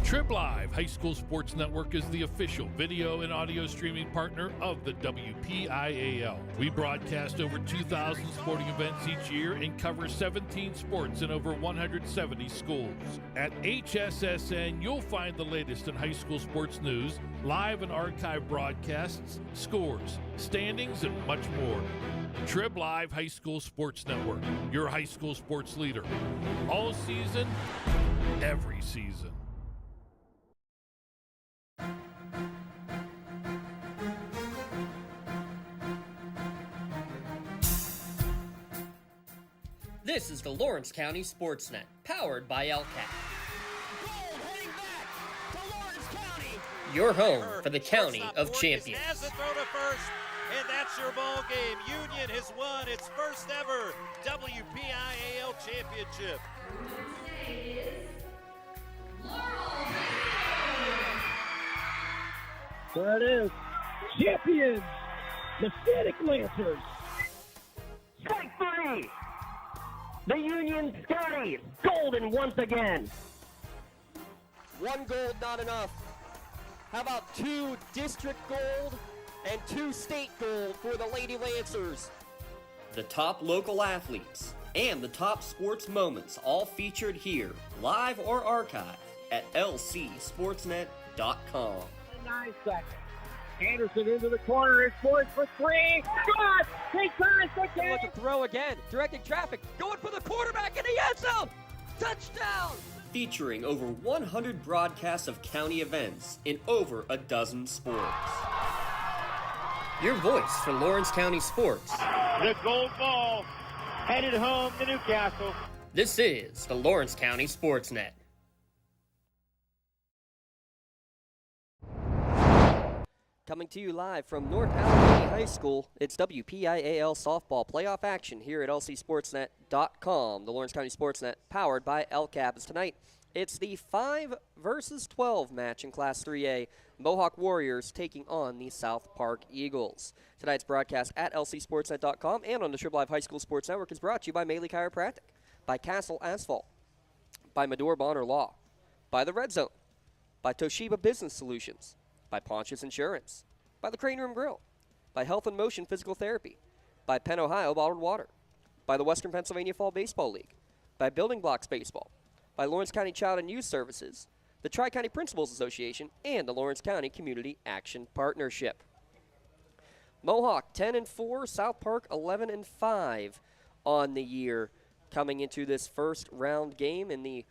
Trib Live High School Sports Network is the official video and audio streaming partner of the WPIAL. We broadcast over 2,000 sporting events each year and cover 17 sports in over 170 schools. At HSSN, you'll find the latest in high school sports news, live and archive broadcasts, scores, standings, and much more. Trib Live High School Sports Network, your high school sports leader. All season, every season. This is the Lawrence County SportsNet, powered by LCAP. Your home for the County of Champions. Has the throw to first, and that's your ball game. Union has won its first ever WPIAL championship. There it is. Champions, the Static Lancers. Strike three. The Union Scotties, golden once again. One gold, not enough. How about 2 district gold and 2 state gold for the Lady Lancers? The top local athletes and the top sports moments all featured here, live or archived at lcsportsnet.com. 9 seconds. Anderson into the corner, is forced for 3. Shot! Take time, Look to throw again, directing traffic, going for the quarterback in the end zone! Touchdown! Featuring over 100 broadcasts of county events in over a dozen sports. Your voice for Lawrence County sports. The gold ball headed home to Newcastle. This is the Lawrence County SportsNet. Coming to you live from North Allegheny High School, it's WPIAL softball playoff action here at lcsportsnet.com. The Lawrence County SportsNet, powered by LCAP. As tonight, it's the 5 versus 12 match in Class 3A. Mohawk Warriors taking on the South Park Eagles. Tonight's broadcast at lcsportsnet.com and on the Trib Live High School Sports Network is brought to you by Maley Chiropractic, by Castle Asphalt, by Medore Bonner Law, by The Red Zone, by Toshiba Business Solutions, by Pontius Insurance, by the Crane Room Grill, by Health and Motion Physical Therapy, by Penn Ohio Bottled Water, by the Western Pennsylvania Fall Baseball League, by Building Blocks Baseball, by Lawrence County Child and Youth Services, the Tri-County Principals Association, and the Lawrence County Community Action Partnership. Mohawk 10-4, South Park 11-5 on the year, coming into this first round game in the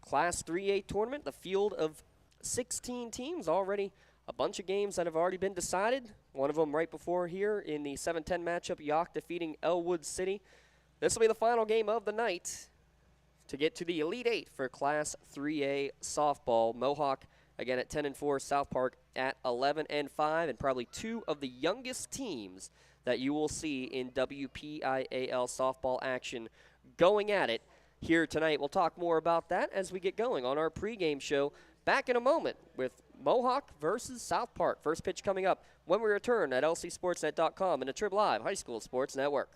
Class 3A tournament, the field of 16 teams, already a bunch of games that have already been decided. One of them right before here in the 7-10 matchup, York defeating Ellwood City. This will be the final game of the night to get to the Elite 8 for Class 3A softball. Mohawk again at 10-4, South Park at 11-5, and probably 2 of the youngest teams that you will see in WPIAL softball action going at it here tonight. We'll talk more about that as we get going on our pregame show. Back in a moment with Mohawk versus South Park. First pitch coming up when we return at lcsportsnet.com and the Trib Live High School Sports Network.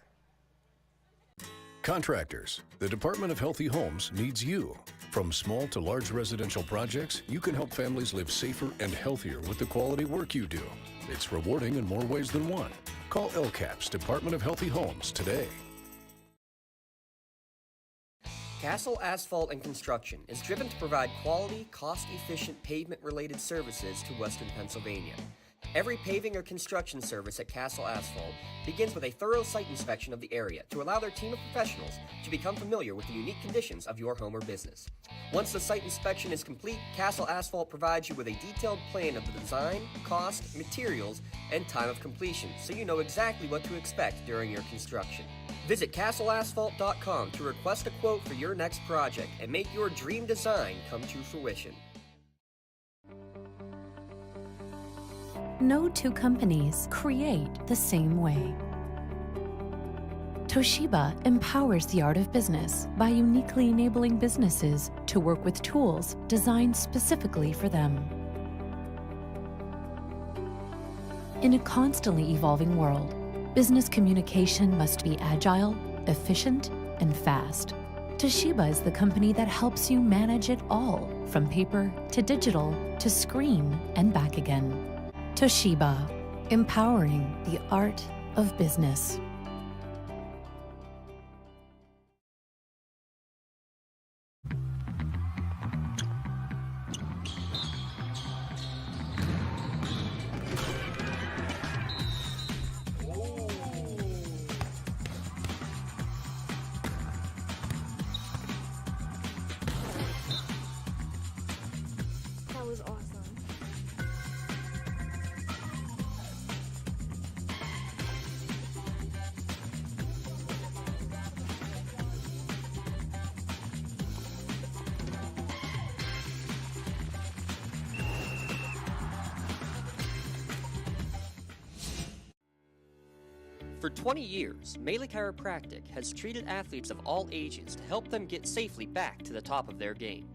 Contractors, the Department of Healthy Homes needs you. From small to large residential projects, you can help families live safer and healthier with the quality work you do. It's rewarding in more ways than one. Call LCAP's Department of Healthy Homes today. Castle Asphalt and Construction is driven to provide quality, cost-efficient pavement-related services to Western Pennsylvania. Every paving or construction service at Castle Asphalt begins with a thorough site inspection of the area to allow their team of professionals to become familiar with the unique conditions of your home or business. Once the site inspection is complete, Castle Asphalt provides you with a detailed plan of the design, cost, materials, and time of completion, so you know exactly what to expect during your construction. Visit castleasphalt.com to request a quote for your next project and make your dream design come to fruition. No two companies create the same way. Toshiba empowers the art of business by uniquely enabling businesses to work with tools designed specifically for them. In a constantly evolving world, business communication must be agile, efficient, and fast. Toshiba is the company that helps you manage it all, from paper to digital to screen and back again. Toshiba, empowering the art of business. That was awesome. For 20 years, Melee Chiropractic has treated athletes of all ages to help them get safely back to the top of their game.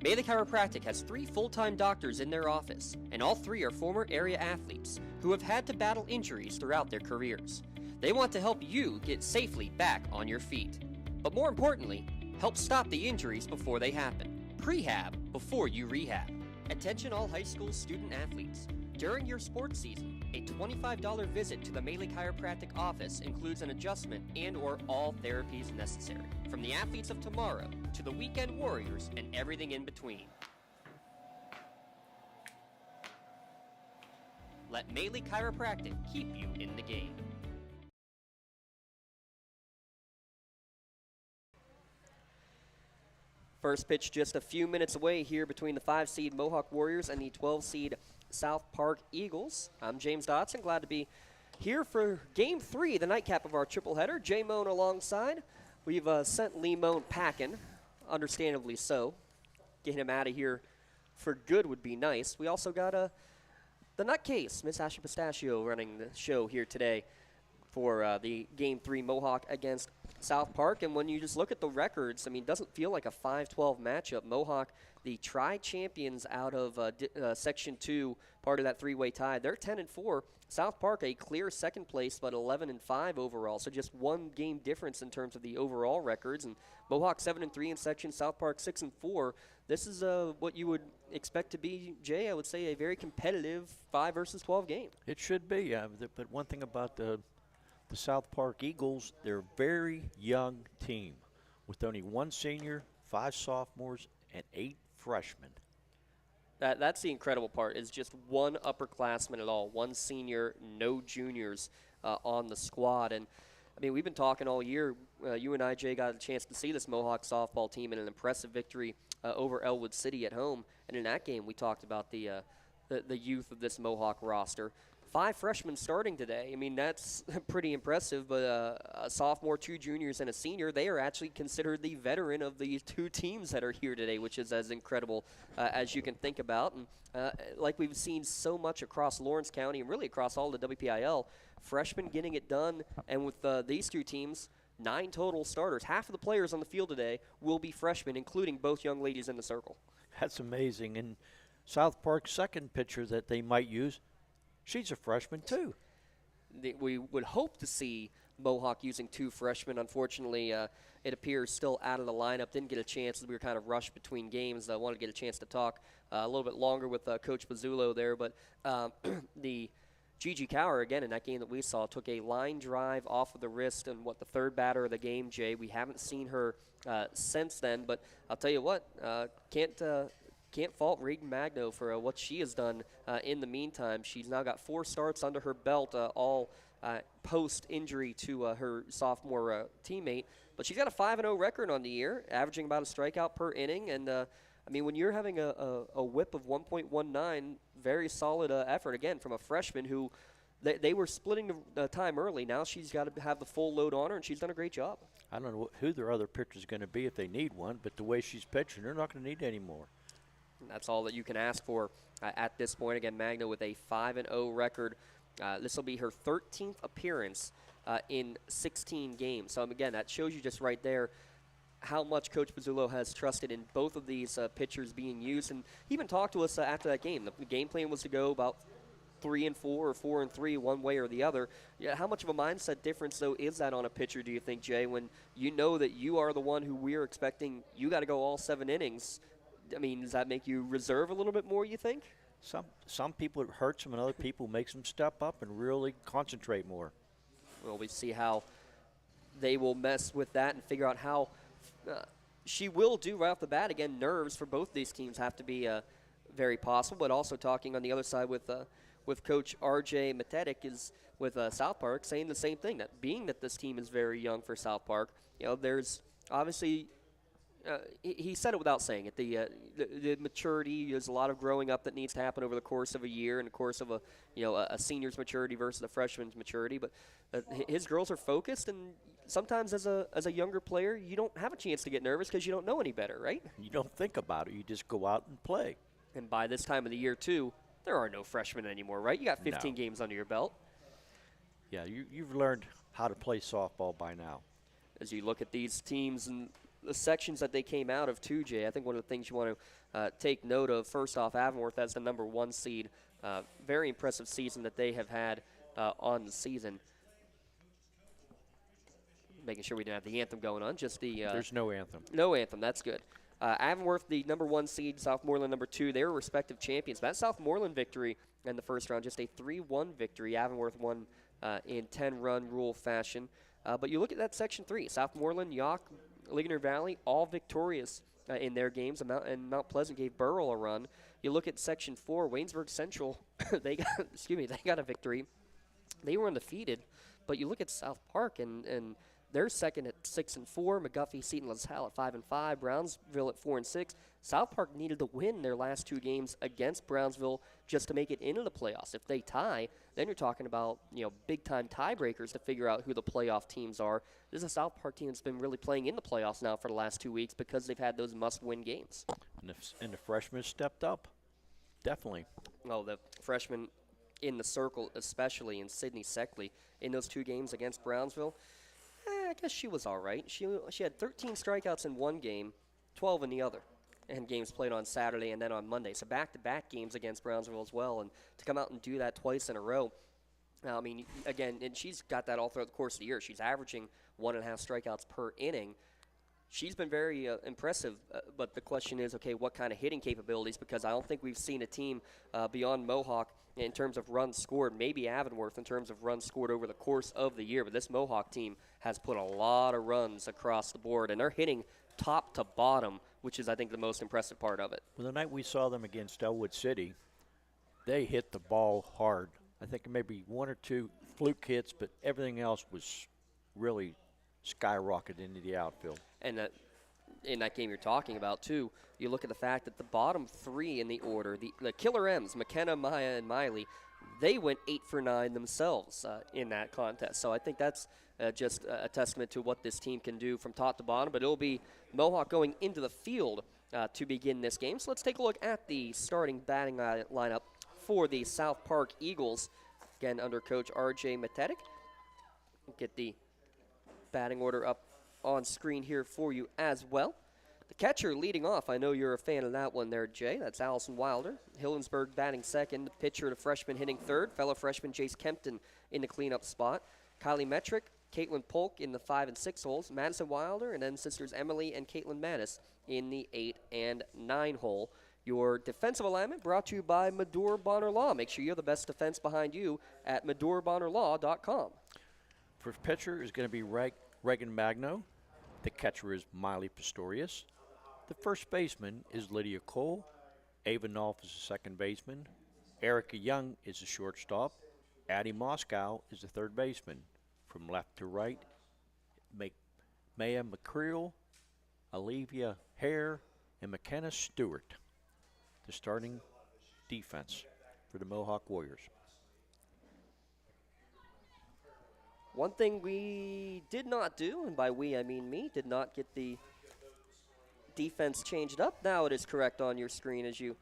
Melee Chiropractic has 3 full-time doctors in their office, and all 3 are former area athletes who have had to battle injuries throughout their careers. They want to help you get safely back on your feet. But more importantly, help stop the injuries before they happen. Prehab before you rehab. Attention all high school student athletes. During your sports season, a $25 visit to the Melee Chiropractic office includes an adjustment and/or all therapies necessary, from the athletes of tomorrow to the weekend warriors and everything in between. Let Melee Chiropractic keep you in the game. First pitch just a few minutes away here between the 5-seed Mohawk Warriors and the 12-seed South Park Eagles. I'm James Dotson, glad to be here for Game 3, the nightcap of our triple header. Jay Moan alongside. We've sent Lee Moan packing, understandably so. Getting him out of here for good would be nice. We also got the nutcase, Miss Ashley Pistachio, running the show here today for the Game 3 Mohawk against South Park. And when you just look at the records, I mean, it doesn't feel like a 5-12 matchup. Mohawk, the tri-champions out of Section 2, part of that 3-way tie, they're 10-4. South Park, a clear second place, but 11-5 overall. So just one game difference in terms of the overall records. And Mohawk 7-3 in section, South Park 6-4. This is what you would expect to be, Jay, I would say, a very competitive 5 versus 12 game. It should be, but one thing about the South Park Eagles, they're a very young team with only 1 senior, 5 sophomores, and 8 freshmen. That's the incredible part, is just 1 upperclassman at all, 1 senior, no juniors on the squad. And, I mean, we've been talking all year. You and I, Jay, got a chance to see this Mohawk softball team in an impressive victory over Ellwood City at home. And in that game, we talked about the youth of this Mohawk roster. 5 freshmen starting today. I mean, that's pretty impressive, but a sophomore, 2 juniors, and a senior, they are actually considered the veteran of the 2 teams that are here today, which is as incredible as you can think about. And like we've seen so much across Lawrence County and really across all the WPIL, freshmen getting it done, and with these 2 teams, 9 total starters. Half of the players on the field today will be freshmen, including both young ladies in the circle. That's amazing. And South Park's second pitcher that they might use, she's a freshman, too. We would hope to see Mohawk using 2 freshmen. Unfortunately, it appears still out of the lineup. Didn't get a chance. We were kind of rushed between games. I wanted to get a chance to talk a little bit longer with Coach Pizzulo there. But the Gigi Cower, again, in that game that we saw, took a line drive off of the wrist and the 3rd batter of the game, Jay. We haven't seen her since then. But I'll tell you what, can't fault Reagan Magno for what she has done in the meantime. She's now got 4 starts under her belt, all post-injury to her sophomore teammate. But she's got a 5-0 record on the year, averaging about a strikeout per inning. And, I mean, when you're having a whip of 1.19, very solid effort, again, from a freshman who they were splitting the time early. Now she's got to have the full load on her, and she's done a great job. I don't know who their other pitcher is going to be if they need one, but the way she's pitching, they're not going to need any more. That's all that you can ask for at this point. Again, Magno with a 5-0 record. This will be her 13th appearance in 16 games. So, again, that shows you just right there how much Coach Pizzulo has trusted in both of these pitchers being used. And he even talked to us after that game. The game plan was to go about 3-4 or 4-3 one way or the other. Yeah, how much of a mindset difference, though, is that on a pitcher, do you think, Jay, when you know that you are the one who we're expecting you got to go all 7 innings? I mean, does that make you reserve a little bit more, you think? Some people it hurts them, and other people makes them step up and really concentrate more. Well, we see how they will mess with that and figure out how she will do right off the bat. Again, nerves for both these teams have to be very possible, but also talking on the other side with Coach R.J. Matetic is with South Park saying the same thing, that being that this team is very young for South Park, there's obviously he said it without saying it. The maturity, there's a lot of growing up that needs to happen over the course of a year and the course of a senior's maturity versus a freshman's maturity. But his girls are focused, and sometimes as a younger player, you don't have a chance to get nervous because you don't know any better, right? You don't think about it. You just go out and play. And by this time of the year, too, there are no freshmen anymore, right? You got 15 games under your belt. Yeah, you've learned how to play softball by now. As you look at these teams and the sections that they came out of, too, Jay, I think one of the things you want to take note of, first off, Avonworth as the number 1 seed. Very impressive season that they have had on the season. Making sure we didn't have the anthem going on, just the... There's no anthem. No anthem, that's good. Avonworth, the number 1 seed, Southmoreland number 2. They were respective champions. That Southmoreland victory in the first round, just a 3-1 victory. Avonworth won in 10-run rule fashion. But you look at that Section 3, Southmoreland, York, Ligonier Valley, all victorious in their games, and Mount Pleasant gave Burrell a run. You look at Section 4, Waynesburg Central, they got a victory. They were undefeated, but you look at South Park, and they're second at 6-4. McGuffey, Seton LaSalle at 5-5. Brownsville at 4-6. South Park needed to win their last 2 games against Brownsville just to make it into the playoffs. If they tie, then you're talking about big-time tiebreakers to figure out who the playoff teams are. This is a South Park team that's been really playing in the playoffs now for the last 2 weeks because they've had those must-win games. And the freshmen stepped up, definitely. Oh, the freshmen in the circle, especially in Sydney Seckley, in those 2 games against Brownsville. I guess she was all right. She had 13 strikeouts in one game, 12 in the other, and games played on Saturday and then on Monday. So back-to-back games against Brownsville as well, and to come out and do that twice in a row. I mean, again, and she's got that all throughout the course of the year. She's averaging 1.5 strikeouts per inning. She's been very impressive, but the question is, okay, what kind of hitting capabilities? Because I don't think we've seen a team beyond Mohawk in terms of runs scored, maybe Avonworth in terms of runs scored over the course of the year. But this Mohawk team has put a lot of runs across the board, and they're hitting top to bottom, which is, I think, the most impressive part of it. Well, the night we saw them against Ellwood City, they hit the ball hard. I think maybe 1 or 2 fluke hits, but everything else was really skyrocketed into the outfield. And in that game you're talking about, too, you look at the fact that the bottom 3 in the order, the Killer M's, McKenna, Maya, and Miley, they went 8 for 9 themselves in that contest. So I think that's just a testament to what this team can do from top to bottom. But it'll be Mohawk going into the field to begin this game. So let's take a look at the starting batting lineup for the South Park Eagles, again under Coach R.J. Matetic. Get the batting order up on screen here for you as well. The catcher leading off, I know you're a fan of that one there, Jay. That's Allison Wilder. Hillensburg batting second. The pitcher, the freshman, hitting third. Fellow freshman Jace Kempton in the cleanup spot. Kylie Metrick, Caitlin Polk in the 5 and 6 holes. Madison Wilder, and then sisters Emily and Caitlin Mattis in the 8 and 9 hole. Your defensive alignment brought to you by Medore Bonner Law. Make sure you have the best defense behind you at MedoreBonnerLaw.com. First pitcher is going to be Reagan Magno. The catcher is Miley Pistorius. The first baseman is Lydia Cole. Ava Nolf is the second baseman. Erica Young is the shortstop. Addie Moscow is the third baseman. From left to right, Maya McCreel, Olivia Hare, and McKenna Stewart. The starting defense for the Mohawk Warriors. One thing we did not do, and by we I mean me, did not get the defense changed up. Now it is correct on your screen as you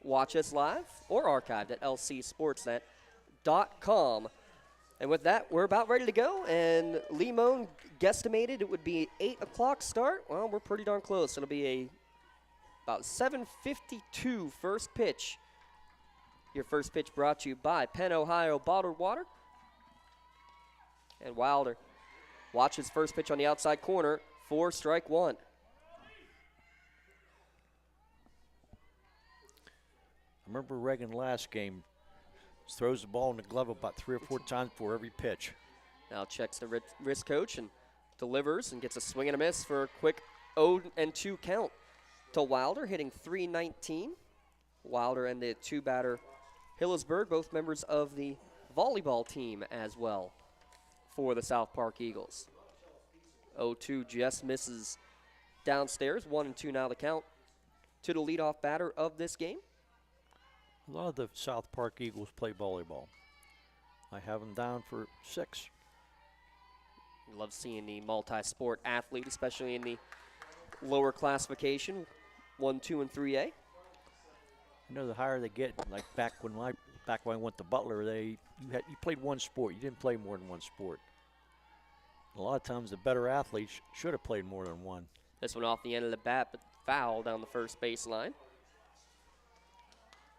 watch us live or archived at lcsportsnet.com. And with that, we're about ready to go, and Limon guesstimated it would be 8 o'clock start. Well, we're pretty darn close. It'll be about 7:52 first pitch. Your first pitch brought to you by Penn Ohio Bottled Water. And Wilder watches first pitch on the outside corner for strike one. I remember Reagan last game throws the ball in the glove about 3 or 4 times before every pitch. Now checks the wrist coach and delivers and gets a swing and a miss for a quick 0-2 count to Wilder, hitting .319. Wilder and the two-batter Hillsburg, both members of the volleyball team as well for the South Park Eagles. 0-2 just misses downstairs. 1-2 now the count to the leadoff batter of this game. A lot of the South Park Eagles play volleyball. I have them down for 6. Love seeing the multi-sport athlete, especially in the lower classification, 1, 2, and 3A. You know, the higher they get, like back when I went to Butler, you played one sport. You didn't play more than one sport. A lot of times, the better athletes should have played more than one. This one off the end of the bat, but foul down the first baseline.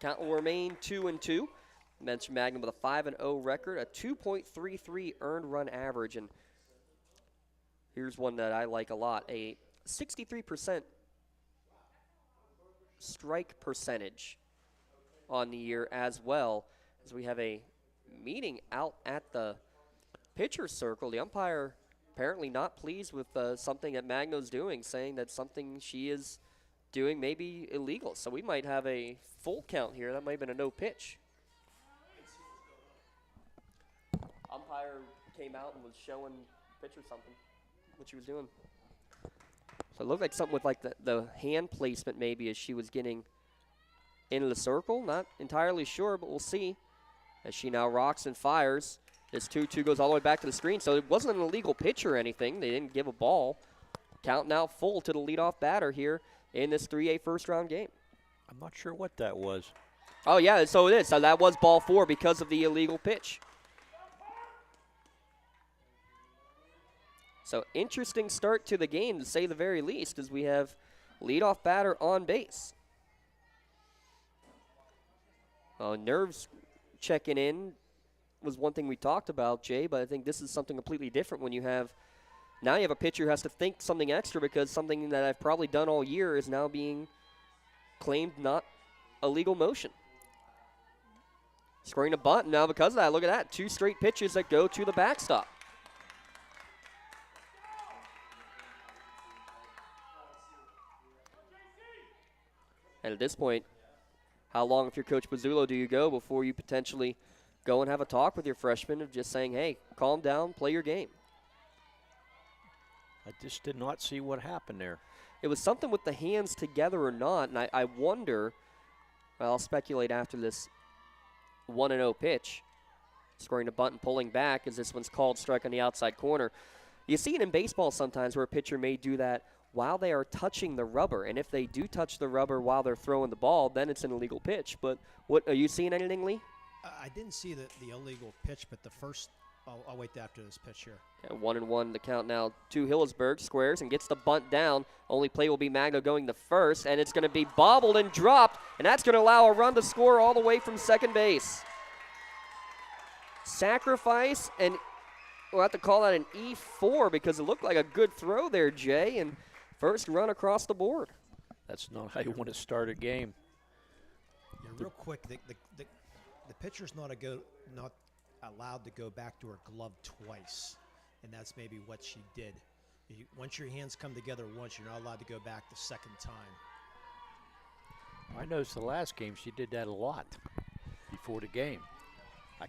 Count will remain 2-2. Mentioned Magnum with a 5-0 record, a 2.33 earned run average, and here's one that I like a lot: a 63% strike percentage on the year, as well as we have a meeting out at the pitcher's circle. The umpire apparently not pleased with something that Magno's doing, saying that something she is doing may be illegal. So we might have a full count here. That might have been a no pitch. Umpire came out and was showing pitcher something, what she was doing. So it looked like something with like the hand placement maybe as she was getting into the circle. Not entirely sure, but we'll see. As she now rocks and fires. This 2-2 goes all the way back to the screen. So it wasn't an illegal pitch or anything. They didn't give a ball. Count now full to the leadoff batter here in this 3A first round game. I'm not sure what that was. Oh, yeah, so it is. So that was ball 4 because of the illegal pitch. So interesting start to the game, to say the very least, as we have leadoff batter on base. Nerves checking in was one thing we talked about, Jay, but I think this is something completely different when you have now you have a pitcher who has to think something extra because something that I've probably done all year is now being claimed not a legal motion. Scoring a bunt, now because of that, look at that, 2 straight pitches that go to the backstop. And at this point, how long, if you're Coach Pizzulo, do you go before you potentially go and have a talk with your freshman of just saying, hey, calm down, play your game? I just did not see what happened there. It was something with the hands together or not, and I wonder, well, I'll speculate after this 1-0 pitch. Scoring a bunt and pulling back as this one's called strike on the outside corner. You see it in baseball sometimes where a pitcher may do that while they are touching the rubber, and if they do touch the rubber while they're throwing the ball, then it's an illegal pitch. But what are you seeing anything, Lee? I didn't see the illegal pitch, but the first, I'll wait after this pitch here. Yeah, 1-1 the count now to Hillsburg. Squares and gets the bunt down. Only play will be Magno going to first, and it's going to be bobbled and dropped, and that's going to allow a run to score all the way from second base. Sacrifice, and we'll have to call that an E4 because it looked like a good throw there, Jay, and first run across the board. That's not how you want to start a game. Yeah, real quick, the pitcher's not allowed to go back to her glove twice, and that's maybe what she did. Once your hands come together once, you're not allowed to go back the second time. I noticed the last game she did that a lot before the game. I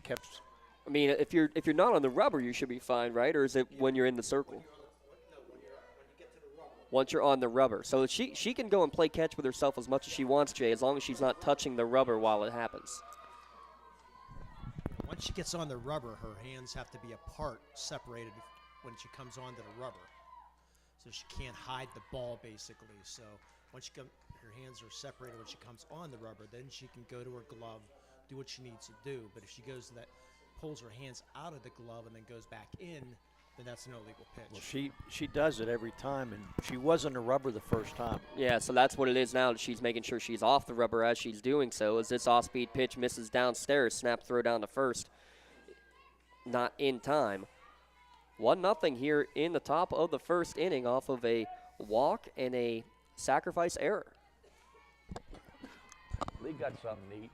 mean, if you're not on the rubber, you should be fine, right? Or is it when you're in the circle? Once you're on the rubber. So she can go and play catch with herself as much as she wants, Jay, as long as she's not touching the rubber while it happens. Once she gets on the rubber, her hands have to be apart, separated when she comes onto the rubber. So she can't hide the ball, basically. So once her hands are separated when she comes on the rubber, then she can go to her glove, do what she needs to do. But if she goes to that, pulls her hands out of the glove and then goes back in, then that's an illegal pitch. Well, she does it every time, and she was on the rubber the first time. Yeah, so that's what it is now. She's making sure she's off the rubber as she's doing so. As this off-speed pitch misses downstairs, snap throw down to first. Not in time. 1-0 here in the top of the first inning off of a walk and a sacrifice error. Lee got something neat.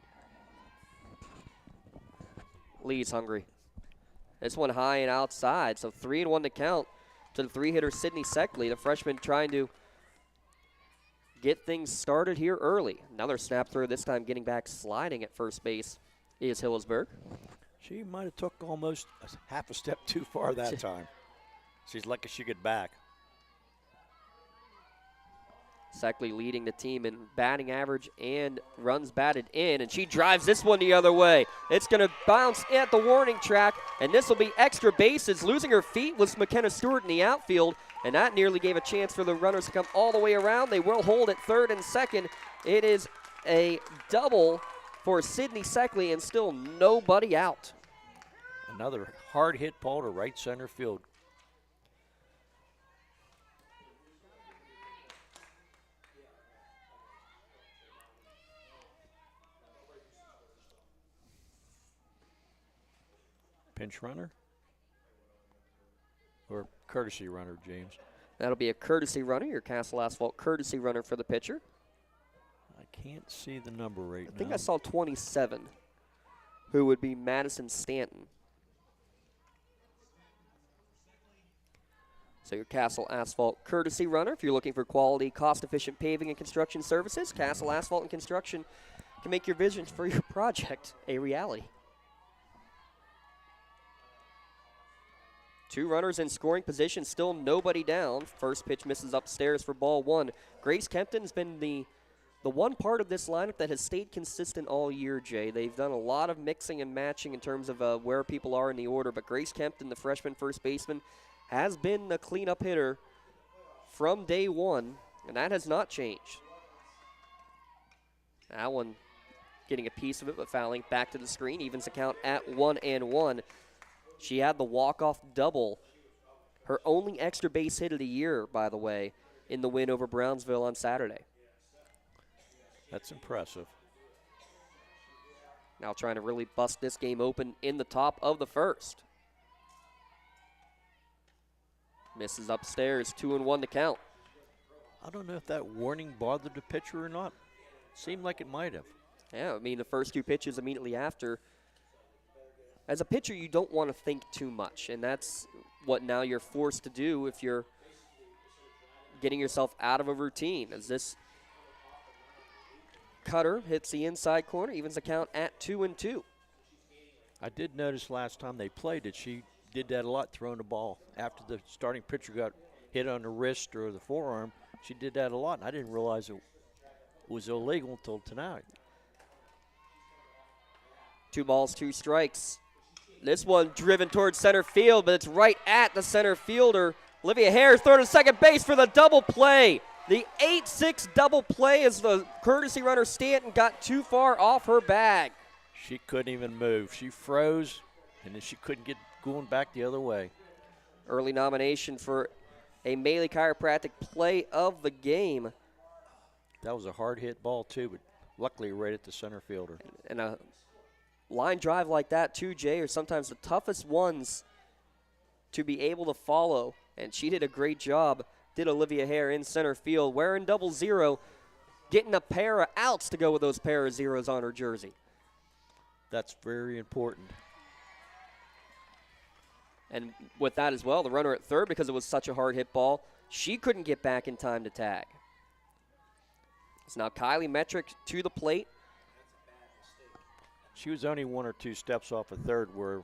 Lee's hungry. This one high and outside, so 3-1 to count to the three-hitter Sydney Seckley, the freshman trying to get things started here early. Another snap throw, this time getting back sliding at first base is Hillsburg. She might have took almost half a step too far that time. She's lucky she got back. Seckley leading the team in batting average and runs batted in, and she drives this one the other way. It's going to bounce at the warning track, and this will be extra bases. Losing her feet was McKenna Stewart in the outfield, and that nearly gave a chance for the runners to come all the way around. They will hold at third and second. It is a double for Sydney Seckley, and still nobody out. Another hard hit ball to right center field. Pinch runner or courtesy runner, James? That'll be a courtesy runner, your Castle Asphalt courtesy runner for the pitcher. I can't see the number right now. I think I saw 27, who would be Madison Stanton. So your Castle Asphalt courtesy runner, if you're looking for quality, cost-efficient paving and construction services, Castle Asphalt and Construction can make your visions for your project a reality. 2 runners in scoring position, still nobody down. First pitch misses upstairs for ball 1. Grace Kempton's been the one part of this lineup that has stayed consistent all year, Jay. They've done a lot of mixing and matching in terms of where people are in the order, but Grace Kempton, the freshman first baseman, has been the cleanup hitter from day one, and that has not changed. That one getting a piece of it, but fouling back to the screen, evens the count at 1-1. She had the walk-off double, her only extra base hit of the year, by the way, in the win over Brownsville on Saturday. That's impressive. Now trying to really bust this game open in the top of the first. Misses upstairs, 2-1 to count. I don't know if that warning bothered the pitcher or not. Seemed like it might have. Yeah, I mean, the first 2 pitches immediately after. As a pitcher, you don't want to think too much, and that's what now you're forced to do if you're getting yourself out of a routine. As this cutter hits the inside corner, evens the count at 2-2. I did notice last time they played that she did that a lot, throwing the ball. After the starting pitcher got hit on the wrist or the forearm, she did that a lot, and I didn't realize it was illegal until tonight. 2 balls, 2 strikes. This one driven towards center field, but it's right at the center fielder. Olivia Hare's thrown to second base for the double play. The 8-6 double play as the courtesy runner Stanton got too far off her bag. She couldn't even move. She froze, and then she couldn't get going back the other way. Early nomination for a Maley Chiropractic play of the game. That was a hard hit ball too, but luckily right at the center fielder. And a line drive like that too, Jay, are sometimes the toughest ones to be able to follow. And she did a great job, did Olivia Hare in center field, wearing 00, getting a pair of outs to go with those pair of zeros on her jersey. That's very important. And with that as well, the runner at third, because it was such a hard hit ball, she couldn't get back in time to tag. It's now Kylie Metrick to the plate. She was only 1 or 2 steps off of third, where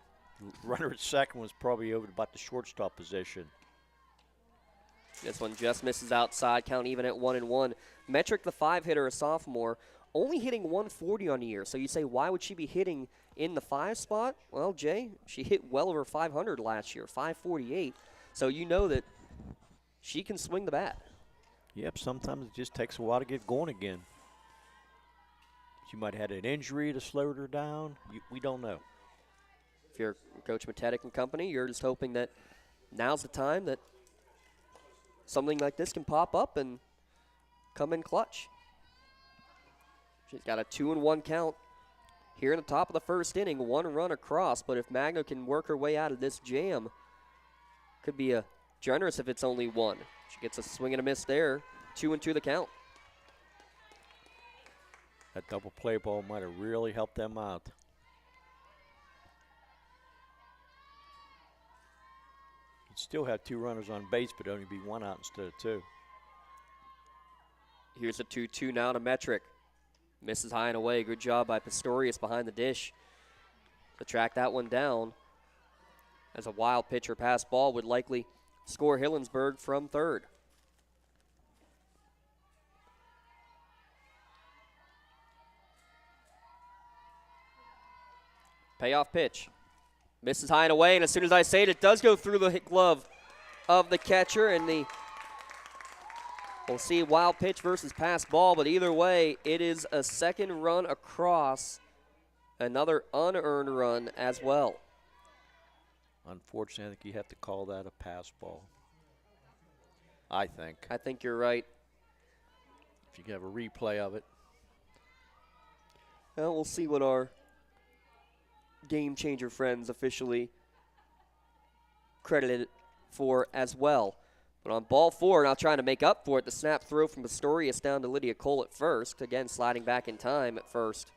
runner at second was probably over about the shortstop position. This one just misses outside, count even at 1-1. Metrick, the 5-hitter, a sophomore, only hitting 140 on the year. So you say, why would she be hitting in the 5 spot? Well, Jay, she hit well over 500 last year, 548. So you know that she can swing the bat. Yep, sometimes it just takes a while to get going again. She might have had an injury to slow her down. We don't know. If you're Coach Matetic and company, you're just hoping that now's the time that something like this can pop up and come in clutch. She's got a 2-1 count here in the top of the first inning, 1 run across, but if Magno can work her way out of this jam, could be generous if it's only 1. She gets a swing and a miss there, 2-2 the count. That double play ball might have really helped them out. You'd still have 2 runners on base, but only be 1 out instead of 2. Here's a 2-2 now to Metric. Misses high and away. Good job by Pistorius behind the dish to track that one down. As a wild pitcher pass ball would likely score Hillinsburg from third. Payoff pitch. Misses high and away, and as soon as I say it, it does go through the glove of the catcher, and we'll see wild pitch versus pass ball, but either way, it is a second run across, another unearned run as well. Unfortunately, I think you have to call that a pass ball. I think. I think you're right. If you can have a replay of it. Well, we'll see what our game changer friends officially credited for as well. But on ball 4, now trying to make up for it, the snap throw from Pistorius down to Lydia Cole at first. Again, sliding back in time at first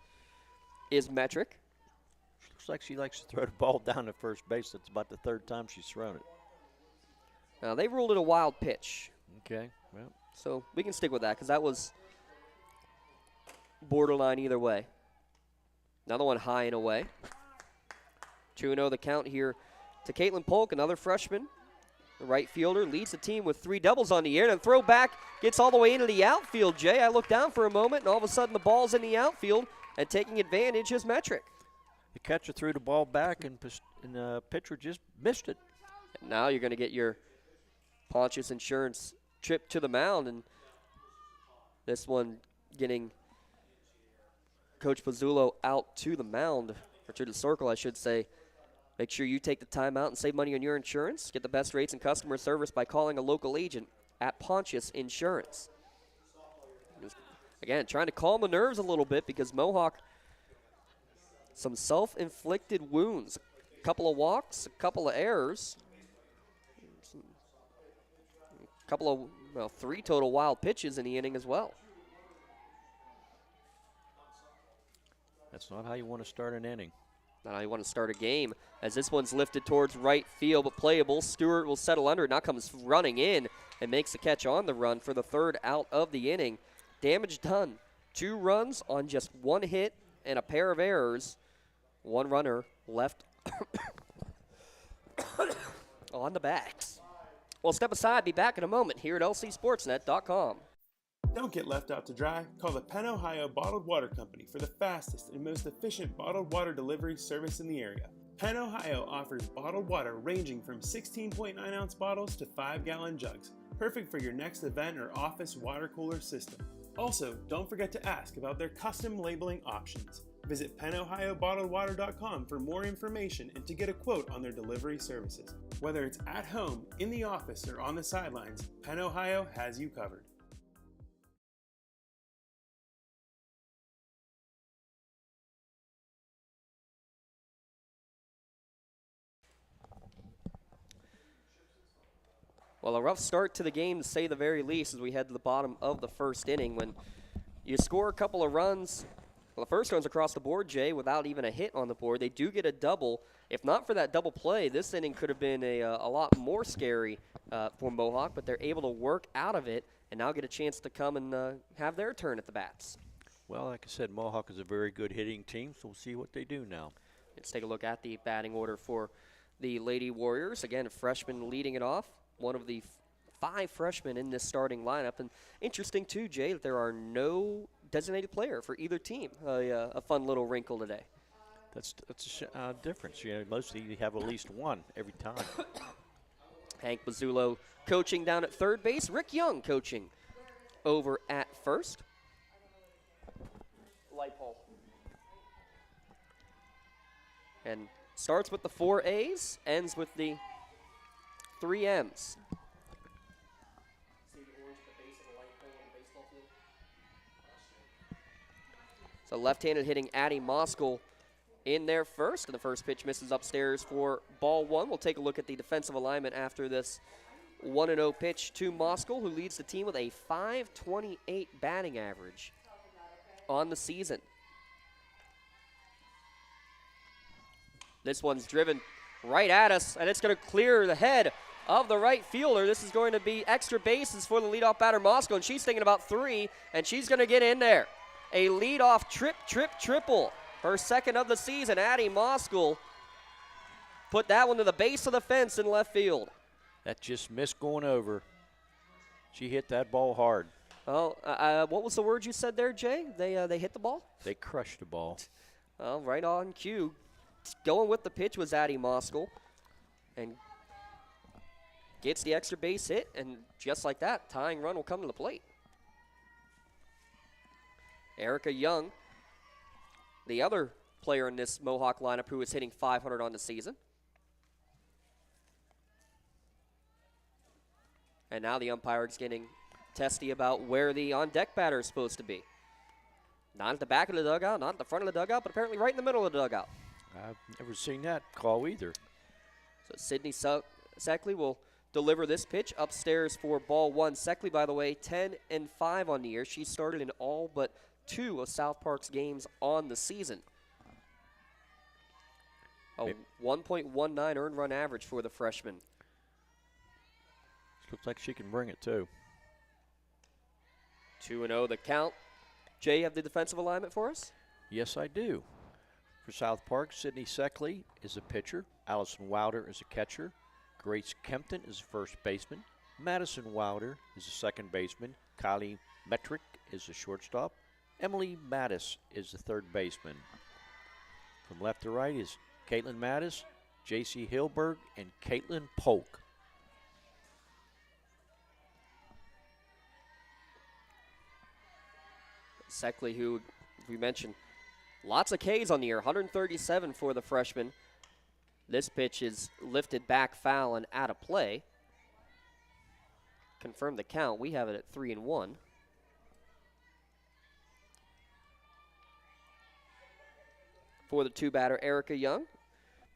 is Metric. Looks like she likes to throw the ball down to first base. That's about the 3rd time she's thrown it. Now, they ruled it a wild pitch. Okay, well. So we can stick with that because that was borderline either way. Another one high and away. 2-0 the count here to Caitlin Polk, another freshman. The right fielder leads the team with 3 doubles on the air, and throw back gets all the way into the outfield, Jay. I look down for a moment, and all of a sudden the ball's in the outfield, and taking advantage is Metric. The catcher threw the ball back, and the pitcher just missed it. And now you're going to get your Pontius Insurance trip to the mound, and this one getting Coach Pizzulo out to the mound, or to the circle, I should say. Make sure you take the time out and save money on your insurance. Get the best rates and customer service by calling a local agent at Pontius Insurance. Again, trying to calm the nerves a little bit because Mohawk, some self-inflicted wounds. A couple of walks, a couple of errors. A couple of, 3 total wild pitches in the inning as well. That's not how you want to start an inning. Not how you want to start a game, as this one's lifted towards right field, but playable. Stewart will settle under it, now comes running in and makes the catch on the run for the 3rd out of the inning. Damage done. 2 runs on just 1 hit and a pair of errors. 1 runner left on the backs. Well, step aside, be back in a moment here at lcsportsnet.com. Don't get left out to dry. Call the Penn Ohio Bottled Water Company for the fastest and most efficient bottled water delivery service in the area. Penn Ohio offers bottled water ranging from 16.9-ounce bottles to 5-gallon jugs, perfect for your next event or office water cooler system. Also, don't forget to ask about their custom labeling options. Visit PennOhioBottledWater.com for more information and to get a quote on their delivery services. Whether it's at home, in the office, or on the sidelines, Penn Ohio has you covered. Well, a rough start to the game, to say the very least, as we head to the bottom of the first inning. When you score a couple of runs, well, the first one's across the board, Jay, without even a hit on the board. They do get a double. If not for that double play, this inning could have been a lot more scary for Mohawk, but they're able to work out of it and now get a chance to come and have their turn at the bats. Well, like I said, Mohawk is a very good hitting team, so we'll see what they do now. Let's take a look at the batting order for the Lady Warriors. Again, a freshman leading it off. One of the 5 freshmen in this starting lineup. And interesting, too, Jay, that there are no designated player for either team. A fun little wrinkle today. That's a difference. You know, mostly you have at least one every time. Hank Pizzulo coaching down at third base. Rick Young coaching over at first. Light pole. And starts with the 4 A's, ends with the 3 M's. So left-handed hitting Addie Moskal in there first, and the first pitch misses upstairs for ball 1. We'll take a look at the defensive alignment after this 1-0 pitch to Moskal, who leads the team with a .528 batting average on the season. This one's driven right at us, and it's going to clear the head of the right fielder. This is going to be extra bases for the leadoff batter, Moskal, and she's thinking about 3, and she's going to get in there. A leadoff triple. Her second of the season. Addie Moskal put that one to the base of the fence in left field. That just missed going over. She hit that ball hard. Oh, what was the word you said there, Jay? They hit the ball? They crushed the ball. Well, right on cue. Going with the pitch was Addie Moskal, and gets the extra base hit, and just like that, tying run will come to the plate. Erica Young, the other player in this Mohawk lineup who is hitting .500 on the season. And now the umpire is getting testy about where the on-deck batter is supposed to be. Not at the back of the dugout, not at the front of the dugout, but apparently right in the middle of the dugout. I've never seen that call either. So Sydney Seckley will deliver this pitch upstairs for ball 1. Seckley, by the way, 10-5 on the year. She started in all but 2 of South Park's games on the season. A 1.19 earned run average for the freshman. Looks like she can bring it too. 2-0 the count. Jay, you have the defensive alignment for us? Yes, I do. For South Park, Sydney Seckley is a pitcher. Allison Wilder is a catcher. Grace Kempton is a first baseman. Madison Wilder is a second baseman. Kylie Metrick is a shortstop. Emily Mattis is the third baseman. From left to right is Caitlin Mattis, J.C. Hilberg, and Caitlin Polk. Seckley, who we mentioned, lots of Ks on the year, 137 for the freshman. This pitch is lifted back foul and out of play. Confirm the count. We have it at 3-1. For the 2-batter, Erica Young.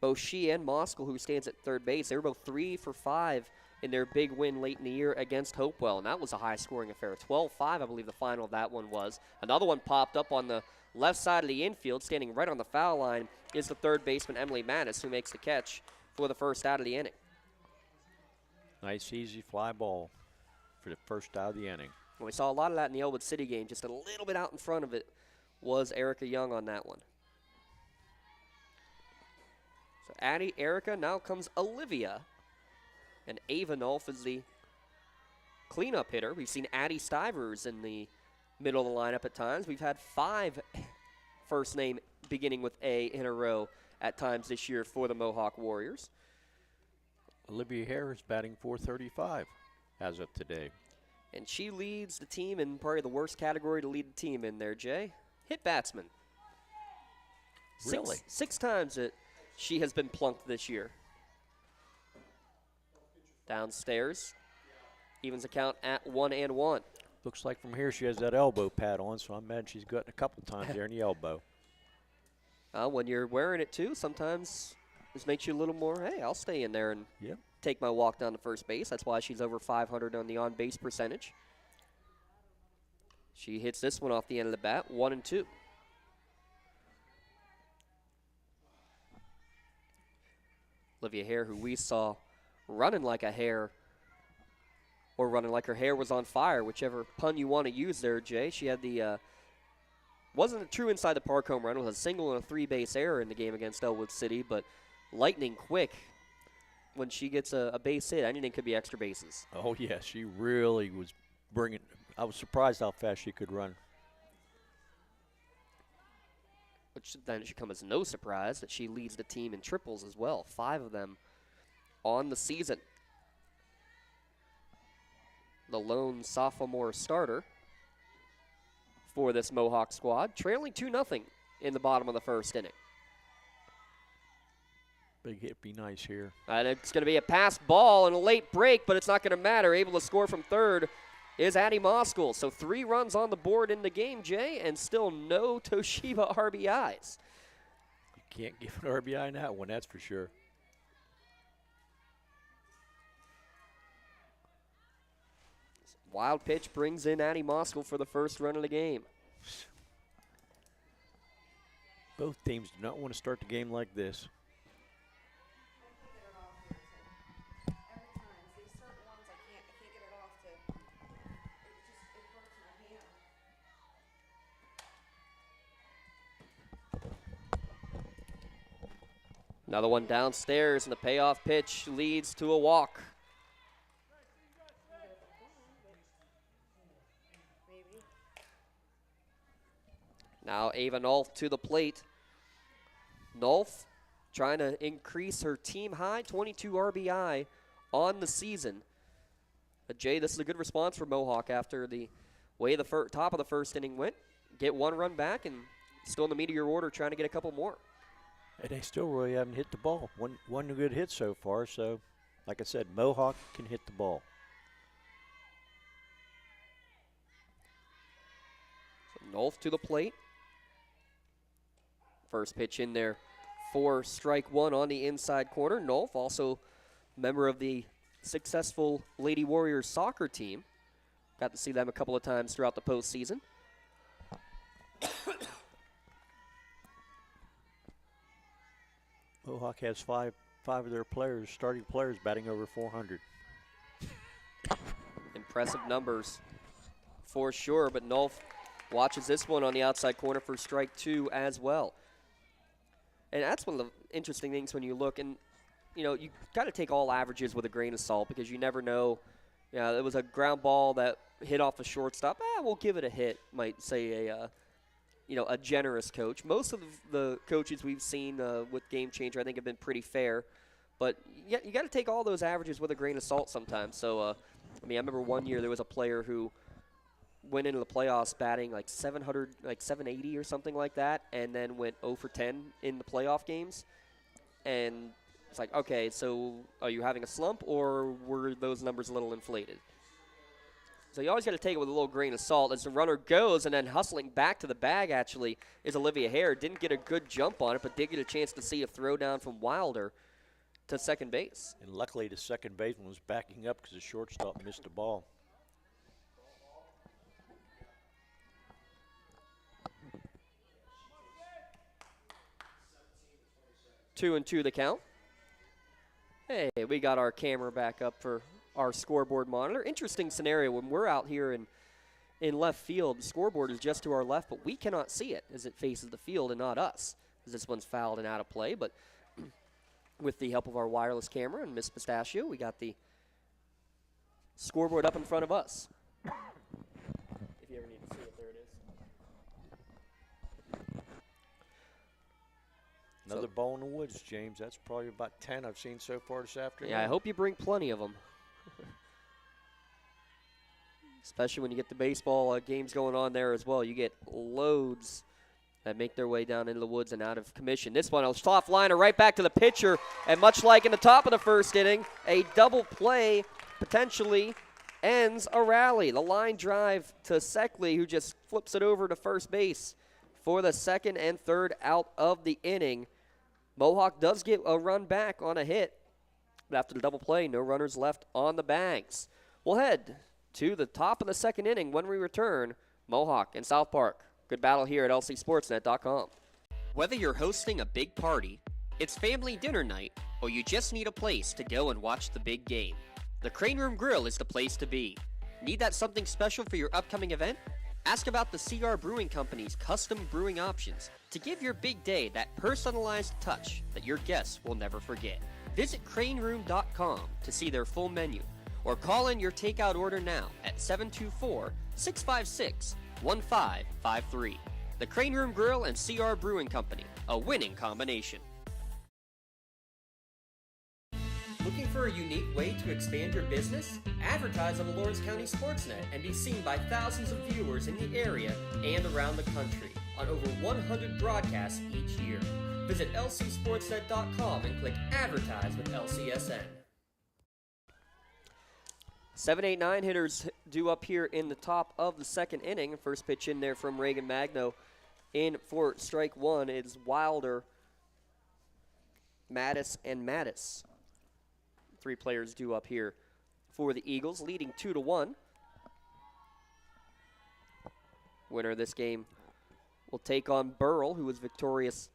Both she and Moskal, who stands at third base, they were both 3 for 5 in their big win late in the year against Hopewell, and that was a high-scoring affair. 12-5, I believe the final of that one was. Another one popped up on the left side of the infield, standing right on the foul line, is the third baseman, Emily Mattis, who makes the catch for the first out of the inning. Nice, easy fly ball for the first out of the inning. And we saw a lot of that in the Ellwood City game. Just a little bit out in front of it was Erica Young on that one. So Addie, Erica, now comes Olivia. And Ava Nolf is the cleanup hitter. We've seen Addie Stivers in the middle of the lineup at times. We've had 5 first name beginning with A in a row at times this year for the Mohawk Warriors. Olivia Hare is batting .435 as of today. And she leads the team in probably the worst category to lead the team in there, Jay. Hit batsman. Really? Six times that she has been plunked this year. Downstairs, evens the count at 1-1. Looks like from here she has that elbow pad on, so I imagine she's gotten a couple times there in the elbow. When you're wearing it too, sometimes this makes you a little more, hey, I'll stay in there and take my walk down to first base. That's why she's over 500 on the on-base percentage. She hits this one off the end of the bat, 1-2. Olivia Hare, who we saw running like a hare, or running like her hair was on fire, whichever pun you want to use there, Jay. She had the, wasn't a true inside the park home run. It was a single and a 3-base error in the game against Ellwood City, but lightning quick. When she gets a base hit, anything could be extra bases. Oh, yeah, she really was bringing, I was surprised how fast she could run. Which then should come as no surprise that she leads the team in triples as well, 5 of them on the season. The lone sophomore starter for this Mohawk squad, trailing 2-0 in the bottom of the first inning. Big hit be nice here. And it's going to be a pass ball and a late break, but it's not going to matter. Able to score from third is Addie Moskell. So 3 runs on the board in the game, Jay, and still no Toshiba RBIs. You can't give an RBI in that one, that's for sure. Wild pitch brings in Addie Moskell for the first run of the game. Both teams do not want to start the game like this. Another one downstairs, and the payoff pitch leads to a walk. Now Ava Nolf to the plate. Nolf trying to increase her team high 22 RBI on the season. But Jay, this is a good response for Mohawk after the way the top of the first inning went. Get 1 run back and still in the meteor order trying to get a couple more. And they still really haven't hit the ball. One good hit so far, so like I said, Mohawk can hit the ball. So Nolf to the plate. First pitch in there for strike 1 on the inside corner. Nolf, also member of the successful Lady Warriors soccer team. Got to see them a couple of times throughout the postseason. Mohawk has five of their starting players, batting over 400. Impressive numbers for sure, but Nolf watches this one on the outside corner for strike 2 as well. And that's one of the interesting things when you look, and you got to take all averages with a grain of salt because you never know. It was a ground ball that hit off a shortstop. We'll give it a hit, might say a generous coach. Most of the coaches we've seen with Game Changer, I think, have been pretty fair. But you got to take all those averages with a grain of salt sometimes. So, I remember one year there was a player who went into the playoffs batting like 700, like 780 or something like that, and then went 0 for 10 in the playoff games. And it's like, okay, so are you having a slump, or were those numbers a little inflated? So you always got to take it with a little grain of salt. As the runner goes, and then hustling back to the bag, actually, is Olivia Hare. Didn't get a good jump on it, but did get a chance to see a throw down from Wilder to second base. And luckily, the second baseman was backing up because the shortstop missed the ball. Two and two the count. Hey, we got our camera back up for our scoreboard monitor. Interesting scenario when we're out here in left field. The scoreboard is just to our left, but we cannot see it as it faces the field and not us, as this one's fouled and out of play. But with the help of our wireless camera and Miss Pistachio, we got the scoreboard up in front of us. If you ever need to see it, there it is. Another ball in the woods, James. That's probably about 10 I've seen so far this afternoon. Yeah, I hope you bring plenty of them. Especially when you get the baseball games going on there as well. You get loads that make their way down into the woods and out of commission. This one, a soft liner right back to the pitcher. And much like in the top of the first inning, a double play potentially ends a rally. The line drive to Seckley, who just flips it over to first base for the second and third out of the inning. Mohawk does get a run back on a hit, but after the double play, no runners left on the bags. We'll head to the top of the second inning when we return. Mohawk and South Park. Good battle here at lcsportsnet.com. Whether you're hosting a big party, it's family dinner night, or you just need a place to go and watch the big game, the Crane Room Grill is the place to be. Need that something special for your upcoming event? Ask about the CR Brewing Company's custom brewing options to give your big day that personalized touch that your guests will never forget. Visit craneroom.com to see their full menu, or call in your takeout order now at 724-656-1553. The Crane Room Grill and CR Brewing Company, a winning combination. Looking for a unique way to expand your business? Advertise on the Lawrence County SportsNet and be seen by thousands of viewers in the area and around the country on over 100 broadcasts each year. Visit lcsportsnet.com and click Advertise with LCSN. 7, 8, 9 hitters due up here in the top of the second inning. First pitch in there from Reagan Magno. In for strike one is Wilder, Mattis, and Mattis. 3 players due up here for the Eagles, leading 2-1. Winner of this game will take on Burrell, who was victorious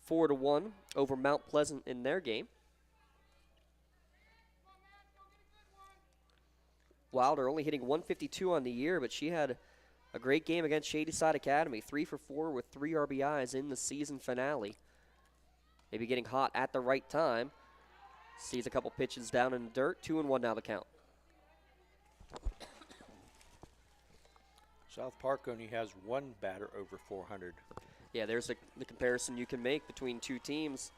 4-1 over Mount Pleasant in their game. Wilder only hitting 152 on the year, but she had a great game against Shadyside Academy. 3 for 4 with 3 RBIs in the season finale. Maybe getting hot at the right time. Sees a couple pitches down in the dirt. 2-1 now the count. South Park only has 1 batter over 400. Yeah, there's the comparison you can make between 2 teams.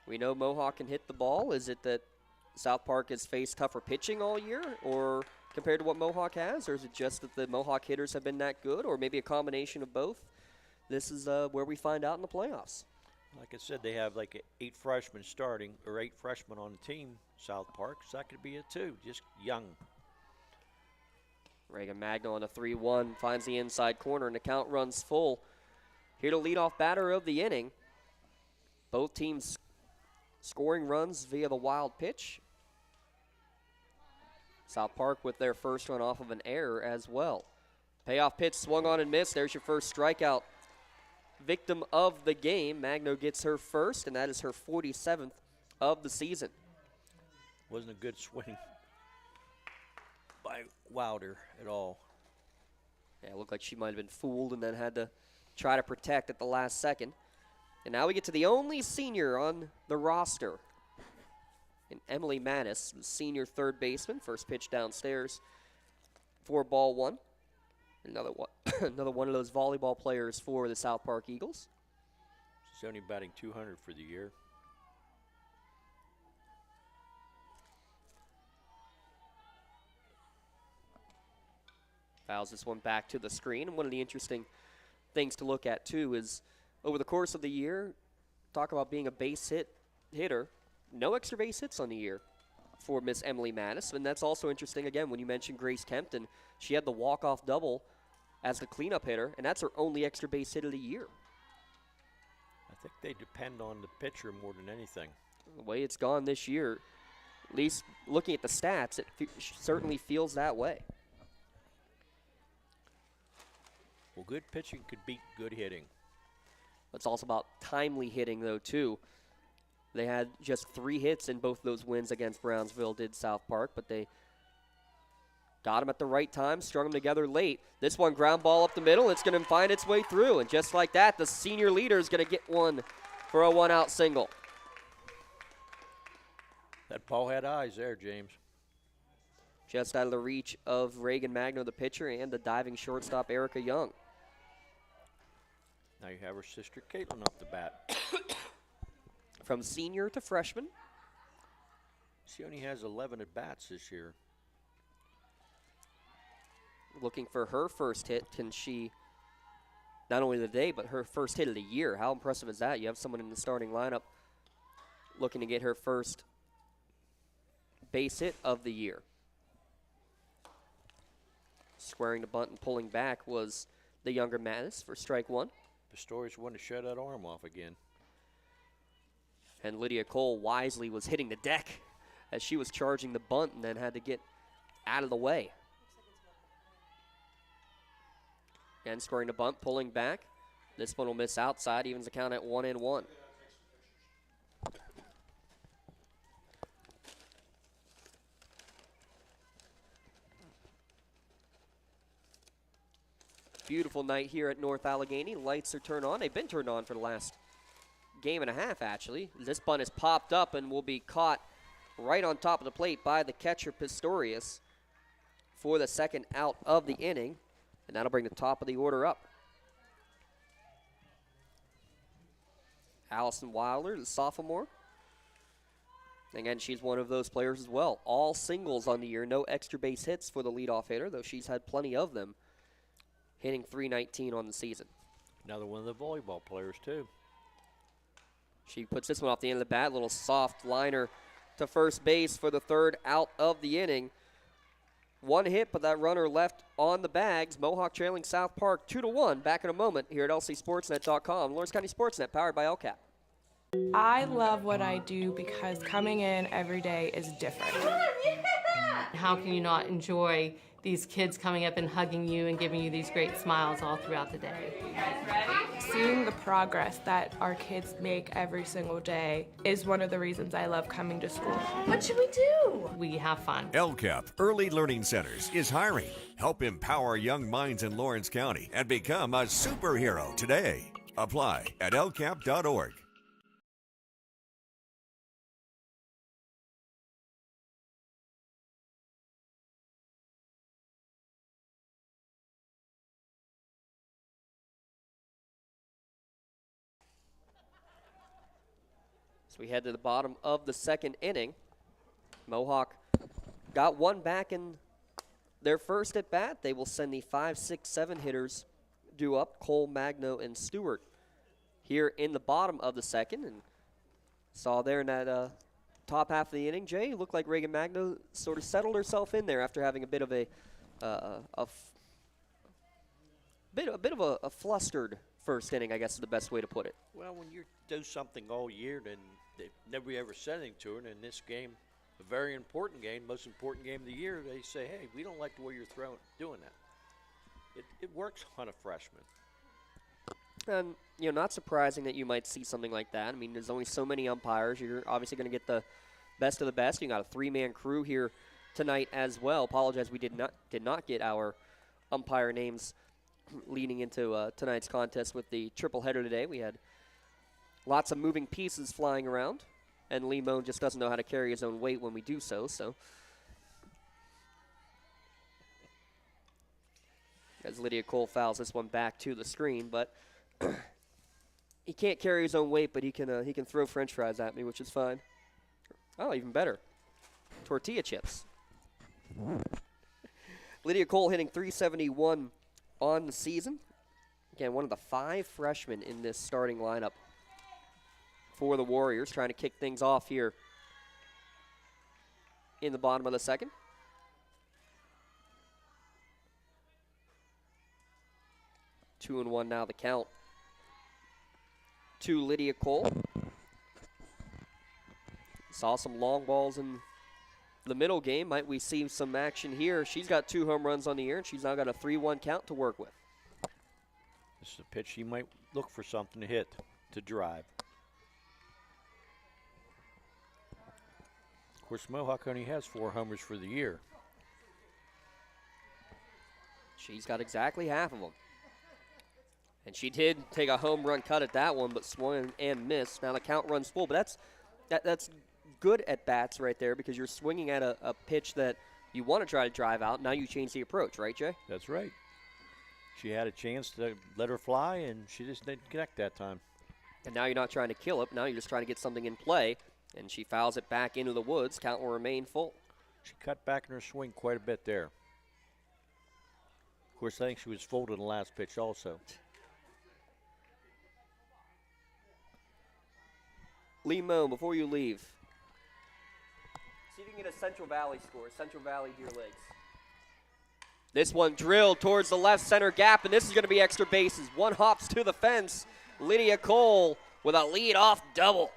We know Mohawk can hit the ball. Is it that South Park has faced tougher pitching all year, or compared to what Mohawk has, or is it just that the Mohawk hitters have been that good, or maybe a combination of both? This is where we find out in the playoffs. Like I said, they have like 8 freshmen starting, or 8 freshmen on the team, South Park, so that could be it too, just young. Reagan Magno on a 3-1, finds the inside corner, and the count runs full. Here to lead off batter of the inning. Both teams scoring runs via the wild pitch. South Park with their first run off of an error as well. Payoff pitch swung on and missed. There's your first strikeout. Victim of the game. Magno gets her first, and that is her 47th of the season. Wasn't a good swing by Wilder at all. Yeah, it looked like she might have been fooled and then had to try to protect at the last second. And now we get to the only senior on the roster. And Emily Mattis, the senior third baseman. First pitch downstairs for ball 1. Another one, another one of those volleyball players for the South Park Eagles. She's only batting 200 for the year. Fouls this one back to the screen. And one of the interesting things to look at, too, is over the course of the year, talk about being a base hit hitter, no extra base hits on the year for Miss Emily Mattis. And that's also interesting, again, when you mentioned Grace Kempton. She had the walk-off double as the cleanup hitter, and that's her only extra base hit of the year. I think they depend on the pitcher more than anything. The way it's gone this year, at least looking at the stats, it certainly feels that way. Well, good pitching could beat good hitting. It's also about timely hitting, though, too. They had just 3 hits in both those wins against Brownsville, did South Park, but they got them at the right time, strung them together late. This one, ground ball up the middle. It's going to find its way through, and just like that, the senior leader is going to get one for a 1-out single. That ball had eyes there, James. Just out of the reach of Reagan Magno, the pitcher, and the diving shortstop, Erica Young. Now you have her sister Caitlin off the bat. From senior to freshman. She only has 11 at-bats this year. Looking for her first hit. Can she, not only the day, but her first hit of the year? How impressive is that? You have someone in the starting lineup looking to get her first base hit of the year. Squaring the bunt and pulling back was the younger Mattis for strike 1. Pistorius wanted to shut that arm off again. And Lydia Cole wisely was hitting the deck as she was charging the bunt and then had to get out of the way. Again, scoring the bunt, pulling back. This one will miss outside, evens the count at 1-1. Beautiful night here at North Allegheny. Lights are turned on. They've been turned on for the last game and a half, actually. This bunt is popped up and will be caught right on top of the plate by the catcher, Pistorius, for the second out of the inning. And that'll bring the top of the order up. Allison Wilder, the sophomore. Again, she's one of those players as well. All singles on the year. No extra base hits for the leadoff hitter, though she's had plenty of them. Hitting .319 on the season. Another one of the volleyball players, too. She puts this one off the end of the bat. Little soft liner to first base for the third out of the inning. One hit, but that runner left on the bags. Mohawk trailing South Park 2-1. Back in a moment here at lcsportsnet.com. Lawrence County SportsNet, powered by LCAP. I love what I do because coming in every day is different. How can you not enjoy these kids coming up and hugging you and giving you these great smiles all throughout the day? You guys ready? Seeing the progress that our kids make every single day is one of the reasons I love coming to school. What should we do? We have fun. LCAP Early Learning Centers is hiring. Help empower young minds in Lawrence County and become a superhero today. Apply at lcap.org. So we head to the bottom of the second inning. Mohawk got one back in their first at bat. They will send the 5, 6, 7 hitters due up, Cole, Magno, and Stewart, here in the bottom of the second. And saw there in that top half of the inning, Jay, it looked like Reagan Magno sort of settled herself in there after having a bit of a flustered first inning, I guess is the best way to put it. Well, when you do something all year, then they never ever said anything to her. And in this game, a very important game, most important game of the year, they say, hey, we don't like the way you're doing that. It works on a freshman. And, you know, not surprising that you might see something like that. I mean, there's only so many umpires. You're obviously going to get the best of the best. You got a 3-man crew here tonight as well. Apologize, we did not get our umpire names leading into tonight's contest with the triple header today. We had lots of moving pieces flying around, and Lee Moan just doesn't know how to carry his own weight when we do so. As Lydia Cole fouls this one back to the screen, but he can't carry his own weight, but he can throw French fries at me, which is fine. Oh, even better, tortilla chips. Lydia Cole hitting .371 on the season. Again, one of the 5 freshmen in this starting lineup for the Warriors, trying to kick things off here in the bottom of the second. Two and one now the count to Lydia Cole. Saw some long balls in the middle game. Might we see some action here? She's got 2 home runs on the year, and she's now got a 3-1 count to work with. This is a pitch she might look for something to hit, to drive. Of course, Mohawk only has 4 homers for the year. She's got exactly half of them. And she did take a home run cut at that one, but swung and missed. Now the count runs full, but that's good at bats right there, because you're swinging at a pitch that you want to try to drive out. Now you change the approach, right, Jay? That's right. She had a chance to let her fly, and she just didn't connect that time. And now you're not trying to kill it. Now you're just trying to get something in play, and she fouls it back into the woods. Count will remain full. She cut back in her swing quite a bit there. Of course, I think she was folded in the last pitch also. Lee Moan, before you leave, see if you can get a Central Valley score. Central Valley Deer Lakes. This one drilled towards the left center gap, and this is going to be extra bases. One hops to the fence. Lydia Cole with a lead-off double.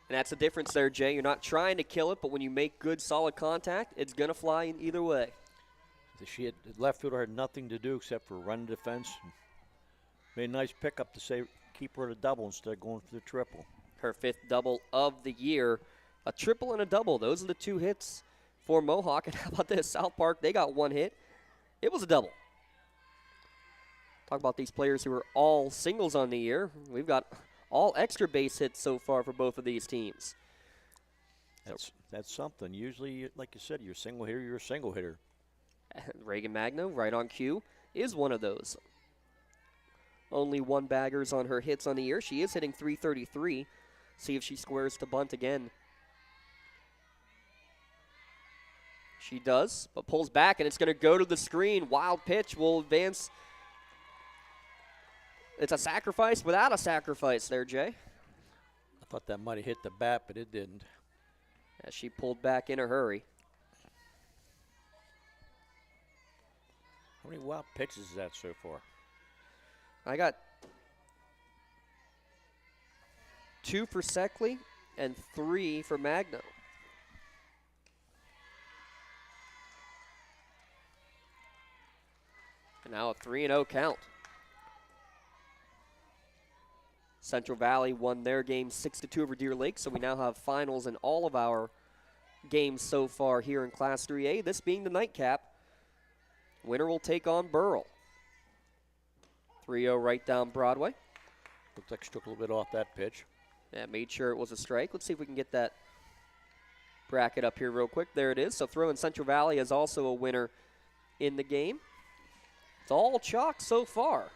And that's the difference there, Jay. You're not trying to kill it, but when you make good, solid contact, it's going to fly in either way. She had, left fielder had nothing to do except for run the defense. Made a nice pickup to say keep her at a double instead of going for the triple. Her 5th double of the year. A triple and a double. Those are the 2 hits for Mohawk. And how about this? South Park, they got 1 hit. It was a double. Talk about these players who are all singles on the year. We've got all extra base hits so far for both of these teams. That's something. Usually, like you said, you're a single hitter, you're a single hitter. Reagan Magno, right on cue, is one of those. Only 1 baggers on her hits on the year. She is hitting .333. See if she squares to bunt again. She does, but pulls back, and it's going to go to the screen. Wild pitch will advance. It's a sacrifice without a sacrifice there, Jay. I thought that might have hit the bat, but it didn't. As she pulled back in a hurry. How many wild pitches is that so far? I got 2 for Seckley and 3 for Magno. And now a 3-0 count. Central Valley won their game 6-2 over Deer Lake, so we now have finals in all of our games so far here in Class 3A, this being the nightcap. Winner will take on Burrell. 3-0 right down Broadway. Looks like she took a little bit off that pitch. Yeah, made sure it was a strike. Let's see if we can get that bracket up here real quick. There it is. So throw in Central Valley as also a winner in the game. It's all chalk so far.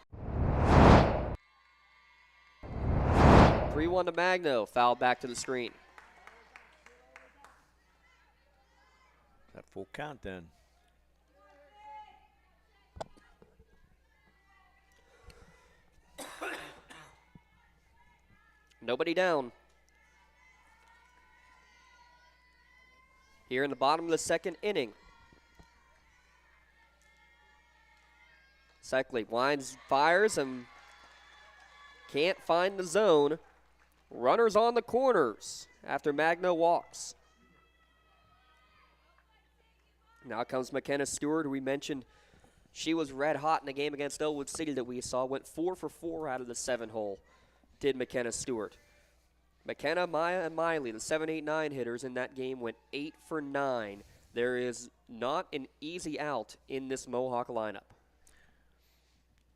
3-1 to Magno. Foul back to the screen. That full count then. Nobody down. Here in the bottom of the second inning. Seckley winds, fires, and can't find the zone. Runners on the corners after Magno walks. Now comes McKenna Stewart, who we mentioned she was red hot in the game against Ellwood City that we saw. Went 4 for 4 out of the 7-hole, did McKenna Stewart. McKenna, Maya, and Miley, the 7, 8, 9 hitters in that game, went 8 for 9. There is not an easy out in this Mohawk lineup.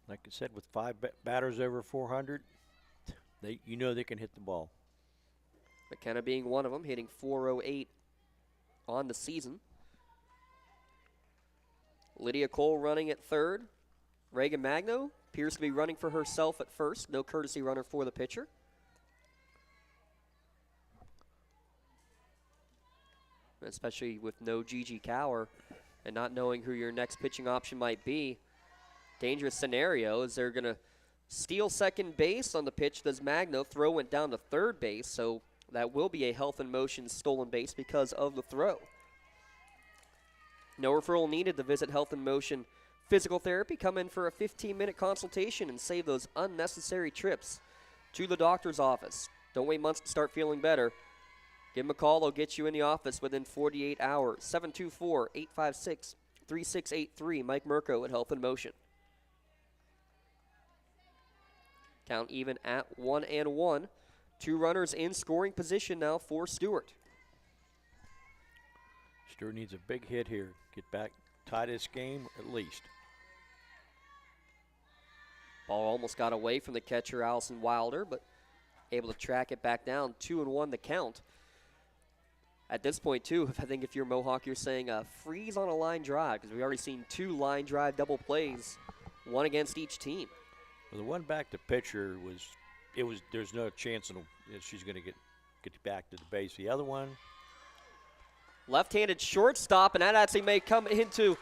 Like I said, with 5 batters over 400, you know they can hit the ball. McKenna being one of them, hitting .408 on the season. Lydia Cole running at third. Reagan Magno appears to be running for herself at first. No courtesy runner for the pitcher. Especially with no Gigi Cower and not knowing who your next pitching option might be. Dangerous scenario is they're going to steal second base on the pitch. Does Magno throw went down to third base, so that will be a health and motion stolen base because of the throw. No referral needed to visit Health and Motion Physical Therapy. Come in for a 15-minute consultation and save those unnecessary trips to the doctor's office. Don't wait months to start feeling better. Give them a call. They'll get you in the office within 48 hours. 724-856-3683. Mike Mirko at Health and Motion. Count even at 1-1. 2 runners in scoring position now for Stewart. Stewart needs a big hit here. Get back, tie this game at least. Ball almost got away from the catcher, Allison Wilder, but able to track it back down. 2-1 the count. At this point, too, I think if you're Mohawk, you're saying freeze on a line drive, because we've already seen 2 line drive double plays, one against each team. Well, the one back to pitcher there's no chance she's going to get back to the base. The other one, left-handed shortstop, and that actually may come into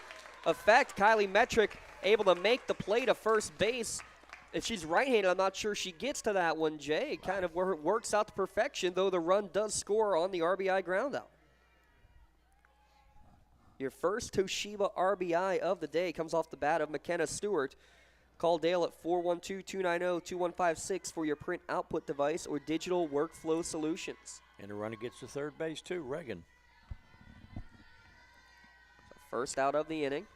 effect. Kylie Metrick able to make the play to first base. If she's right-handed, I'm not sure she gets to that one, Jay. It kind of works out to perfection, though the run does score on the RBI groundout. Your first Toshiba RBI of the day comes off the bat of McKenna Stewart. Call Dale at 412-290-2156 for your print output device or digital workflow solutions. And the runner gets to third base, too, Reagan. First out of the inning.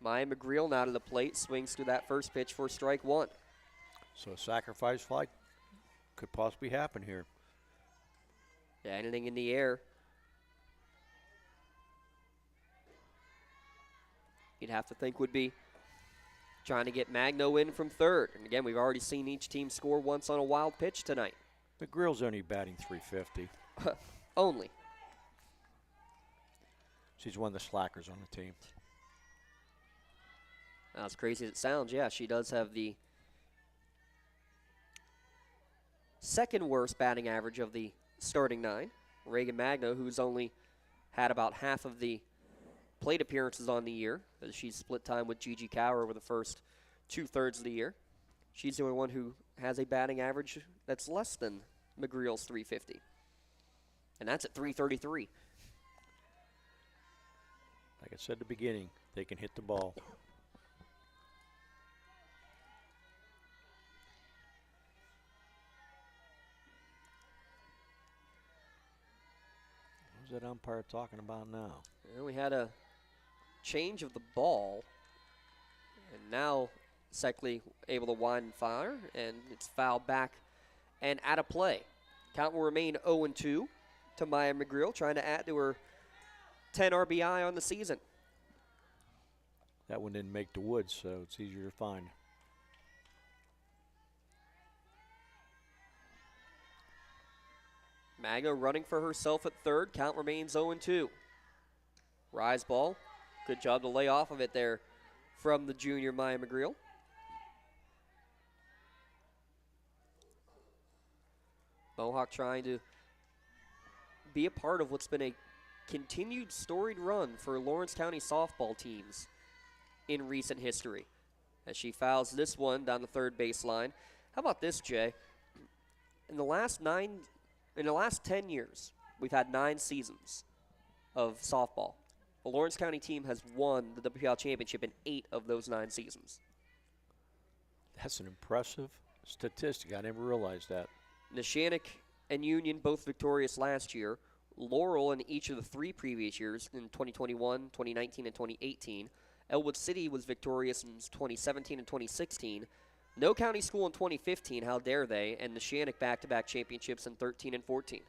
Maya McGreal now to the plate, swings through that first pitch for strike 1. So a sacrifice fly could possibly happen here. Yeah, anything in the air. You'd have to think would be trying to get Magno in from third. And again, we've already seen each team score once on a wild pitch tonight. McGreal's only batting .350. Only. She's one of the slackers on the team. As crazy as it sounds, yeah, she does have the second worst batting average of the starting 9. Reagan Magno, who's only had about half of the plate appearances on the year, as she split time with Gigi Cower over the first 2/3 of the year. She's the only one who has a batting average that's less than McGreal's 350. And that's at 333. Like I said at the beginning, they can hit the ball. Who's that umpire talking about now? And we had a change of the ball. And now Seckley able to wind and fire, and it's fouled back and out of play. Count will remain 0-2 to Maya McGreal, trying to add to her 10 RBI on the season. That one didn't make the woods, so it's easier to find. Magno running for herself at third. Count remains 0-2. Rise ball. Good job to lay off of it there from the junior Maya McGreal. Mohawk trying to be a part of what's been a continued storied run for Lawrence County softball teams in recent history, as she fouls this one down the third baseline. How about this, Jay? In the last 10 years, we've had 9 seasons of softball. The Lawrence County team has won the WPL championship in 8 of those 9 seasons. That's an impressive statistic. I never realized that. Neshannock and Union both victorious last year. Laurel in each of the 3 previous years in 2021, 2019, and 2018. Ellwood City was victorious in 2017 and 2016. No county school in 2015, how dare they, and Neshannock back-to-back championships in 13 and 14.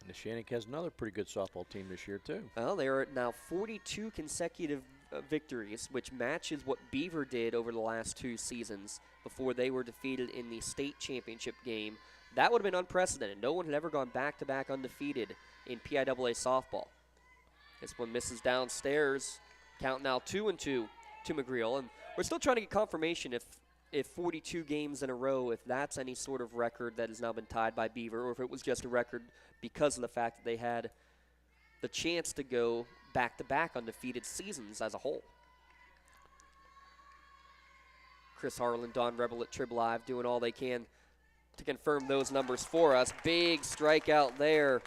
Neshannock has another pretty good softball team this year, too. Well, they are at now 42 consecutive victories, which matches what Beaver did over the last 2 seasons before they were defeated in the state championship game. That would have been unprecedented. No one had ever gone back-to-back undefeated in PIAA softball. This one misses downstairs. Count now 2-2 to McGreal, and we're still trying to get confirmation if 42 games in a row, if that's any sort of record that has now been tied by Beaver, or if it was just a record because of the fact that they had the chance to go back-to-back undefeated seasons as a whole. Chris Harlan, Don Rebel at Trib Live doing all they can to confirm those numbers for us. Big strikeout there.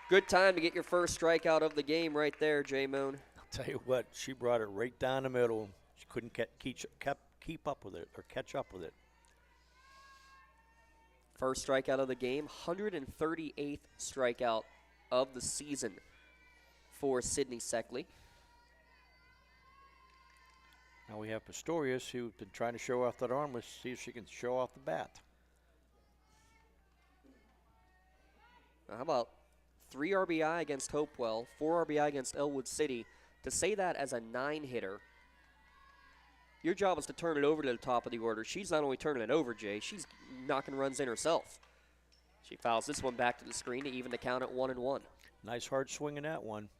Good time to get your first strikeout of the game right there, Jay Moon. I'll tell you what, she brought it right down the middle. She couldn't keep up with it or catch up with it. First strikeout of the game, 138th strikeout of the season for Sydney Seckley. Now we have Pistorius, who's been trying to show off that arm. Let's see if she can show off the bat. Now how about 3 RBI against Hopewell, 4 RBI against Ellwood City? To say that as a 9-hitter, your job is to turn it over to the top of the order. She's not only turning it over, Jay, she's knocking runs in herself. She fouls this one back to the screen to even the count at 1-1. Nice hard swing in that one.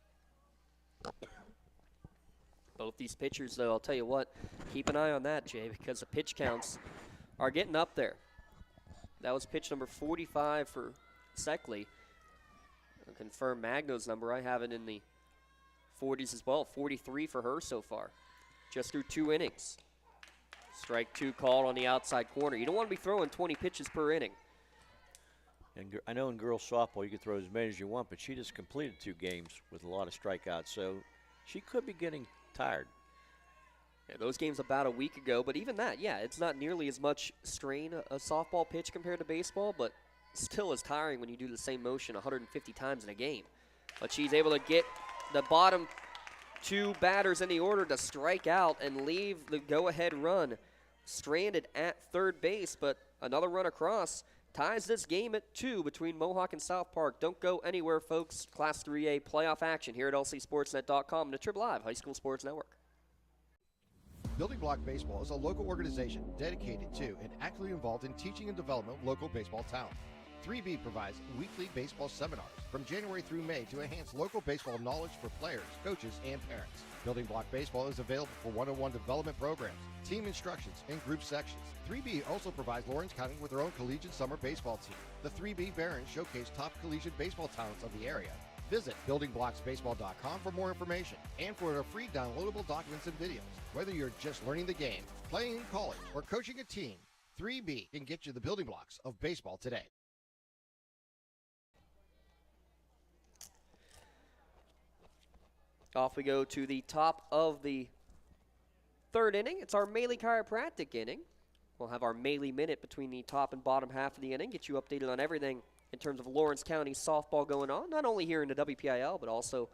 Both these pitchers, though, I'll tell you what, keep an eye on that, Jay, because the pitch counts are getting up there. That was pitch number 45 for Seckley. I'll confirm Magno's number. I have it in the 40s as well. 43 for her so far, just through 2 innings. Strike 2 called on the outside corner. You don't want to be throwing 20 pitches per inning. And I know in girls softball you can throw as many as you want, but she just completed 2 games with a lot of strikeouts, so she could be getting tired. Yeah, those games about a week ago, but even that, yeah, it's not nearly as much strain a softball pitch compared to baseball, but still is tiring when you do the same motion 150 times in a game. But she's able to get the bottom 2 batters in the order to strike out and leave the go-ahead run stranded at third base, but another run across ties this game at 2 between Mohawk and South Park. Don't go anywhere, folks. Class 3A playoff action here at lcsportsnet.com and the Trib Live High School Sports Network. Building Block Baseball is a local organization dedicated to and actively involved in teaching and development of local baseball talent. 3B provides weekly baseball seminars from January through May to enhance local baseball knowledge for players, coaches, and parents. Building Block Baseball is available for one-on-one development programs, team instructions, and group sections. 3B also provides Lawrence County with their own collegiate summer baseball team. The 3B Barons showcase top collegiate baseball talents of the area. Visit buildingblocksbaseball.com for more information and for our free downloadable documents and videos. Whether you're just learning the game, playing in college, or coaching a team, 3B can get you the building blocks of baseball today. Off we go to the top of the third inning. It's our Maley Chiropractic inning. We'll have our Maley Minute between the top and bottom half of the inning, get you updated on everything in terms of Lawrence County softball going on, not only here in the WPIL, but also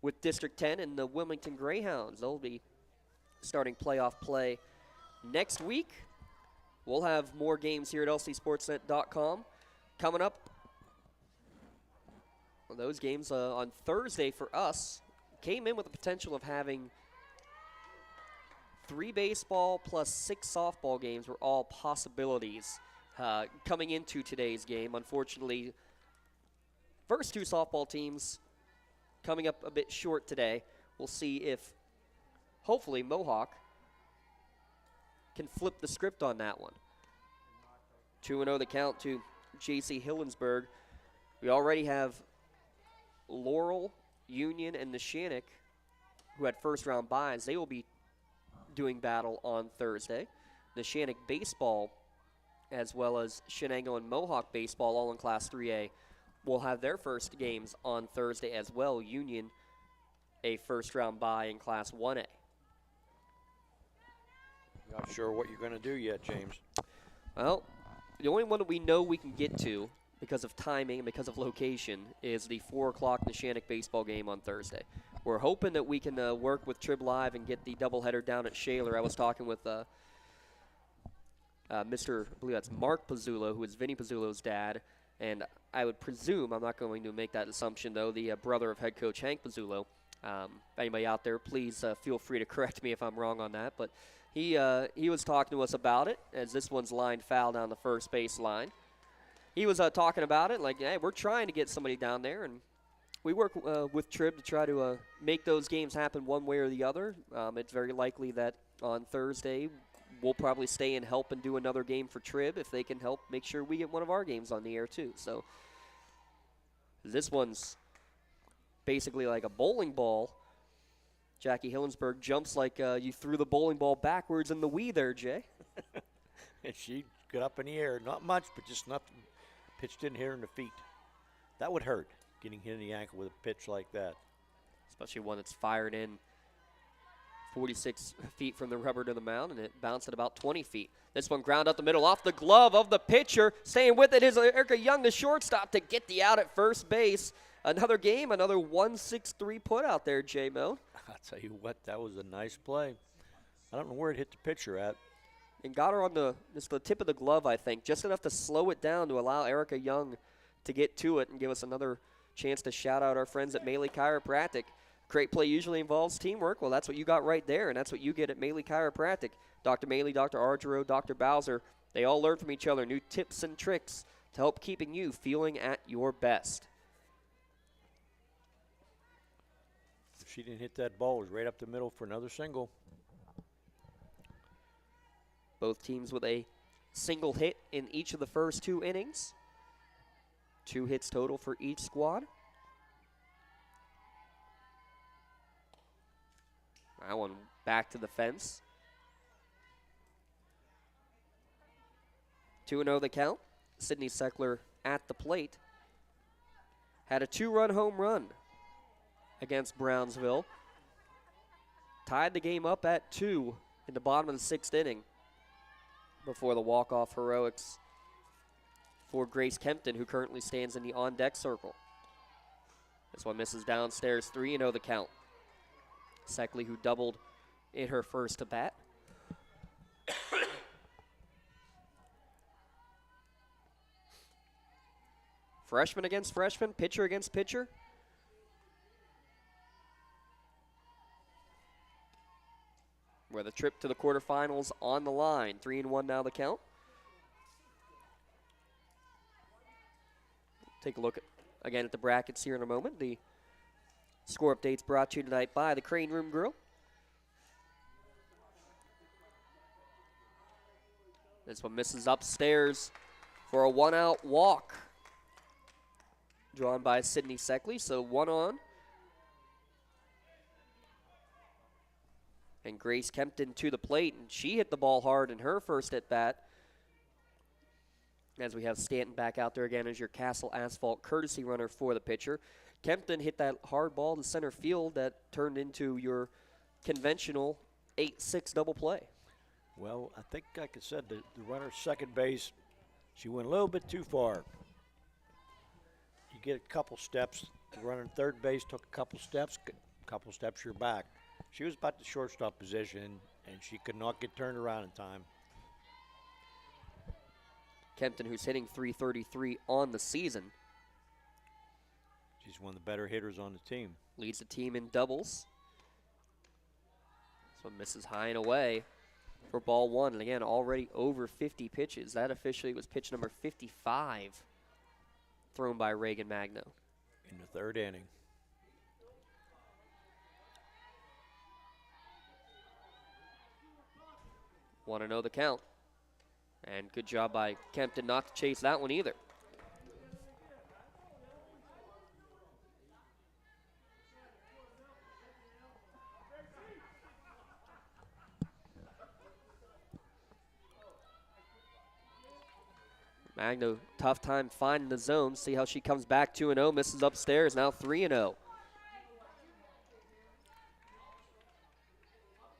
with District 10 and the Wilmington Greyhounds. They'll be starting playoff play next week. We'll have more games here at lcsportsnet.com coming up. Well, those games on Thursday for us came in with the potential of having 3 baseball plus 6 softball games were all possibilities coming into today's game. Unfortunately, first 2 softball teams coming up a bit short today. We'll see if, hopefully, Mohawk can flip the script on that one. 2-0 the count to J.C. Hillensburg. We already have Laurel, Union, and Neshannock, who had first-round byes. They will be doing battle on Thursday. Neshannock baseball, as well as Shenango and Mohawk baseball, all in Class 3A, will have their first games on Thursday as well. Union, a first-round bye in Class 1A. Not sure what you're going to do yet, James. Well, the only one that we know we can get to because of timing and because of location is the 4 o'clock Neshannock baseball game on Thursday. We're hoping that we can work with Trib Live and get the doubleheader down at Shaler. I was talking with I believe that's Mark Pizzulo, who is Vinny Pizzulo's dad, and I would presume, I'm not going to make that assumption though, the brother of head coach Hank Pizzulo. If anybody out there, please feel free to correct me if I'm wrong on that, but he was talking to us about it, as this one's lined foul down the first base line. He was talking about it, like, hey, we're trying to get somebody down there, and we work with Trib to try to make those games happen one way or the other. It's very likely that on Thursday we'll probably stay and help and do another game for Trib if they can help make sure we get one of our games on the air too. So this one's basically like a bowling ball. Jackie Hillensburg jumps like you threw the bowling ball backwards in the Wii there, Jay. And she got up in the air. Not much, but just enough. Pitch didn't hit her in the feet. That would hurt, getting hit in the ankle with a pitch like that. Especially one that's fired in 46 feet from the rubber to the mound, and it bounced at about 20 feet. This one ground up the middle off the glove of the pitcher. Staying with it is Erica Young, the shortstop, to get the out at first base. Another game, another 1-6-3 put out there, J-Mo. I'll tell you what, that was a nice play. I don't know where it hit the pitcher at. And got her on just the tip of the glove, I think, just enough to slow it down to allow Erica Young to get to it and give us another chance to shout out our friends at Maley Chiropractic. Great play usually involves teamwork. Well, that's what you got right there, and that's what you get at Maley Chiropractic. Dr. Maley, Dr. Argero, Dr. Bowser, they all learn from each other new tips and tricks to help keeping you feeling at your best. If she didn't hit that ball, it was right up the middle for another single. Both teams with a single hit in each of the first 2 innings. 2 hits total for each squad. That one back to the fence. 2-0 the count. Sydney Seckler at the plate. Had a 2-run home run against Brownsville. Tied the game up at 2 in the bottom of the 6th inning before the walk-off heroics for Grace Kempton, who currently stands in the on-deck circle. This one misses downstairs, 3-0 the count. Seckley, who doubled in her first at-bat. Freshman against freshman, pitcher against pitcher. Where the trip to the quarterfinals on the line. 3-1 now the count. Take a look again at the brackets here in a moment. The score updates brought to you tonight by the Crane Room Grill. This one misses upstairs for a 1-out walk. drawn by Sydney Seckley, so 1 on. And Grace Kempton to the plate, and she hit the ball hard in her first at bat. As we have Stanton back out there again as your Castle Asphalt courtesy runner for the pitcher. Kempton hit that hard ball to center field that turned into your conventional 8-6 double play. Well, I think, like I said, the runner second base, she went a little bit too far. You get a couple steps. The runner third base took a couple steps you're back. She was about the shortstop position, and she could not get turned around in time. Kempton, who's hitting .333 on the season. She's one of the better hitters on the team. Leads the team in doubles. This one misses high and away for ball 1. And again, already over 50 pitches. That officially was pitch number 55 thrown by Reagan Magno. In the third inning. Want to know the count. And good job by Kempton not to chase that one either. Magno, tough time finding the zone. See how she comes back 2-0, misses upstairs, now 3-0.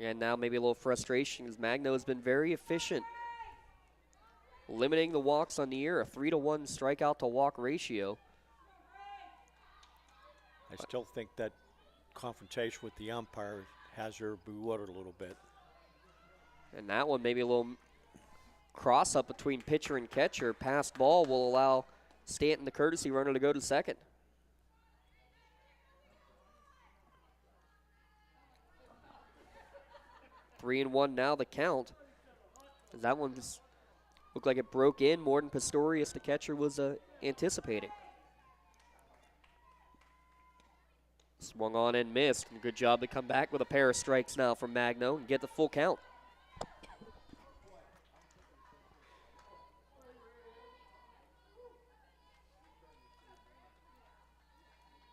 And now maybe a little frustration because Magno has been very efficient, limiting the walks on the year, a 3-to-1 strikeout to walk ratio. I still think that confrontation with the umpire has her bewildered a little bit. And that one maybe a little cross up between pitcher and catcher. Passed ball will allow Stanton, the courtesy runner, to go to second. Three and one now the count. That one just looked like it broke in more than Pistorius, the catcher, was anticipating. Swung on and missed. And good job to come back with a pair of strikes now from Magno and get the full count.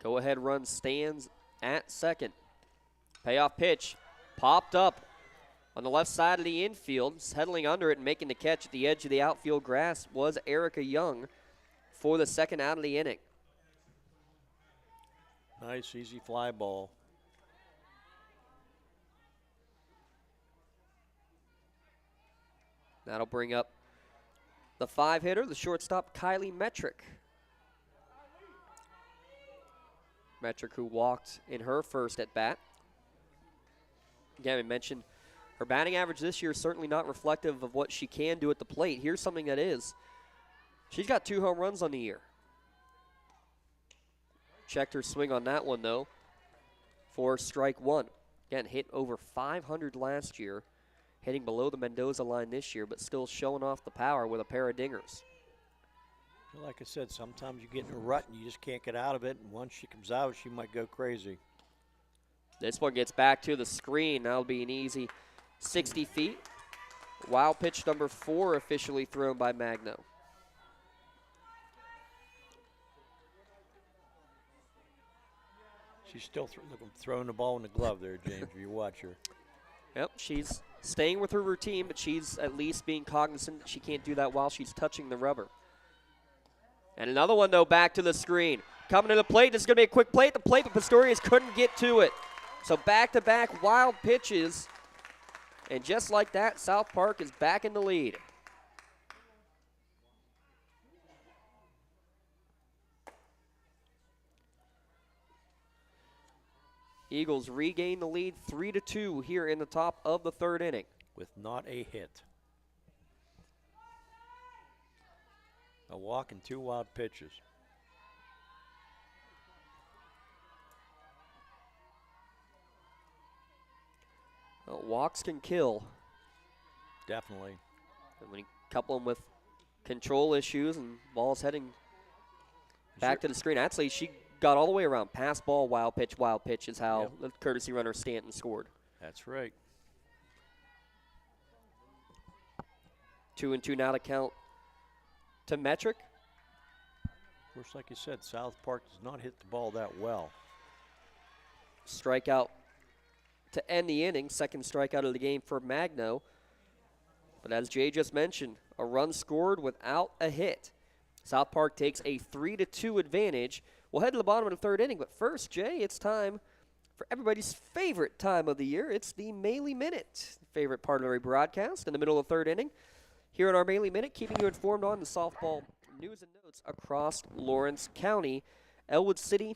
Go-ahead run stands at second. Payoff pitch popped up on the left side of the infield. Settling under it and making the catch at the edge of the outfield grass was Erica Young for the second out of the inning. Nice, easy fly ball. That'll bring up the 5-hitter, the shortstop, Kylie Metrick. Metrick, who walked in her first at bat. Again, I mentioned her batting average this year is certainly not reflective of what she can do at the plate. Here's something that is. She's got 2 home runs on the year. Checked her swing on that one, though, for strike 1. Again, hit over 500 last year, hitting below the Mendoza line this year, but still showing off the power with a pair of dingers. Like I said, sometimes you get in a rut and you just can't get out of it, and once she comes out, she might go crazy. This one gets back to the screen. That'll be an easy 60 feet. Wild pitch number 4 officially thrown by Magno. She's still throwing the ball in the glove there, James, if you watch her. Yep, she's staying with her routine, but she's at least being cognizant that she can't do that while she's touching the rubber. And another one, though, back to the screen. Coming to the plate. This is going to be a quick play at the plate, but Pistorius couldn't get to it. So back-to-back wild pitches. And just like that, South Park is back in the lead. Eagles regain the lead 3-2 here in the top of the third inning. With not a hit. A walk and 2 wild pitches. Well, walks can kill. Definitely. And when you couple them with control issues and balls heading back to the screen. Actually, she got all the way around. Pass ball, wild pitch is how the courtesy runner Stanton scored. That's right. 2-2 now to count to Metrick. Of course, like you said, South Park does not hit the ball that well. Strikeout to end the inning, second strikeout of the game for Magno. But as Jay just mentioned, a run scored without a hit. South Park takes a 3-2 advantage. We'll head to the bottom of the third inning, but first, Jay, it's time for everybody's favorite time of the year. It's the Maley Minute, favorite part of every broadcast in the middle of the third inning. Here in our Maley Minute, keeping you informed on the softball news and notes across Lawrence County. Ellwood City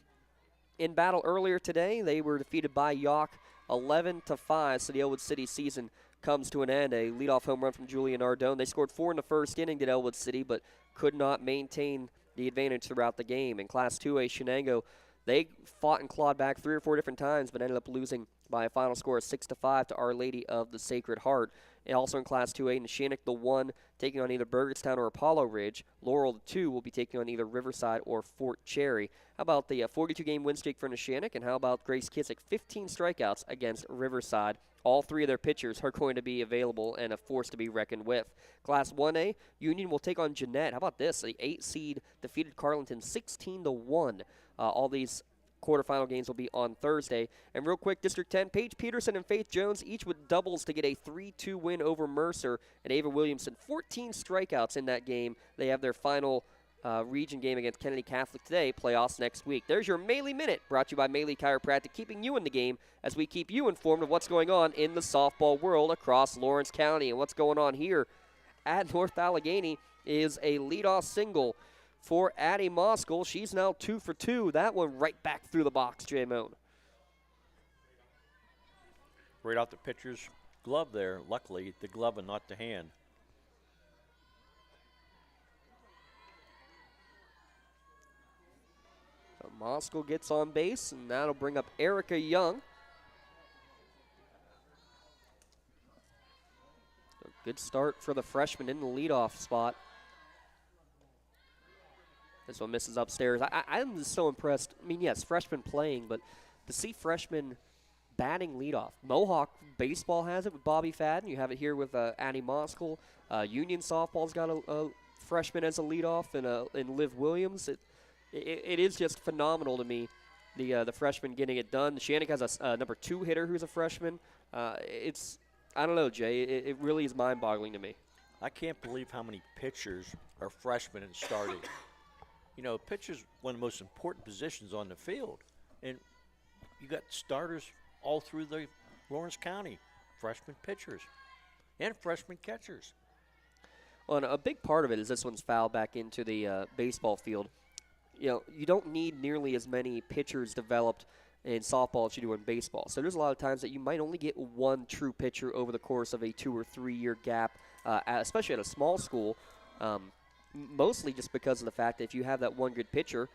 in battle earlier today. They were defeated by York 11-5, so the Ellwood City season comes to an end. A leadoff home run from Julian Ardone. They scored 4 in the first inning, did Ellwood City, but could not maintain the advantage throughout the game. In Class 2A, Shenango, they fought and clawed back 3 or 4 different times, but ended up losing by a final score of 6-5 to Our Lady of the Sacred Heart. And also in Class 2A, Neshannock, the 1, taking on either Burgettstown or Apollo Ridge. Laurel, the 2, will be taking on either Riverside or Fort Cherry. How about the 42-game win streak for Neshannock, and how about Grace Kissick, 15 strikeouts against Riverside? All 3 of their pitchers are going to be available and a force to be reckoned with. Class 1A, Union will take on Jeanette. How about this? The 8 seed defeated Carleton 16-1. All these quarterfinal games will be on Thursday. And real quick, District 10, Paige Peterson and Faith Jones, each with doubles to get a 3-2 win over Mercer. And Ava Williamson, 14 strikeouts in that game. They have their final region game against Kennedy Catholic today. Playoffs next week. There's your Maley Minute, brought to you by Maley Chiropractic, keeping you in the game as we keep you informed of what's going on in the softball world across Lawrence County. And what's going on here at North Allegheny is a leadoff single for Addie Moskell. She's now 2 for 2. That one right back through the box, Jay Moan. Right off the pitcher's glove there. Luckily, the glove and not the hand. So Moskell gets on base, and that'll bring up Erica Young. So good start for the freshman in the leadoff spot. This one misses upstairs. I'm just so impressed. I mean, yes, freshmen playing, but to see freshmen batting leadoff. Mohawk baseball has it with Bobby Fadden. You have it here with Addie Moskell. Union softball's got a freshman as a leadoff, and Liv Williams. It is just phenomenal to me, the freshman getting it done. Shannick has a number 2 hitter who's a freshman. I don't know, Jay. It really is mind-boggling to me. I can't believe how many pitchers are freshmen and starting. You know, pitcher's one of the most important positions on the field. And you got starters all through the Lawrence County, freshman pitchers and freshman catchers. Well, and a big part of it is this one's fouled back into the baseball field. You know, you don't need nearly as many pitchers developed in softball as you do in baseball. So there's a lot of times that you might only get one true pitcher over the course of a 2 or 3 year gap, especially at a small school. Mostly just because of the fact that if you have that one good pitcher,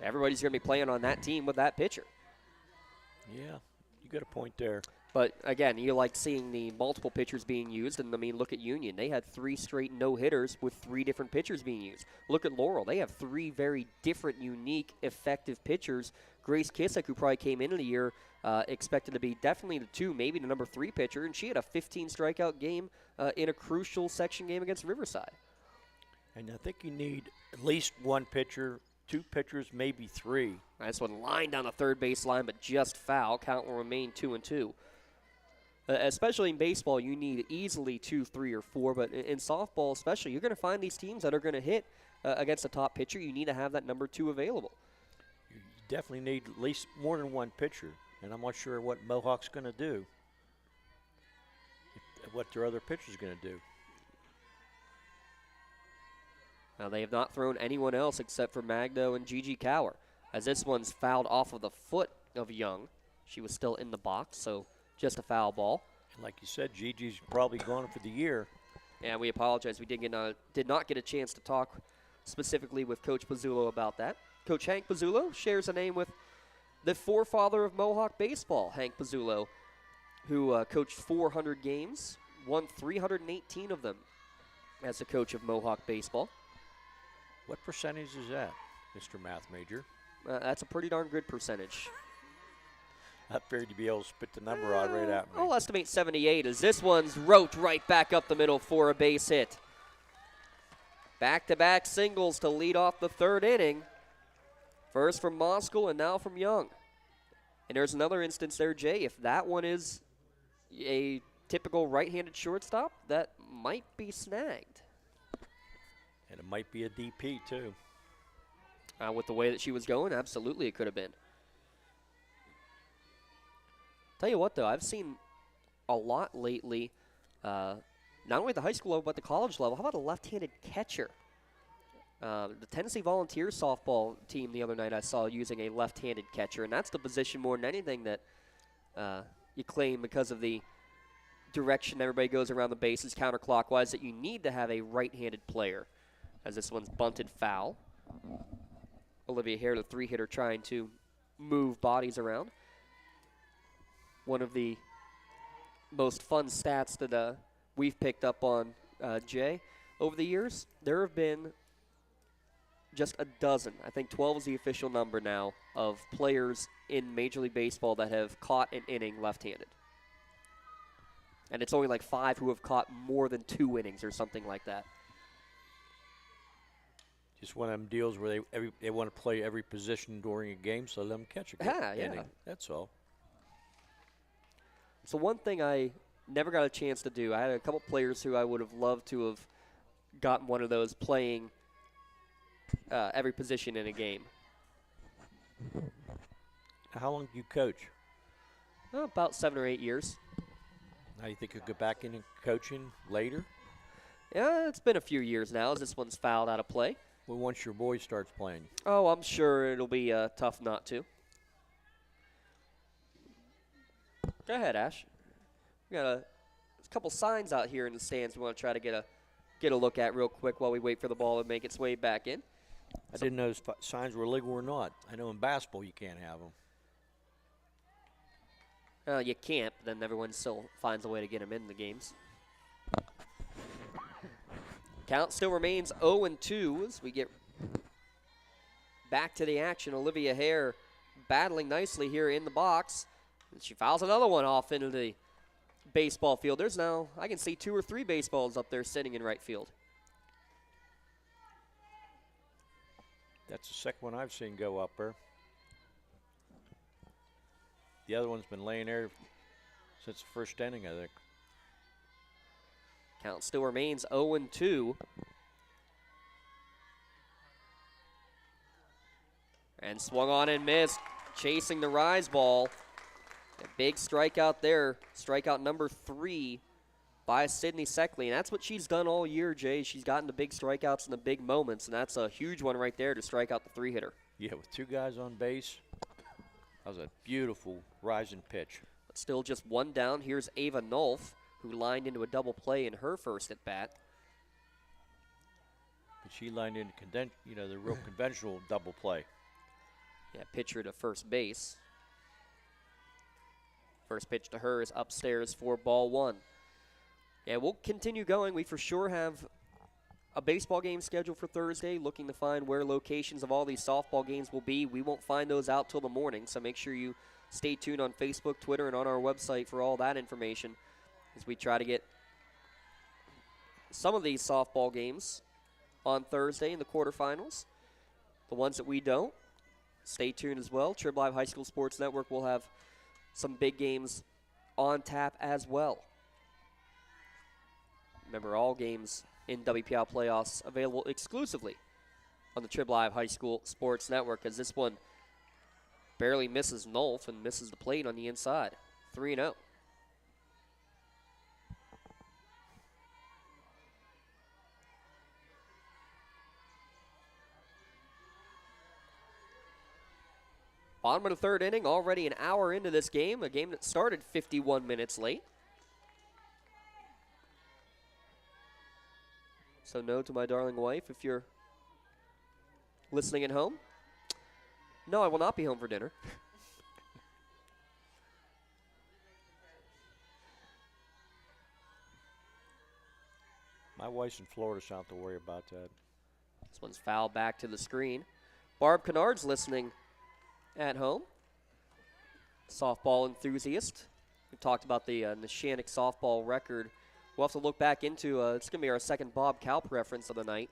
everybody's going to be playing on that team with that pitcher. Yeah, you got a point there. But, again, you like seeing the multiple pitchers being used. And, I mean, look at Union. They had 3 straight no-hitters with 3 different pitchers being used. Look at Laurel. They have 3 very different, unique, effective pitchers. Grace Kissick, who probably came into the year expected to be definitely the 2, maybe the number 3 pitcher, and she had a 15 strikeout game in a crucial section game against Riverside. And I think you need at least 1 pitcher, 2 pitchers, maybe 3. This one lined down the third base line, but just foul. Count will remain 2-2. Especially in baseball, you need easily 2, 3, or 4. But in softball especially, you're going to find these teams that are going to hit against the top pitcher. You need to have that number 2 available. You definitely need at least more than 1 pitcher. And I'm not sure what Mohawk's going to do, what their other pitcher's going to do. Now, they have not thrown anyone else except for Magno and Gigi Cower, as this one's fouled off of the foot of Young. She was still in the box, so just a foul ball. And like you said, Gigi's probably gone for the year. Yeah, we apologize. We did not get a chance to talk specifically with Coach Pizzulo about that. Coach Hank Pizzulo shares a name with the forefather of Mohawk baseball, Hank Pizzulo, who coached 400 games, won 318 of them as the coach of Mohawk baseball. What percentage is that, Mr. Math Major? That's a pretty darn good percentage. I figured you'd be able to spit the number out right at me. I'll estimate 78 as this one's rote right back up the middle for a base hit. Back-to-back singles to lead off the third inning. First from Moskal and now from Young. And there's another instance there, Jay. If that one is a typical right-handed shortstop, that might be snagged. And it might be a DP, too. With the way that she was going, absolutely it could have been. Tell you what, though, I've seen a lot lately, not only at the high school level, but at the college level. How about a left-handed catcher? The Tennessee Volunteers softball team the other night I saw using a left-handed catcher, and that's the position more than anything that you claim because of the direction everybody goes around the bases counterclockwise that you need to have a right-handed player, as this one's bunted foul. Olivia Hare, the 3-hitter, trying to move bodies around. One of the most fun stats that we've picked up on, Jay, over the years, there have been just a dozen, I think 12 is the official number now, of players in Major League Baseball that have caught an inning left-handed. And it's only like 5 who have caught more than 2 innings or something like that. Just one of them deals where they want to play every position during a game, so let them catch a inning. That's all. So one thing I never got a chance to do, I had a couple players who I would have loved to have gotten one of those playing every position in a game. How long do you coach? About 7 or 8 years. Now you think you'll go back into coaching later? Yeah, it's been a few years now as this one's fouled out of play. Well, once your boy starts playing. Oh, I'm sure it'll be tough not to. Go ahead, Ash. We got a couple signs out here in the stands we want to try to get a look at real quick while we wait for the ball to make its way back in. I didn't know if signs were legal or not. I know in basketball you can't have them. You can't, but then everyone still finds a way to get them in the games. Count still remains 0-2 as we get back to the action. Olivia Hare battling nicely here in the box. And she fouls another one off into the baseball field. There's now, I can see 2 or 3 baseballs up there sitting in right field. That's the second one I've seen go up there. The other one's been laying there since the first inning, I think. Count still remains 0-2. And swung on and missed, chasing the rise ball. A big strikeout there, strikeout number 3 by Sydney Seckley. And that's what she's done all year, Jay. She's gotten the big strikeouts in the big moments, and that's a huge one right there to strike out the 3-hitter. Yeah, with 2 guys on base, that was a beautiful rising pitch. But still just 1 down. Here's Ava Nolf, who lined into a double play in her first at bat. But she lined into the real conventional double play. Yeah, pitcher to first base. First pitch to her is upstairs for ball 1. Yeah, we'll continue going. We for sure have a baseball game scheduled for Thursday, looking to find where locations of all these softball games will be. We won't find those out till the morning, so make sure you stay tuned on Facebook, Twitter, and on our website for all that information as we try to get some of these softball games on Thursday in the quarterfinals. The ones that we don't, stay tuned as well. Trib Live High School Sports Network will have some big games on tap as well. Remember, all games in WPL playoffs available exclusively on the Trib Live High School Sports Network, as this one barely misses Nolf and misses the plate on the inside. 3-0. Bottom of the 3rd inning, already an hour into this game, a game that started 51 minutes late. So no to my darling wife if you're listening at home. No, I will not be home for dinner. My wife's in Florida, so I don't have to worry about that. This one's fouled back to the screen. Barb Kennard's listening at home. Softball enthusiast. We talked about the Neshannock softball record. We'll have to look back into, it's going to be our second Bob Kalp reference of the night.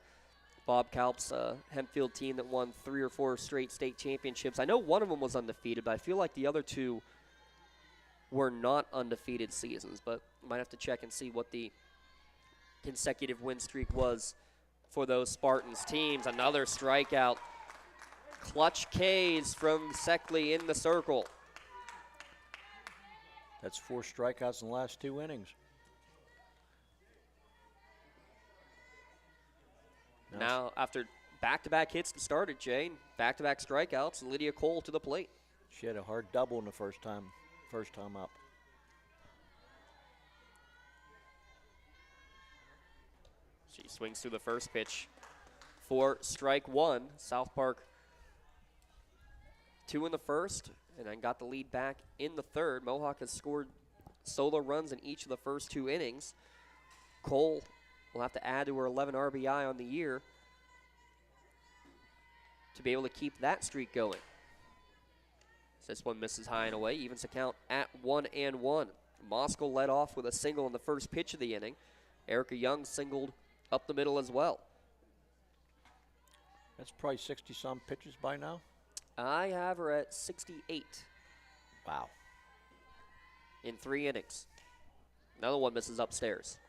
Bob Kalp's Hempfield team that won 3 or 4 straight state championships. I know one of them was undefeated, but I feel like the other 2 were not undefeated seasons. But might have to check and see what the consecutive win streak was for those Spartans teams. Another strikeout. Clutch K's from Seckley in the circle. That's 4 strikeouts in the last 2 innings. Now, after back-to-back hits to start it, Jane, back-to-back strikeouts, and Lydia Cole to the plate. She had a hard double in the first time up. She swings through the first pitch for strike 1. South Park 2 in the first, and then got the lead back in the third. Mohawk has scored solo runs in each of the first 2 innings. Cole will have to add to her 11 RBI on the year to be able to keep that streak going. This one misses high and away, evens the count at 1-1. Moskal led off with a single in the first pitch of the inning. Erica Young singled up the middle as well. That's probably 60-some pitches by now. I have her at 68. Wow. In 3 innings. Another one misses upstairs.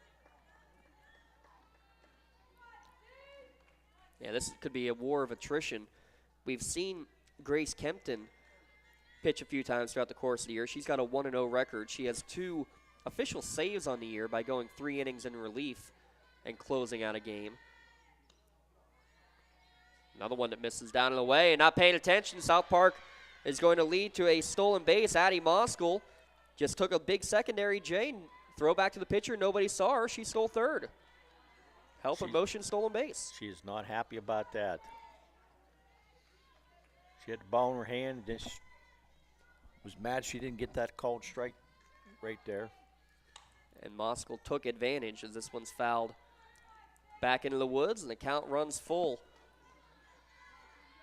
Yeah, this could be a war of attrition. We've seen Grace Kempton pitch a few times throughout the course of the year. She's got a 1-0 record. She has 2 official saves on the year by going 3 innings in relief and closing out a game. Another one that misses down and away and not paying attention. South Park is going to lead to a stolen base. Addie Moskal just took a big secondary, Jane. Throw back to the pitcher. Nobody saw her. She stole third. Help in motion, stolen base. She is not happy about that. She had the ball in her hand. Then she was mad she didn't get that called strike right there. And Moskal took advantage as this one's fouled back into the woods, and the count runs full.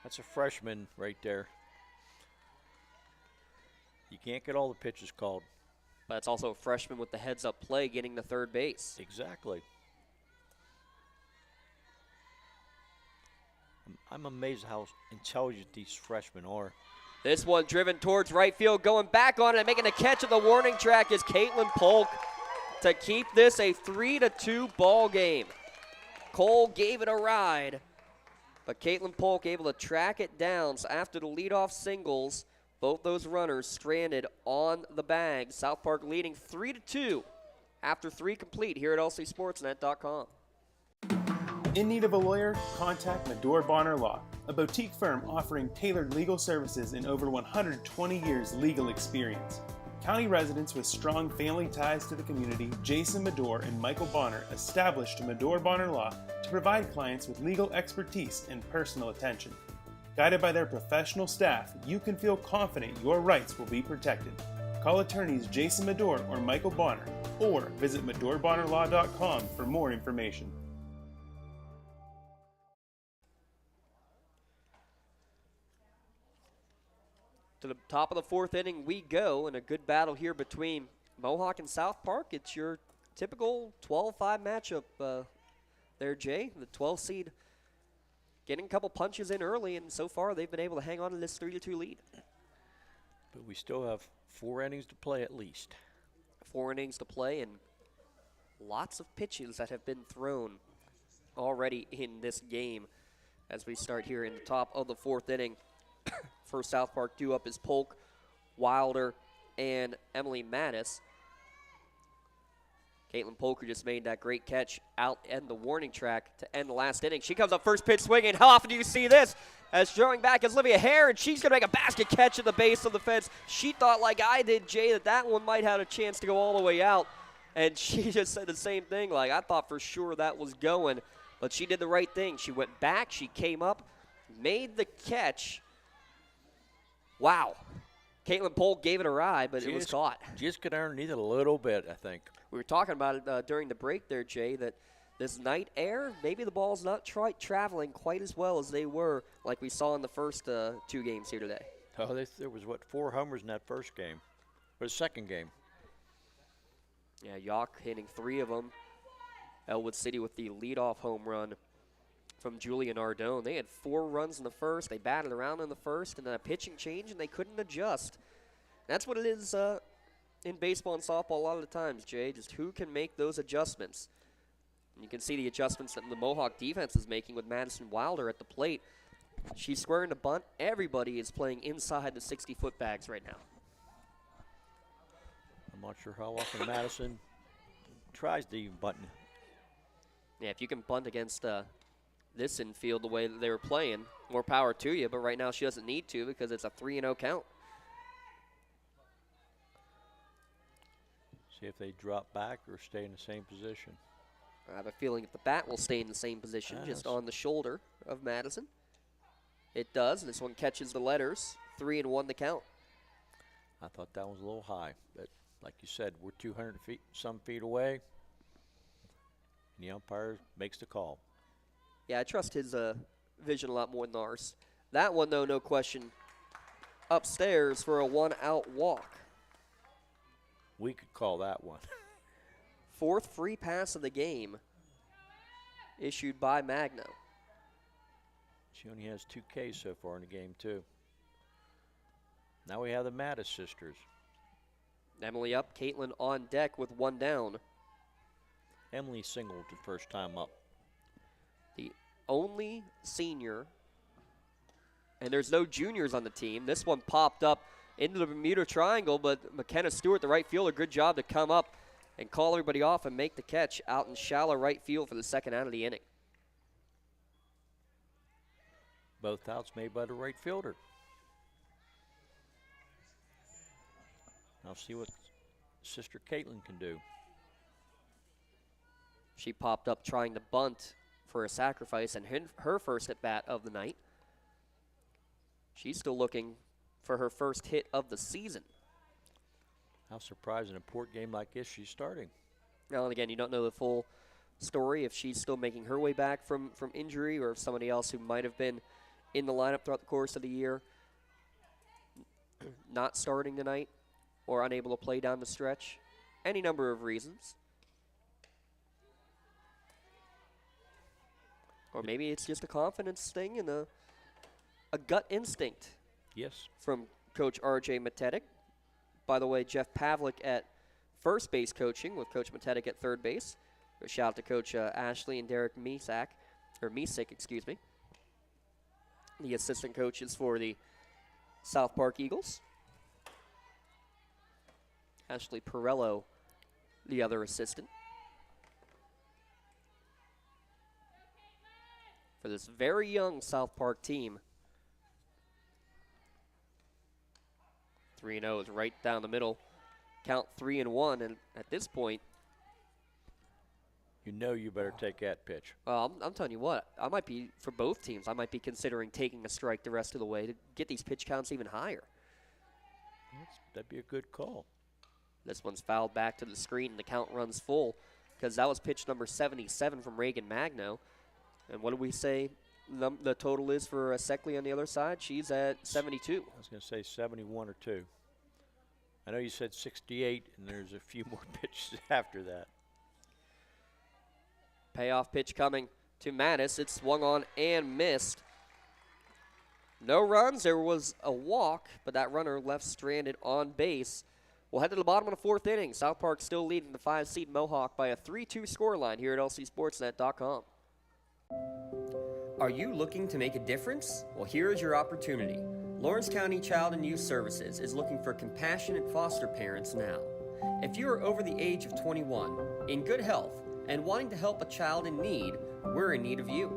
That's a freshman right there. You can't get all the pitches called. But it's also a freshman with the heads-up play getting the third base. Exactly. I'm amazed how intelligent these freshmen are. This one driven towards right field, going back on it and making a catch at the warning track is Caitlin Polk to keep this a 3-2 ball game. Cole gave it a ride, but Caitlin Polk able to track it down. So after the leadoff singles, both those runners stranded on the bag. South Park leading 3-2 after 3 complete here at lcsportsnet.com. In need of a lawyer? Contact Medore Bonner Law, a boutique firm offering tailored legal services and over 120 years legal experience. County residents with strong family ties to the community, Jason Medore and Michael Bonner, established Medore Bonner Law to provide clients with legal expertise and personal attention. Guided by their professional staff, you can feel confident your rights will be protected. Call attorneys Jason Medore or Michael Bonner, or visit MedoreBonnerLaw.com for more information. To the top of the 4th inning we go, and a good battle here between Mohawk and South Park. It's your typical 12-5 matchup there, Jay. The 12 seed getting a couple punches in early, and so far they've been able to hang on to this 3-2 lead. But we still have 4 innings to play at least. 4 innings to play, and lots of pitches that have been thrown already in this game as we start here in the top of the 4th inning. For South Park, due up is Polk, Wilder, and Emily Mattis. Caitlin Polk just made that great catch out in the warning track to end the last inning. She comes up first pitch swinging. How often do you see this? As throwing back is Olivia Hare, and she's going to make a basket catch at the base of the fence. She thought, like I did, Jay, that one might have a chance to go all the way out. And she just said the same thing. Like, I thought for sure that was going. But she did the right thing. She went back. She came up, made the catch. Wow. Caitlin Polk gave it a ride, but it was caught. Just got underneath it a little bit, I think. We were talking about it during the break there, Jay, that this night air, maybe the ball's not traveling quite as well as they were like we saw in the first 2 games here today. Oh, there was, 4 homers in that first game, or the second game. Yeah, Yock hitting 3 of them. Ellwood City with the leadoff home run from Julian Ardone. They had 4 runs in the first. They batted around in the first, and then a pitching change, and they couldn't adjust. That's what it is in baseball and softball a lot of the times, Jay, just who can make those adjustments. And you can see the adjustments that the Mohawk defense is making with Madison Wilder at the plate. She's squaring the bunt. Everybody is playing inside the 60-foot bags right now. I'm not sure how often Madison tries to even bunt. Yeah, if you can bunt against this infield the way that they were playing, more power to you. But right now she doesn't need to because it's a 3-0 count. See if they drop back or stay in the same position. I have a feeling if the bat will stay in the same position, just on the shoulder of Madison. It does. This one catches the letters. 3-1 the count. I thought that was a little high, but like you said, we're 200 feet away, and the umpire makes the call. Yeah, I trust his vision a lot more than ours. That one, though, no question, upstairs for a 1-out walk. We could call that one. 4th free pass of the game issued by Magno. She only has 2 Ks so far in the game, too. Now we have the Mattis sisters. Emily up, Caitlin on deck with 1 down. Emily singled the first time up. The only senior, and there's no juniors on the team. This one popped up into the Bermuda Triangle, but McKenna Stewart, the right fielder, good job to come up and call everybody off and make the catch out in shallow right field for the second out of the inning. Both outs made by the right fielder. I'll see what Sister Caitlin can do. She popped up trying to bunt for a sacrifice and her first at bat of the night. She's still looking for her first hit of the season. How surprising, a important game like this, she's starting. Now, and again, you don't know the full story, if she's still making her way back from injury or if somebody else who might have been in the lineup throughout the course of the year not starting tonight or unable to play down the stretch. Any number of reasons. Or maybe it's just a confidence thing and a gut instinct. Yes. From Coach R.J. Matetic. By the way, Jeff Pavlik at first base coaching with Coach Matetic at third base. A shout out to Coach Ashley and Derek Misick, excuse me. The assistant coaches for the South Park Eagles. Ashley Perello, the other assistant. For this very young South Park team. 3-0 is right down the middle. Count 3-1, and at this point, you know you better take that pitch. I'm telling you what, I might be, for both teams, I might be considering taking a strike the rest of the way to get these pitch counts even higher. That'd be a good call. This one's fouled back to the screen, and the count runs full because that was pitch number 77 from Reagan Magno. And what did we say the total is for Seckley on the other side? She's at 72. I was going to say 71 or 2. I know you said 68, and there's a few more pitches after that. Payoff pitch coming to Mattis. It's swung on and missed. No runs. There was a walk, but that runner left stranded on base. We'll head to the bottom of the 4th inning. South Park still leading the 5-seed Mohawk by a 3-2 scoreline here at lcsportsnet.com. Are you looking to make a difference? Well, here is your opportunity. Lawrence County Child and Youth Services is looking for compassionate foster parents now. If you are over the age of 21, in good health, and wanting to help a child in need, we're in need of you.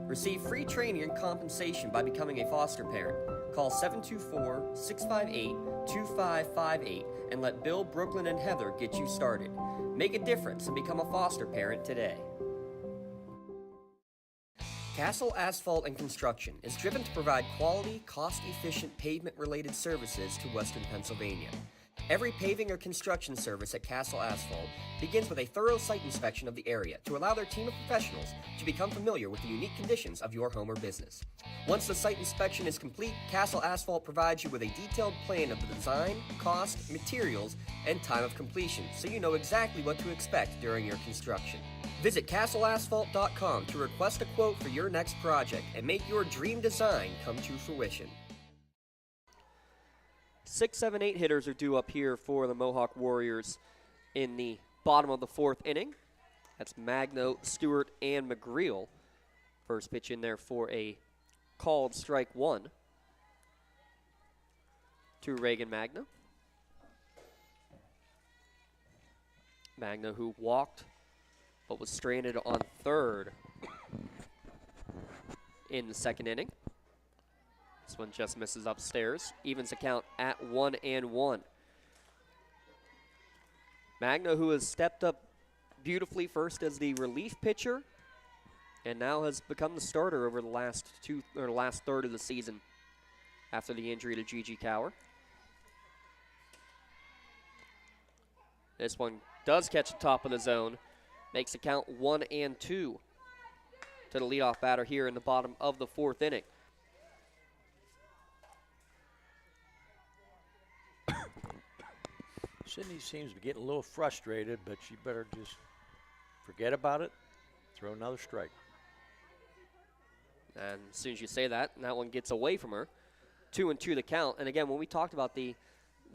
Receive free training and compensation by becoming a foster parent. Call 724-658-2558 and let Bill, Brooklyn, and Heather get you started. Make a difference and become a foster parent today. Castle Asphalt and Construction is driven to provide quality, cost-efficient pavement-related services to Western Pennsylvania. Every paving or construction service at Castle Asphalt begins with a thorough site inspection of the area to allow their team of professionals to become familiar with the unique conditions of your home or business. Once the site inspection is complete, Castle Asphalt provides you with a detailed plan of the design, cost, materials, and time of completion, so you know exactly what to expect during your construction. Visit castleasphalt.com to request a quote for your next project and make your dream design come to fruition. 6, 7, 8 hitters are due up here for the Mohawk Warriors in the bottom of the 4th inning. That's Magno, Stewart, and McGreal. First pitch in there for a called strike 1 to Reagan Magno. Magno, who walked but was stranded on third in the 2nd inning. This one just misses upstairs. Evens the count at 1-1. Magno, who has stepped up beautifully first as the relief pitcher and now has become the starter over the last third of the season after the injury to Gigi Cower. This one does catch the top of the zone. Makes the count 1-2 to the leadoff batter here in the bottom of the 4th inning. Sydney seems to be getting a little frustrated, but she better just forget about it, throw another strike. And as soon as you say that, that one gets away from her. 2-2 the count. And again, when we talked about the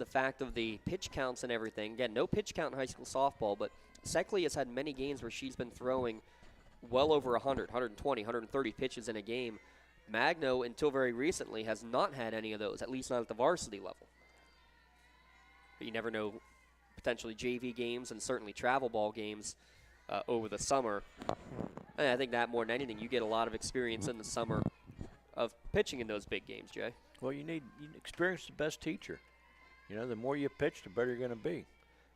fact of the pitch counts and everything, again, no pitch count in high school softball, but Seckley has had many games where she's been throwing well over 100, 120, 130 pitches in a game. Magno, until very recently, has not had any of those, at least not at the varsity level. But you never know, potentially JV games and certainly travel ball games over the summer. And I think that more than anything, you get a lot of experience in the summer of pitching in those big games, Jay. Well, you need experience, the best teacher. You know, the more you pitch, the better you're going to be.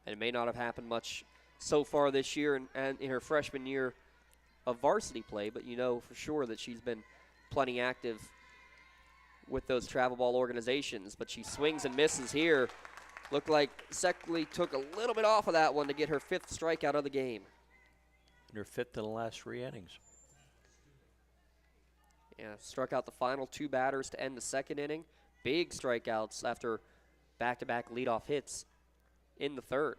And it may not have happened much so far this year and in her freshman year of varsity play, but you know for sure that she's been plenty active with those travel ball organizations. But she swings and misses here. Looked like Seckley took a little bit off of that one to get her 5th strikeout of the game. And her 5th in the last 3 innings. Yeah, struck out the final 2 batters to end the 2nd inning. Big strikeouts after back-to-back leadoff hits in the 3rd.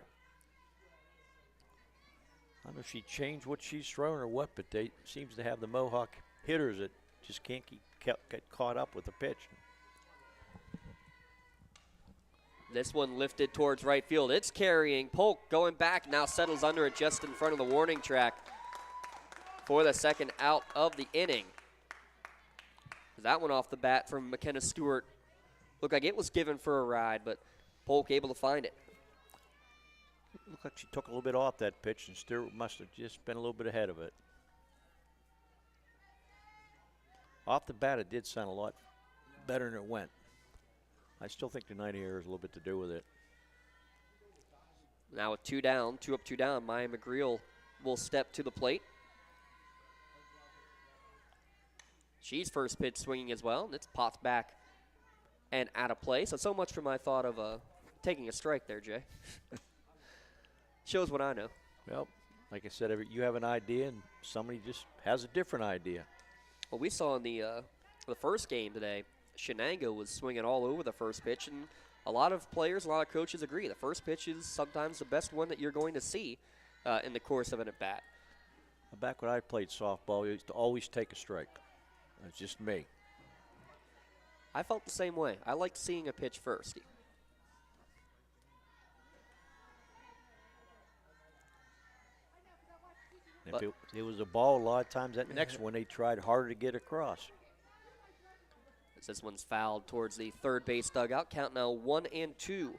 I don't know if she changed what she's throwing or what, but they seems to have the Mohawk hitters that just can't get caught up with the pitch. This one lifted towards right field. It's carrying. Polk going back, now settles under it just in front of the warning track for the 2nd out of the inning. That one off the bat from McKenna Stewart looked like it was given for a ride, but Polk able to find it. It looked like she took a little bit off that pitch, and Stewart must have just been a little bit ahead of it. Off the bat, it did sound a lot better than it went. I still think the 90 error has a little bit to do with it. Now with 2 down, 2 up, 2 down, Maya McGreal will step to the plate. She's first pitch swinging as well, and it's popped back and out of play. So much for my thought of taking a strike there, Jay. Shows what I know. Well, like I said, you have an idea, and somebody just has a different idea. Well, we saw in the first game today, Shenango was swinging all over the first pitch, and a lot of players, a lot of coaches agree. The first pitch is sometimes the best one that you're going to see in the course of an at-bat. Back when I played softball, we used to always take a strike. That's just me. I felt the same way. I liked seeing a pitch first. If it was a ball, a lot of times that next one they tried harder to get across. As this one's fouled towards the third base dugout. Count now 1-2.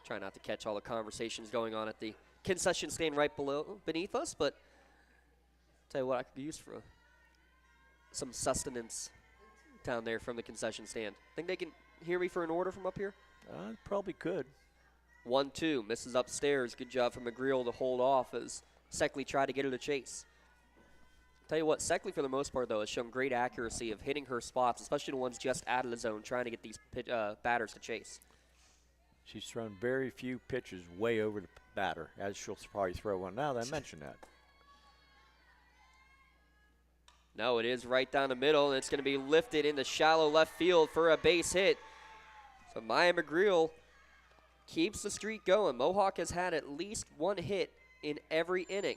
Try not to catch all the conversations going on at the concession stand right beneath us, but tell you what, I could use for some sustenance down there from the concession stand. Think they can hear me for an order from up here? Probably could. 1-2, misses upstairs. Good job from McGreal to hold off as Seckley tried to get her to chase. Tell you what, Seckley for the most part, though, has shown great accuracy of hitting her spots, especially the ones just out of the zone, trying to get these batters to chase. She's thrown very few pitches way over the batter, as she'll probably throw one now that I mentioned that. No, it is right down the middle, and it's going to be lifted into shallow left field for a base hit. So Maya McGreal keeps the streak going. Mohawk has had at least one hit in every inning.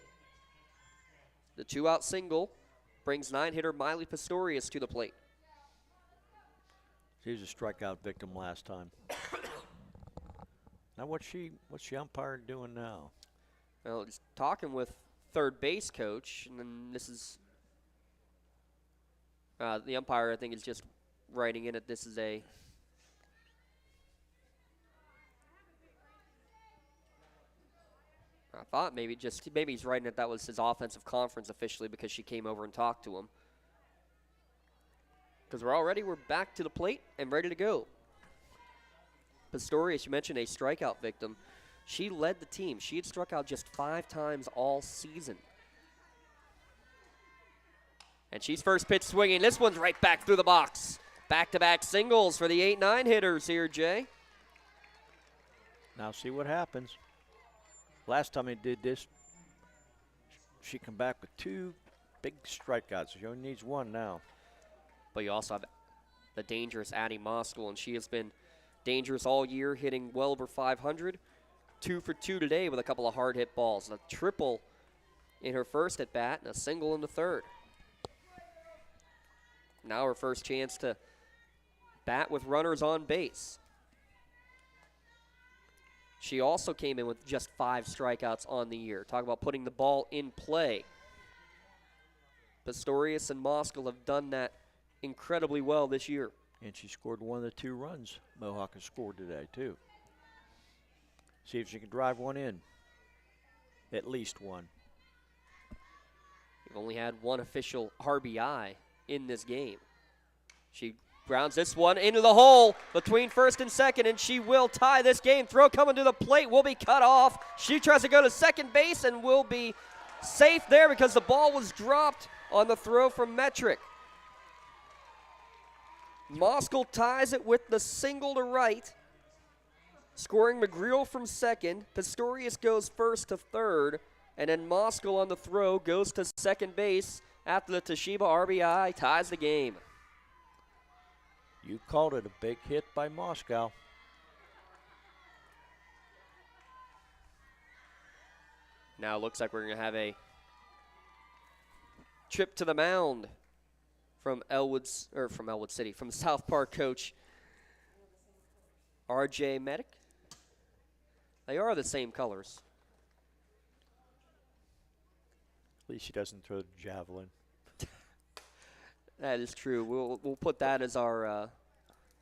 The 2-out single brings 9-hitter Miley Pistorius to the plate. She was a strikeout victim last time. Now what's she umpire doing now? Well, just talking with third base coach, and then this is the umpire, I think, is just writing in that this is a I thought maybe he's writing that was his offensive conference officially because she came over and talked to him. Because we're back to the plate and ready to go. Pistorius, you mentioned a strikeout victim. She led the team. She had struck out just 5 times all season. And she's first pitch swinging. This one's right back through the box. Back-to-back singles for the 8-9 hitters here, Jay. Now see what happens. Last time he did this, she come back with 2 big strikeouts. She only needs 1 now. But you also have the dangerous Addie Moskal, and she has been dangerous all year, hitting well over 500. 2 for 2 today with a couple of hard hit balls. A triple in her first at bat and a single in the third. Now her first chance to bat with runners on base. She also came in with just 5 strikeouts on the year. Talk about putting the ball in play. Pistorius and Moskal have done that incredibly well this year. And she scored 1 of the 2 runs Mohawk has scored today, too. See if she can drive one in. At least 1. We've only had 1 official RBI in this game. She grounds this one into the hole between first and second, and she will tie this game. Throw coming to the plate will be cut off. She tries to go to second base and will be safe there because the ball was dropped on the throw from Metric. Moskal ties it with the single to right, scoring McGreal from second. Pistorius goes first to third, and then Moskal on the throw goes to second base after the Toshiba RBI ties the game. You called it a big hit by Moscow. Now it looks like we're going to have a trip to the mound from Ellwood City, from South Park coach R.J. Medic. They are the same colors. At least she doesn't throw the javelin. That is true. We'll put that as our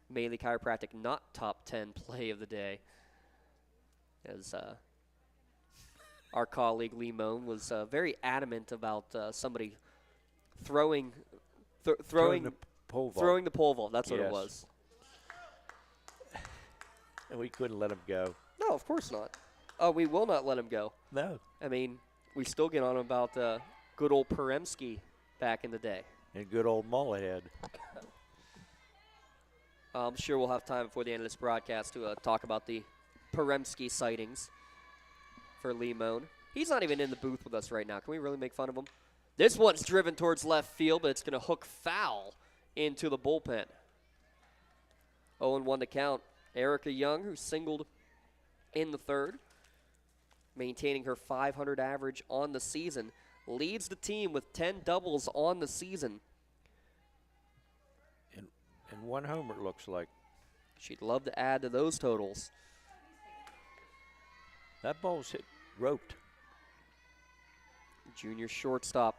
Mainly Chiropractic not top 10 play of the day. As our colleague Lee Moan was very adamant about somebody throwing the pole vault. That's what it was. And we couldn't let him go. No, of course not. Oh, we will not let him go. No. I mean, we still get on him about good old Peremski back in the day. And good old Mullethead. I'm sure we'll have time before the end of this broadcast to talk about the Peremski sightings for Lee Moan. He's not even in the booth with us right now. Can we really make fun of him? This one's driven towards left field, but it's going to hook foul into the bullpen. 0-1 to count. Erica Young, who singled in the third, maintaining her .500 average on the season, leads the team with 10 doubles on the season. And 1 homer, it looks like. She'd love to add to those totals. That ball's hit roped. Junior shortstop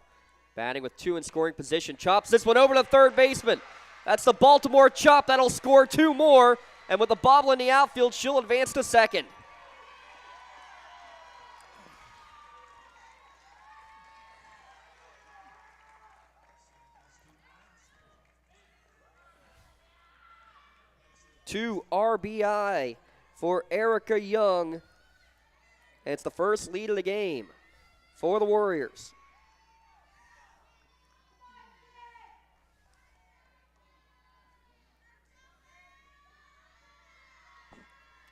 batting with 2 in scoring position. Chops this one over to third baseman. That's the Baltimore chop. That'll score 2 more. And with the bobble in the outfield, she'll advance to second. Two RBI for Erica Young. And it's the first lead of the game for the Warriors.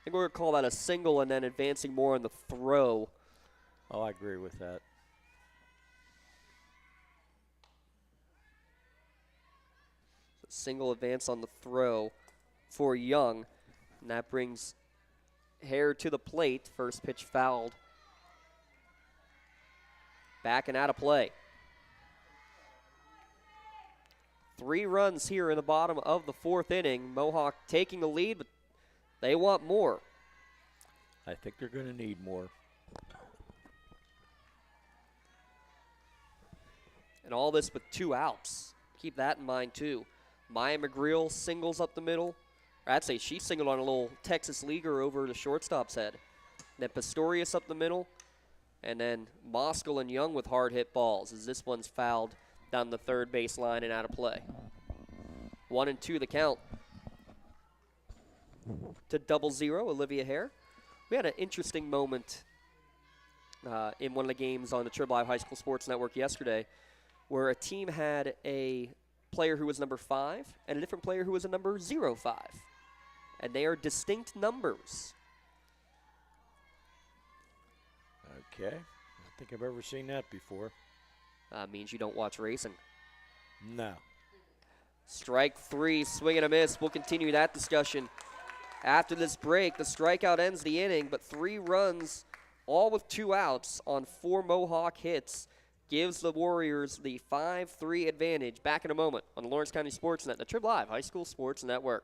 think we're going to call that a single and then advancing more on the throw. Oh, I agree with that. Single advance on the throw for Young. And that brings Hare to the plate. First pitch fouled. Back and out of play. 3 runs here in the bottom of the 4th inning. Mohawk taking the lead, but they want more. I think they're going to need more. And all this with 2 outs. Keep that in mind, too. Maya McGreal singles up the middle. Or I'd say she singled on a little Texas leaguer over the shortstop's head. Then Pistorius up the middle. And then Moskal and Young with hard hit balls as this one's fouled down the third base line and out of play. 1-2 the count to 0-0, Olivia Hare. We had an interesting moment in one of the games on the Triple I High School Sports Network yesterday where a team had a player who was number 5 and a different player who was a number 05. And they are distinct numbers. Okay. I don't think I've ever seen that before. Means you don't watch racing. No. Strike 3, swing and a miss. We'll continue that discussion after this break. The strikeout ends the inning, but 3 runs, all with 2 outs on 4 Mohawk hits, gives the Warriors the 5-3 advantage. Back in a moment on the Lawrence County SportsNet, the Triple I High School Sports Network.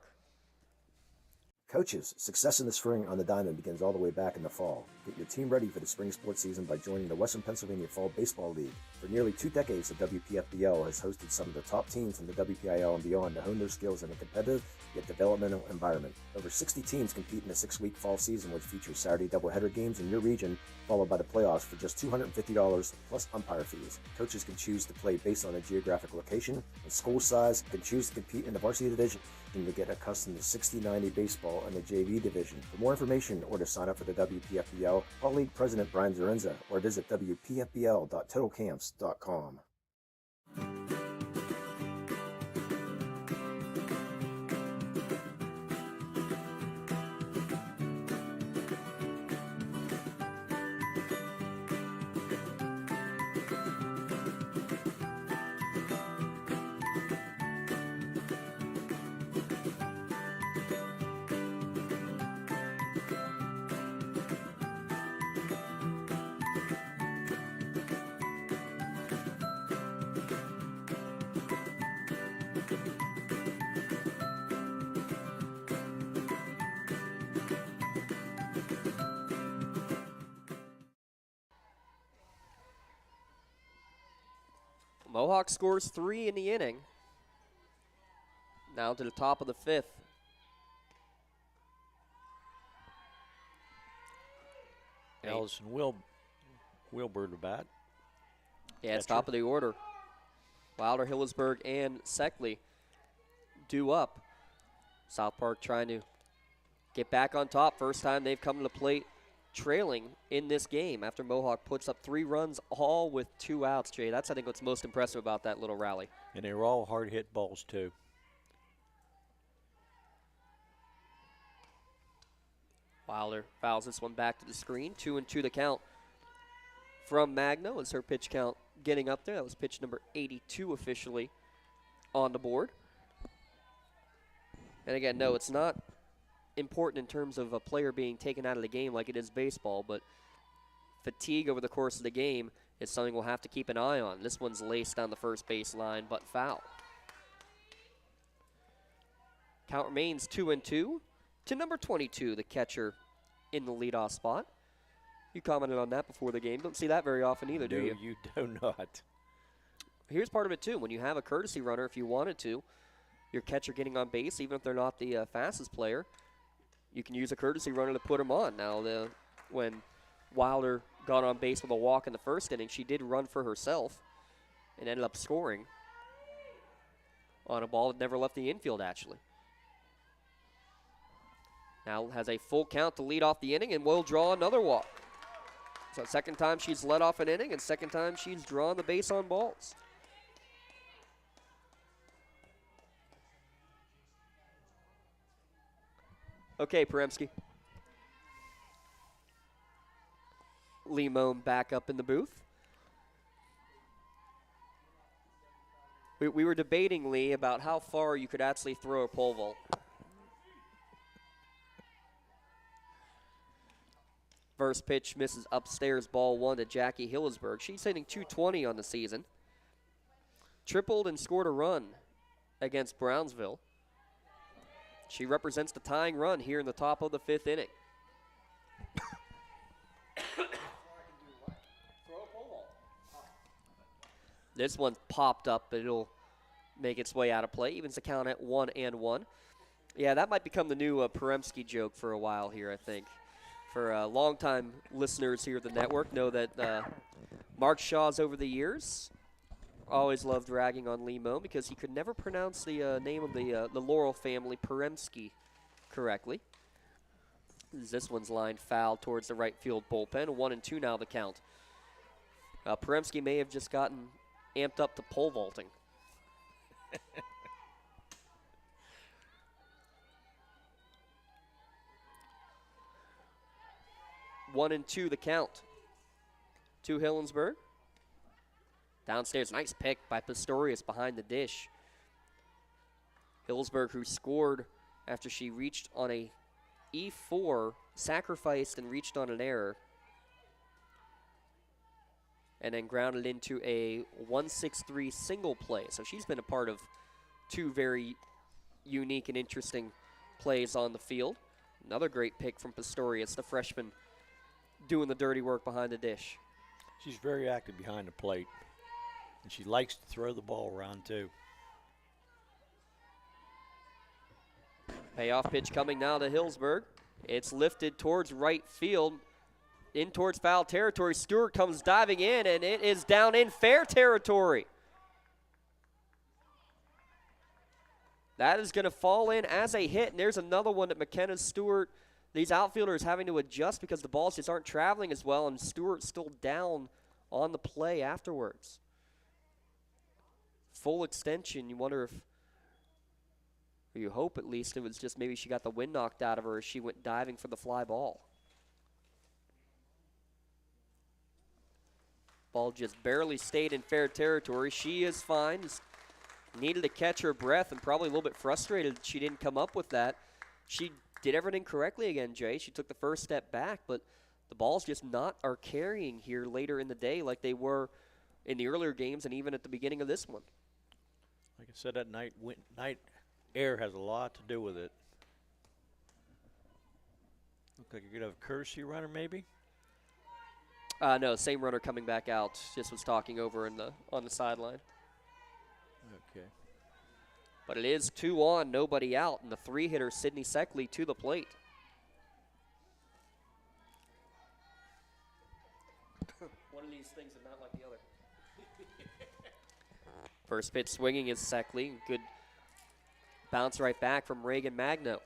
Coaches, success in the spring on the diamond begins all the way back in the fall. Get your team ready for the spring sports season by joining the Western Pennsylvania Fall Baseball League. For nearly 2 decades, the WPFBL has hosted some of the top teams in the WPIL and beyond to hone their skills in a competitive yet developmental environment. Over 60 teams compete in the 6-week fall season, which features Saturday doubleheader games in your region, followed by the playoffs for just $250 plus umpire fees. Coaches can choose to play based on a geographic location and school size, can choose to compete in the varsity division, and to get accustomed to 60-90 baseball in the JV division. For more information or to sign up for the WPFBL, call League President Brian Zarenza or visit WPFBL.totalcamps.com. Mohawk scores 3 in the inning. Now to the top of the 5th. Allison Wilbur to bat. Yeah, it's top of the order. Wilder, Hillersburg, and Seckley due up. South Park trying to get back on top. First time they've come to the plate trailing in this game after Mohawk puts up 3 runs, all with 2 outs, Jay. That's, I think, what's most impressive about that little rally. And they were all hard hit balls, too. Wilder fouls this one back to the screen. 2-2 the count from Magno as her pitch count getting up there. That was pitch number 82 officially on the board. And again, no, it's not important in terms of a player being taken out of the game like it is baseball, but fatigue over the course of the game is something we'll have to keep an eye on. This one's laced down the first base line, but foul. Count remains 2-2 to number 22, the catcher in the leadoff spot. You commented on that before the game. Don't see that very often either, do you? No, you do not. Here's part of it, too. When you have a courtesy runner, if you wanted to, your catcher getting on base, even if they're not the fastest player, you can use a courtesy runner to put them on. Now, when Wilder got on base with a walk in the first inning, she did run for herself and ended up scoring on a ball that never left the infield, actually. Now has a full count to lead off the inning and will draw another walk. So second time she's led off an inning and second time she's drawn the base on balls. Okay, Peremski. Lee Moan back up in the booth. We were debating, Lee, about how far you could actually throw a pole vault. First pitch misses upstairs, ball 1 to Jackie Hillesberg. She's hitting .220 on the season. Tripled and scored a run against Brownsville. She represents the tying run here in the top of the 5th inning. This one popped up, but it'll make its way out of play. Evens the count at 1-1. Yeah, that might become the new Peremski joke for a while here, I think. For longtime listeners here at the network know that Mark Shaw's over the years always loved ragging on Lee Moan because he could never pronounce the name of the Laurel family, Peremski, correctly. This one's lined foul towards the right field bullpen. 1-2 now the count. Peremski may have just gotten amped up to pole vaulting. 1-2 the count to Hillensburg. Downstairs, nice pick by Pistorius behind the dish. Hillsburg, who scored after she reached on a E4, sacrificed and reached on an error, and then grounded into a 1-6-3 single play. So she's been a part of 2 very unique and interesting plays on the field. Another great pick from Pistorius, the freshman, doing the dirty work behind the dish. She's very active behind the plate, and she likes to throw the ball around too. Payoff pitch coming now to Hillsburg. It's lifted towards right field, in towards foul territory. Stewart comes diving in, and it is down in fair territory. That is going to fall in as a hit, and there's another one that McKenna Stewart, these outfielders having to adjust because the balls just aren't traveling as well, and Stewart's still down on the play afterwards. Full extension, you wonder if, or you hope at least, it was just maybe she got the wind knocked out of her as she went diving for the fly ball. Ball just barely stayed in fair territory. She is fine. Just needed to catch her breath and probably a little bit frustrated she didn't come up with that. She did everything correctly again, Jay. She took the first step back, but the balls just are carrying here later in the day like they were in the earlier games and even at the beginning of this one. Like I said, that night air has a lot to do with it. Look like you're going to have a courtesy runner maybe? No, same runner coming back out. Just was talking over on the sideline. Okay. But it is 2 on, nobody out, and the 3-hitter, Sydney Seckley, to the plate. One of these things is not like the other. First pitch swinging is Seckley. Good bounce right back from Reagan Magno.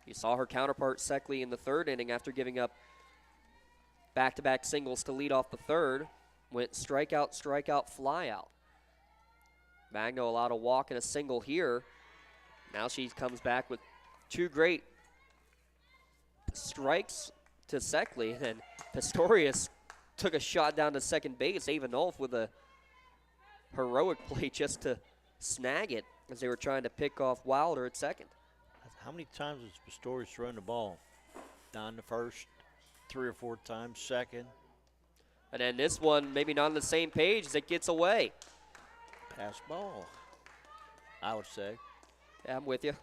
You saw her counterpart Seckley in the 3rd inning after giving up back-to-back singles to lead off the 3rd. Went strikeout, strikeout, fly out. Magno allowed a walk and a single here. Now she comes back with 2 great strikes to Seckley. And Pistorius took a shot down to second base. Avenolf with a heroic play just to snag it as they were trying to pick off Wilder at second. How many times has Pistorius thrown the ball? Down to first, 3 or 4 times, second. And then this one, maybe not on the same page as it gets away. Pass ball, I would say. Yeah, I'm with you.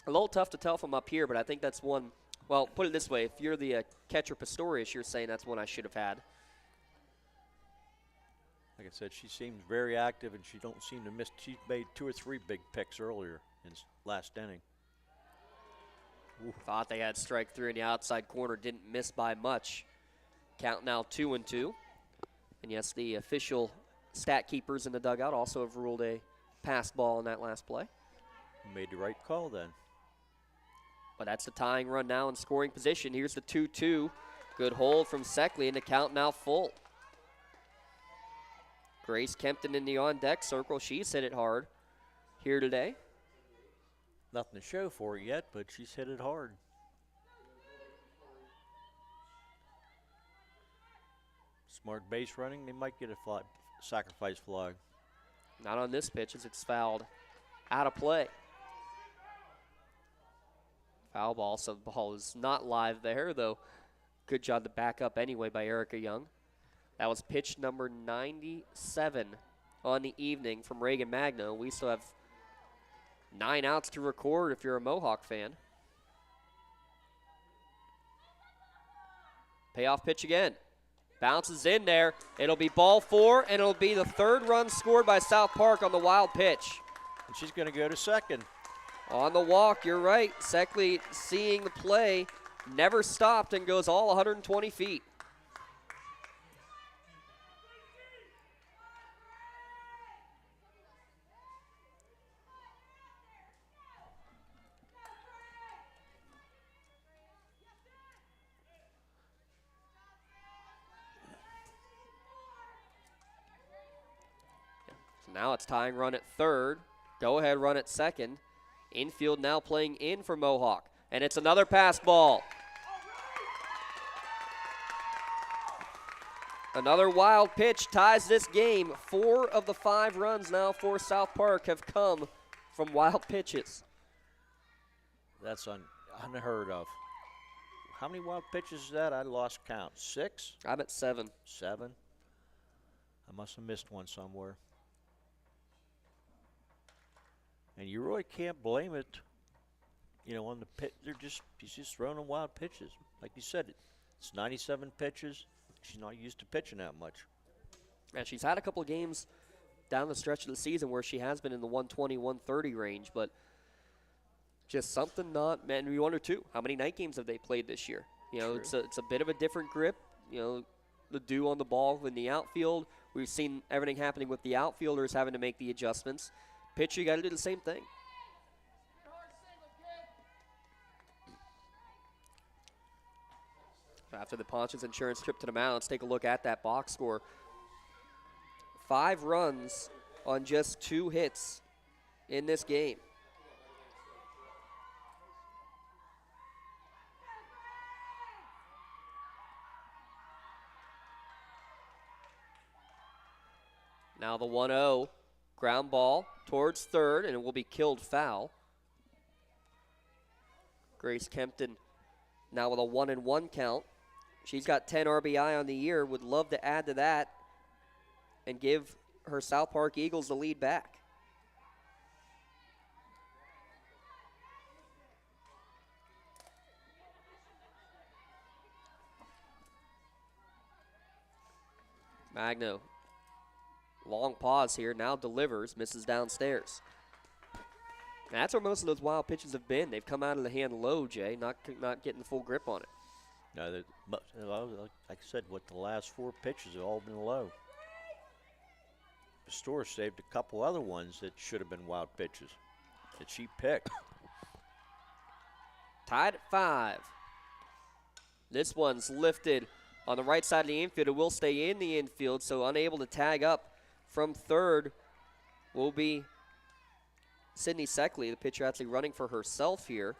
A little tough to tell from up here, but I think that's one. Well, put it this way. If you're the catcher Pistorius, you're saying that's one I should have had. Like I said, she seems very active, and she don't seem to miss. She made 2 or 3 big picks earlier in this last inning. Ooh, thought they had strike 3 in the outside corner. Didn't miss by much. Count now 2-2. And yes, the official stat keepers in the dugout also have ruled a pass ball in that last play. Made the right call then. But that's the tying run now in scoring position. Here's the 2-2. Good hold from Seckley, and the count now full. Grace Kempton in the on-deck circle. She's hit it hard here today. Nothing to show for it yet, but she's hit it hard. Smart base running, they might get a sacrifice fly. Not on this pitch as it's fouled out of play. Foul ball, so the ball is not live there, though. Good job to back up anyway by Erica Young. That was pitch number 97 on the evening from Reagan Magno. We still have 9 outs to record if you're a Mohawk fan. Payoff pitch again. Bounces in there. It'll be ball 4, and it'll be the 3rd run scored by South Park on the wild pitch. And she's going to go to second. On the walk, you're right. Seckley, seeing the play, never stopped and goes all 120 feet. So now it's tying run at 3rd. Go ahead run at 2nd. Infield now playing in for Mohawk. And it's another pass ball. Another wild pitch ties this game. 4 of the 5 runs now for South Park have come from wild pitches. That's unheard of. How many wild pitches is that? I lost count. 6? I'm at 7. 7? I must have missed one somewhere. And you really can't blame it, on the pitch. He's just throwing in wild pitches. Like you said, it's 97 pitches. She's not used to pitching that much. And she's had a couple of games down the stretch of the season where she has been in the 120, 130 range, but just something not, man, we wonder too, how many night games have they played this year? It's a bit of a different grip, the dew on the ball in the outfield. We've seen everything happening with the outfielders having to make the adjustments. Pitcher, you got to do the same thing. After the Ponch's Insurance trip to the mound, let's take a look at that box score. 5 runs on just 2 hits in this game. Now the 1-0 ground ball towards 3rd, and it will be killed foul. Grace Kempton now with a 1-1 count. She's got 10 RBI on the year. Would love to add to that and give her South Park Eagles the lead back. Magno, long pause here, now delivers, misses downstairs. And that's where most of those wild pitches have been. They've come out of the hand low, Jay, not getting the full grip on it. No, like I said, the last 4 pitches have all been low. Pastor saved a couple other ones that should have been wild pitches that she picked. Tied at 5. This one's lifted on the right side of the infield. It will stay in the infield, so unable to tag up from 3rd will be Sydney Seckley, the pitcher actually running for herself here.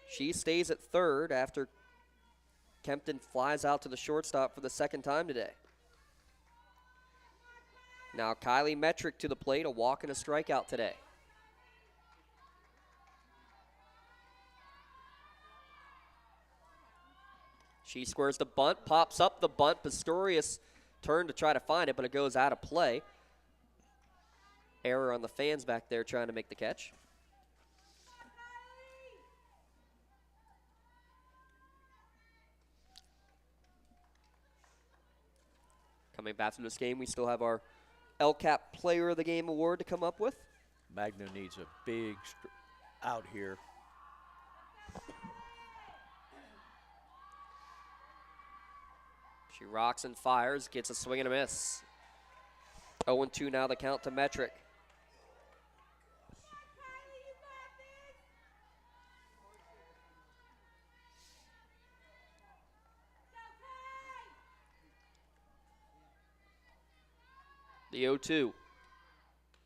She stays at 3rd after Kempton flies out to the shortstop for the 2nd time today. Now Kylie Metrick to the plate, a walk and a strikeout today. She squares the bunt, pops up the bunt. Pistorius turned to try to find it, but it goes out of play. Error on the fans back there trying to make the catch. Coming back to this game, we still have our LCAP Player of the Game award to come up with. Magno needs a big out here. She rocks and fires, gets a swing and a miss. 0-2 now the count to Metrick. The 0-2.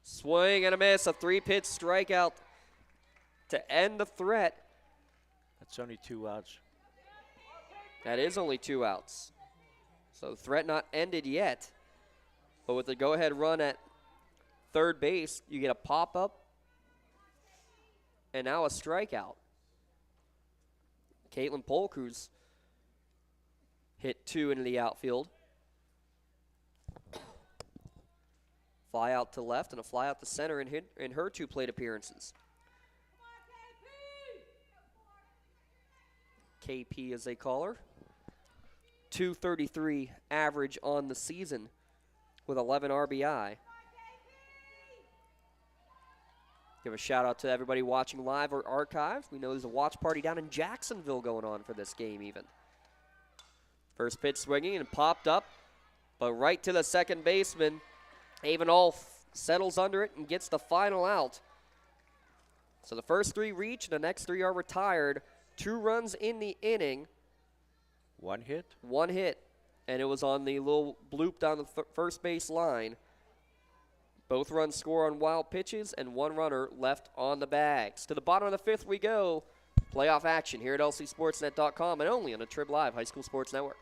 Swing and a miss, a 3-pitch strikeout to end the threat. That's only 2 outs. That is only 2 outs. So threat not ended yet. But with the go-ahead run at third base, you get a pop-up and now a strikeout. Caitlin Polk, who's hit 2 into the outfield. Fly out to left and a fly out to center in her 2 plate appearances. KP, as they call her. 233 average on the season with 11 RBI. Give a shout out to everybody watching live or archive. We know there's a watch party down in Jacksonville going on for this game even. First pitch swinging and popped up, but right to the second baseman. Avenolf settles under it and gets the final out. So the first 3 reach, the next 3 are retired. 2 runs in the inning. 1 hit? 1 hit, and it was on the little bloop down the first base line. Both runs score on wild pitches, and 1 runner left on the bags. To the bottom of the 5th we go. Playoff action here at lcsportsnet.com and only on a Trib Live High School Sports Network.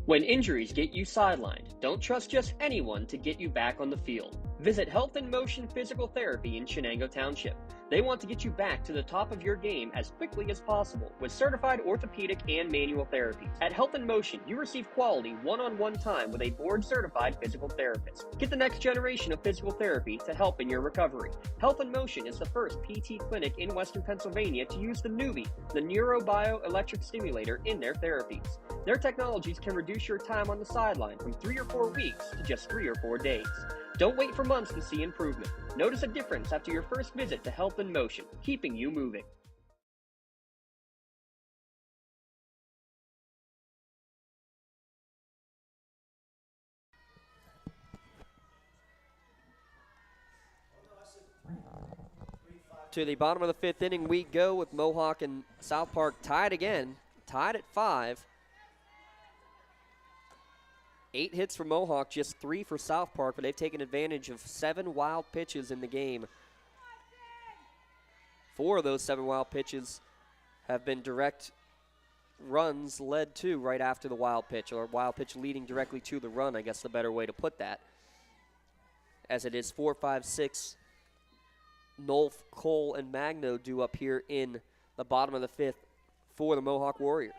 When injuries get you sidelined, don't trust just anyone to get you back on the field. Visit Health in Motion Physical Therapy in Shenango Township. They want to get you back to the top of your game as quickly as possible with certified orthopedic and manual therapies. At Health in Motion, you receive quality one-on-one time with a board-certified physical therapist. Get the next generation of physical therapy to help in your recovery. Health in Motion is the first PT clinic in Western Pennsylvania to use the Nuvie, the neurobioelectric stimulator, in their therapies. Their technologies can reduce your time on the sideline from 3 or 4 weeks to just 3 or 4 days. Don't wait for months to see improvement. Notice a difference after your first visit to Health in Motion, keeping you moving. To the bottom of the 5th inning we go with Mohawk and South Park tied again, tied at 5. 8 hits for Mohawk, just 3 for South Park, but they've taken advantage of 7 wild pitches in the game. 4 of those 7 wild pitches have been direct runs led to right after the wild pitch, or wild pitch leading directly to the run, I guess the better way to put that. As it is 4, 5, 6, Nolf, Cole, and Magno due up here in the bottom of the 5th for the Mohawk Warriors.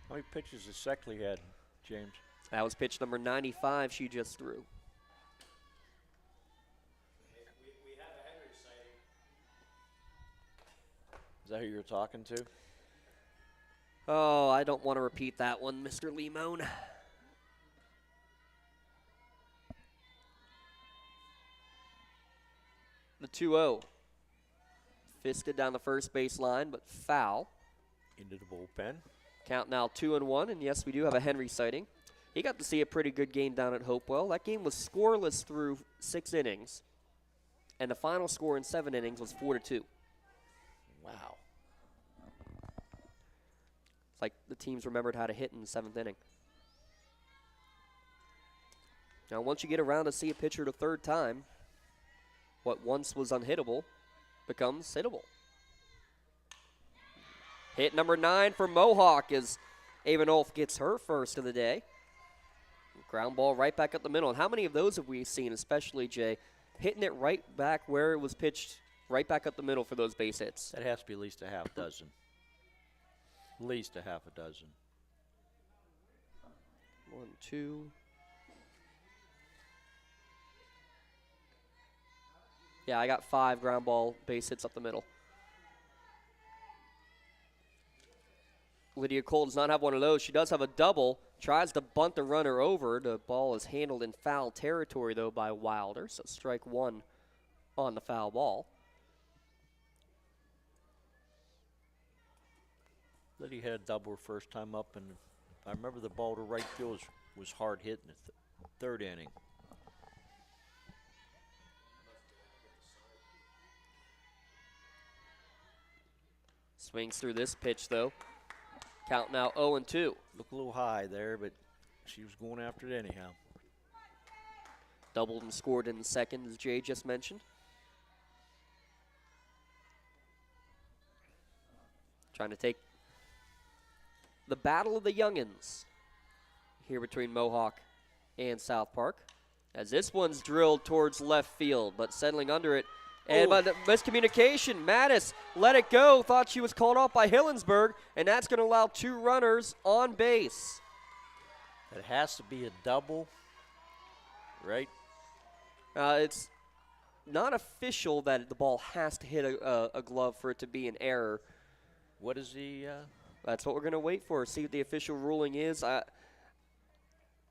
How many pitches has Seckley had, James? That was pitch number 95 she just threw. Is that who you were talking to? Oh, I don't want to repeat that one, Mr. Limone. The 2-0. Fisted down the first base line, but foul. Into the bullpen. Count now 2-1, and yes, we do have a Henry sighting. He got to see a pretty good game down at Hopewell. That game was scoreless through 6 innings, and the final score in 7 innings was 4-2. Wow. It's like the teams remembered how to hit in the 7th inning. Now, once you get around to see a pitcher the 3rd time, what once was unhittable becomes hittable. Hit number 9 for Mohawk as Avenolf gets her first of the day. Ground ball right back up the middle. And how many of those have we seen, especially, Jay, hitting it right back where it was pitched, right back up the middle for those base hits? That has to be at least a half dozen. At least a half a dozen. 1, 2. Yeah, I got 5 ground ball base hits up the middle. Lydia Cole does not have one of those. She does have a double. Tries to bunt the runner over. The ball is handled in foul territory, though, by Wilder. So strike 1 on the foul ball. Lydia had a double her first time up, and I remember the ball to right field was hard hit in the 3rd inning. Swings through this pitch, though. Count now 0-2. Look a little high there, but she was going after it anyhow. Doubled and scored in the 2nd, as Jay just mentioned. Trying to take the battle of the youngins here between Mohawk and South Park. As this one's drilled towards left field, but settling under it. And by the miscommunication, Mattis let it go, thought she was called off by Hillensburg, and that's going to allow 2 runners on base. It has to be a double, right? It's not official that the ball has to hit a glove for it to be an error. What is the... That's what we're going to wait for, see what the official ruling is.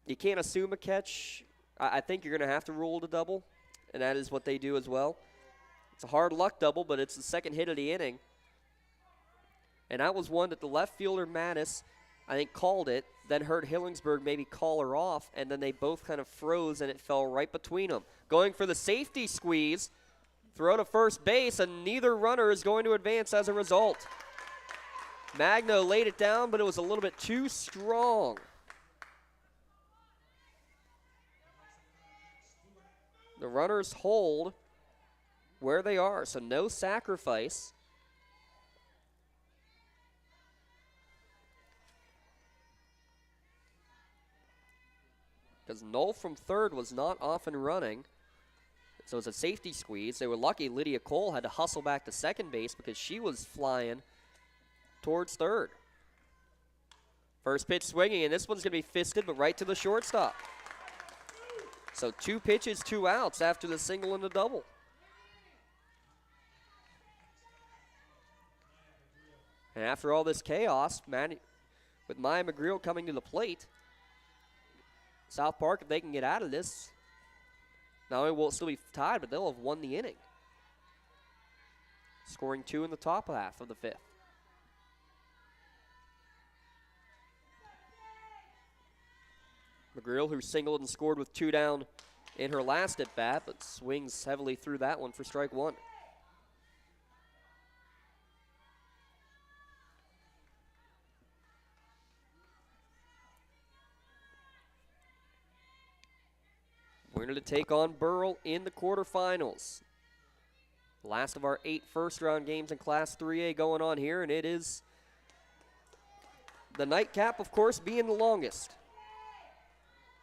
You can't assume a catch. I think you're going to have to rule it a double, and that is what they do as well. It's a hard luck double, but it's the second hit of the inning. And that was one that the left fielder, Mattis, I think called it, then heard Hillingsburg maybe call her off, and then they both kind of froze, and it fell right between them. Going for the safety squeeze, throw to first base, and neither runner is going to advance as a result. Magno laid it down, but it was a little bit too strong. The runners hold where they are, so no sacrifice. Because Knoll from third was not off and running, so it's a safety squeeze. They were lucky Lydia Cole had to hustle back to second base because she was flying towards third. First pitch swinging, and this one's going to be fisted, but right to the shortstop. So 2 pitches, 2 outs after the single and the double. And after all this chaos, with Maya McGreal coming to the plate, South Park, if they can get out of this, not only will it still be tied, but they'll have won the inning. Scoring 2 in the top half of the 5th. McGreal, who singled and scored with 2 down in her last at-bat, but swings heavily through that one for strike 1. We're going to take on Burrell in the quarterfinals. Last of our 8 first-round games in Class 3A going on here, and it is the nightcap, of course, being the longest.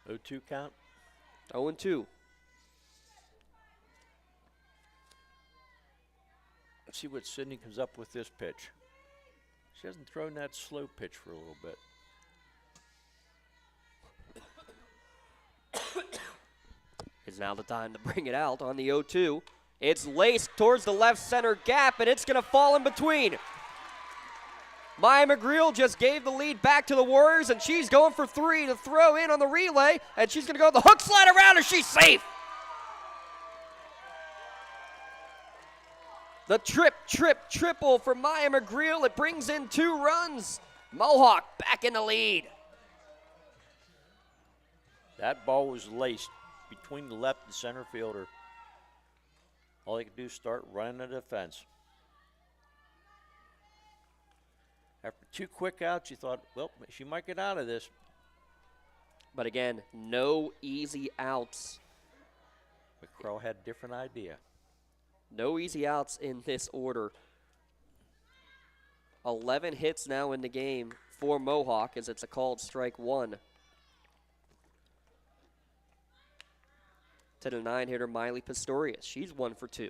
0-2 count? 0-2. Let's see what Sydney comes up with this pitch. She hasn't thrown that slow pitch for a little bit. Is now the time to bring it out on the 0-2. It's laced towards the left center gap, and it's going to fall in between. Maya McGreal just gave the lead back to the Warriors, and she's going for 3 to throw in on the relay, and she's going to go the hook slide around, and she's safe. The triple for Maya McGreal. It brings in 2 runs. Mohawk back in the lead. That ball was laced between the left and center fielder. All they could do is start running the defense. After 2 quick outs, you thought, well, she might get out of this. But again, no easy outs. McCraw had a different idea. No easy outs in this order. 11 hits now in the game for Mohawk as it's a called strike 1. To the 9-hitter, Miley Pistorius. She's 1 for 2.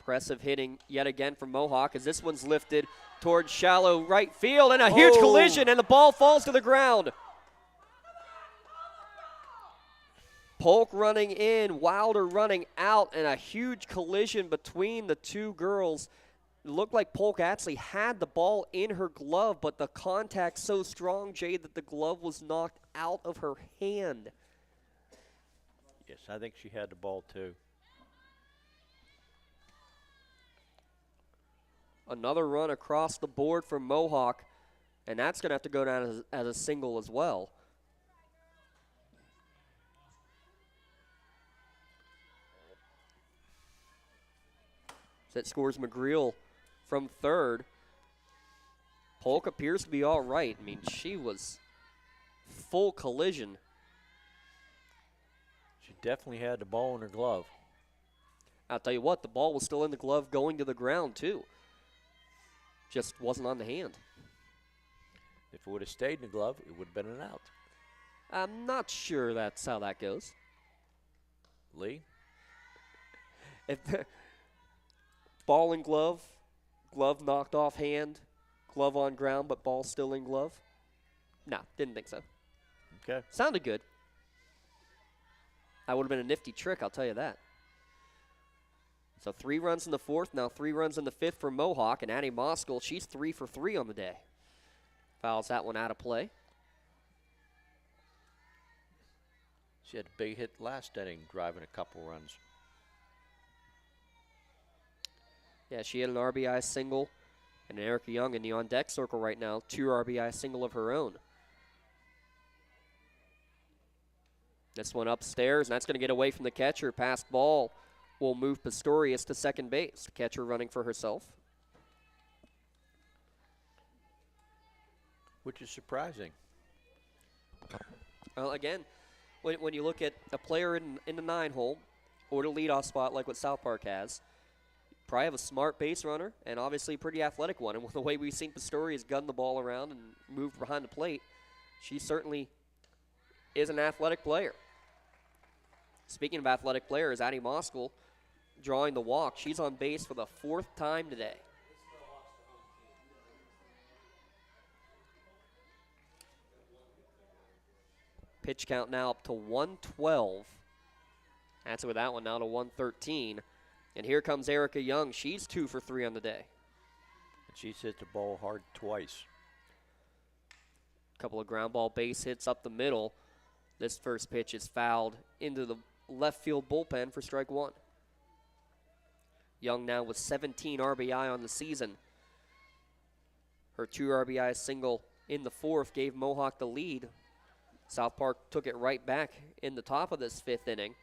Impressive hitting yet again from Mohawk as this one's lifted towards shallow right field, and a huge collision, and the ball falls to the ground. Polk running in, Wilder running out, and a huge collision between the 2 girls. It looked like Polk actually had the ball in her glove, but the contact so strong, Jay, that the glove was knocked out of her hand. Yes, I think she had the ball too. Another run across the board from Mohawk, and that's going to have to go down as a single as well. That scores McGreal from third. Polk appears to be all right. I mean, she was full collision. She definitely had the ball in her glove. I'll tell you what, the ball was still in the glove going to the ground, too. Just wasn't on the hand. If it would have stayed in the glove, it would have been an out. I'm not sure that's how that goes. Lee? If the ball in glove, glove knocked off hand, glove on ground, but ball still in glove? No, didn't think so. Okay. Sounded good. That would have been a nifty trick, I'll tell you that. So 3 runs in the fourth, now 3 runs in the fifth for Mohawk, and Addie Moskell, she's 3 for 3 on the day. Fouls that one out of play. She had a big hit last inning, driving a couple runs. Yeah, she had an RBI single, and Erica Young in the on-deck circle right now, 2 RBI single of her own. This one upstairs, and that's going to get away from the catcher. Passed ball will move Pistorius to second base. Catcher running for herself. Which is surprising. Well, again, when you look at a player in the 9-hole or the leadoff spot like what South Park has, probably have a smart base runner and obviously a pretty athletic one. And with the way we've seen Pistorius gun the ball around and move behind the plate, she certainly is an athletic player. Speaking of athletic players, Addie Moskell drawing the walk. She's on base for the 4th time today. Pitch count now up to 112. That's with that one now to 113. And here comes Erica Young. She's 2 for 3 on the day. And she's hit the ball hard twice. A couple of ground ball base hits up the middle. This first pitch is fouled into the left field bullpen for strike 1. Young now with 17 RBI on the season. Her 2 RBI single in the 4th gave Mohawk the lead. South Park took it right back in the top of this 5th inning.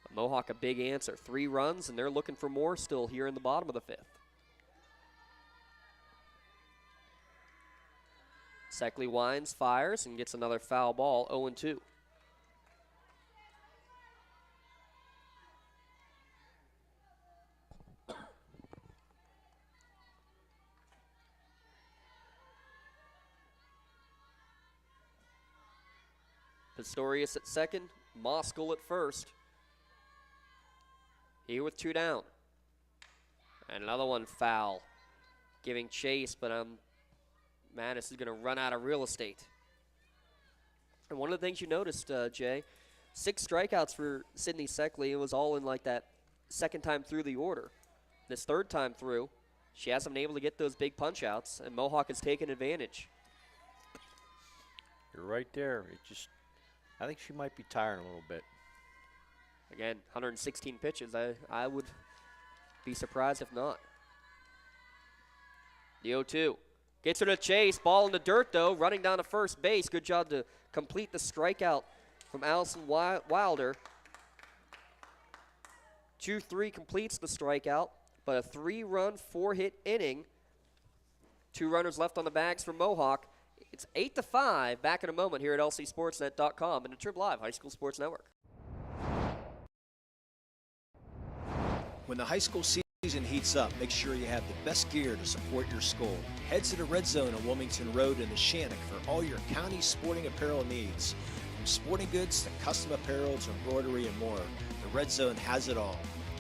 But Mohawk a big answer. 3 runs, and they're looking for more still here in the bottom of the 5th. Seckley winds, fires, and gets another foul ball, 0-2. Pistorius at second, Moskell at first. Here with 2 down. And another one foul. Giving chase, but Mattis is going to run out of real estate. And one of the things you noticed, Jay, 6 strikeouts for Sydney Seckley. It was all in like that second time through the order. This 3rd time through, she hasn't been able to get those big punch-outs, and Mohawk has taken advantage. You're right there. I think she might be tiring a little bit. Again, 116 pitches. I would be surprised if not. The 0-2. Gets her to chase. Ball in the dirt, though. Running down to first base. Good job to complete the strikeout from Allison Wilder. 2-3 completes the strikeout, but a 3-run, 4-hit inning. 2 runners left on the bags for Mohawk. It's 8-5. Back in a moment here at lcsportsnet.com and the Trib Live High School Sports Network. When the high school season heats up, make sure you have the best gear to support your school. Head to the Red Zone on Wilmington Road in the Shannock for all your county sporting apparel needs. From sporting goods to custom apparel to embroidery and more, the Red Zone has it all.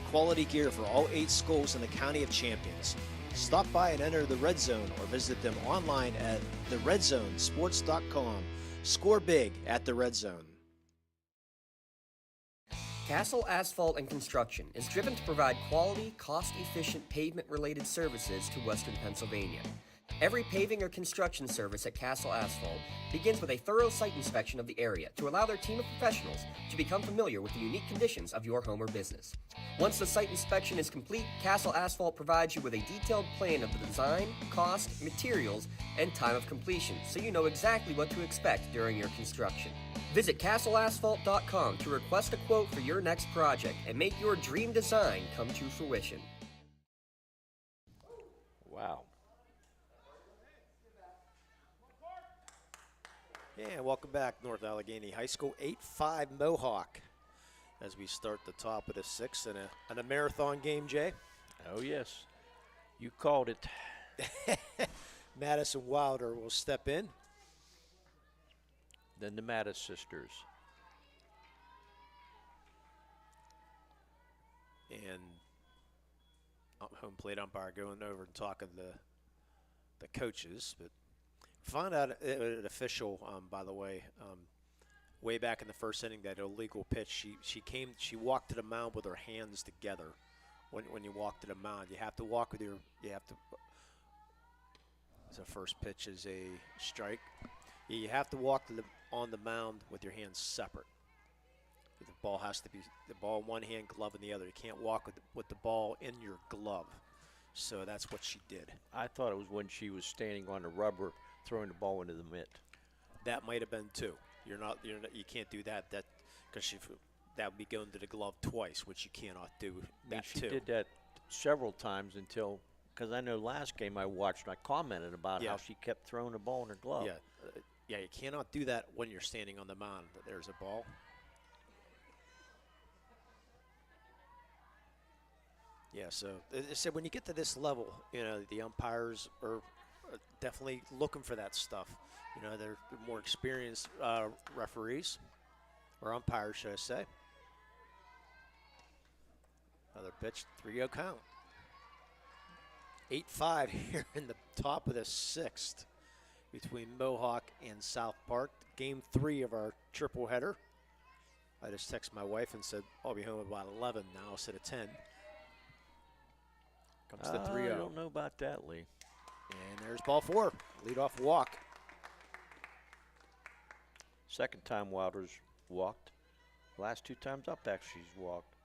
Quality gear for all 8 schools in the County of Champions. Stop by and enter the Red Zone or visit them online at theredzzonesports.com. Score big at the Red Zone. Castle Asphalt and Construction is driven to provide quality, cost-efficient pavement-related services to Western Pennsylvania. Every paving or construction service at Castle Asphalt begins with a thorough site inspection of the area to allow their team of professionals to become familiar with the unique conditions of your home or business. Once the site inspection is complete, Castle Asphalt provides you with a detailed plan of the design, cost, materials, and time of completion, so you know exactly what to expect during your construction. Visit castleasphalt.com to request a quote for your next project and make your dream design come to fruition. Wow. Yeah, welcome back, North Allegheny High School. 8-5 Mohawk as we start the top of the sixth and a marathon game, Jay. Oh, yes. You called it. Madison Wilder will step in. Then the Mattis sisters. And home plate umpire going over and talking to the coaches. But found out an official, by the way, way back in the first inning, that illegal pitch. She walked to the mound with her hands together. When you walk to the mound, you have to walk with the first pitch is a strike. You have to walk on the mound with your hands separate. The ball has to be the ball in one hand, glove in the other. You can't walk with the ball in your glove. So that's what she did. I thought it was when she was standing on the rubber, throwing the ball into the mitt. That might have been too. You can't do that. Because that would be going to the glove twice, which you cannot do. She did that several times because I know last game I watched and I commented about how she kept throwing the ball in her glove. Yeah, you cannot do that when you're standing on the mound. There's a ball. Yeah, so I said when you get to this level, the umpires are definitely looking for that stuff. They're more experienced referees, or umpires, should I say. Another pitch, 3-0 count. 8-5 here in the top of the sixth between Mohawk and South Park. Game 3 of our triple header. I just texted my wife and said, I'll be home about 11 now instead of 10. Comes the 3-0. I don't know about that, Lee. And there's ball 4. Leadoff walk. Second time Wilder's walked. Last 2 times up, actually, she's walked.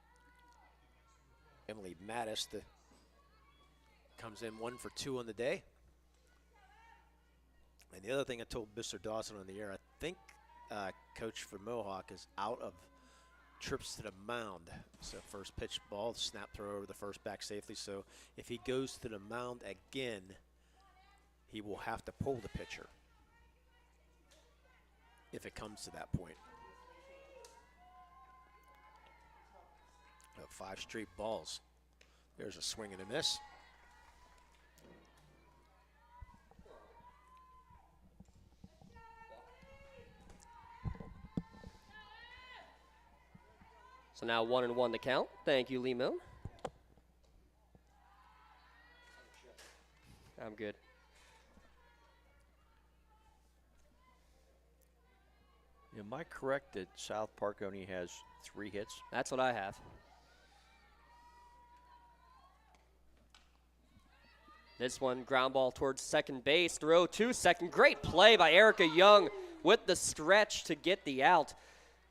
Emily Mattis comes in 1 for 2 on the day. And the other thing I told Mr. Dawson on the air, I think coach for Mohawk is out of trips to the mound. So first pitch ball, snap throw over the first back safely. So if he goes to the mound again, he will have to pull the pitcher if it comes to that point. 5 straight balls. There's a swing and a miss. So now 1-1 to count. Thank you, Lee Milne. I'm good. Am I correct that South Park only has 3 hits? That's what I have. This one, ground ball towards second base. Throw to second. Great play by Erica Young with the stretch to get the out.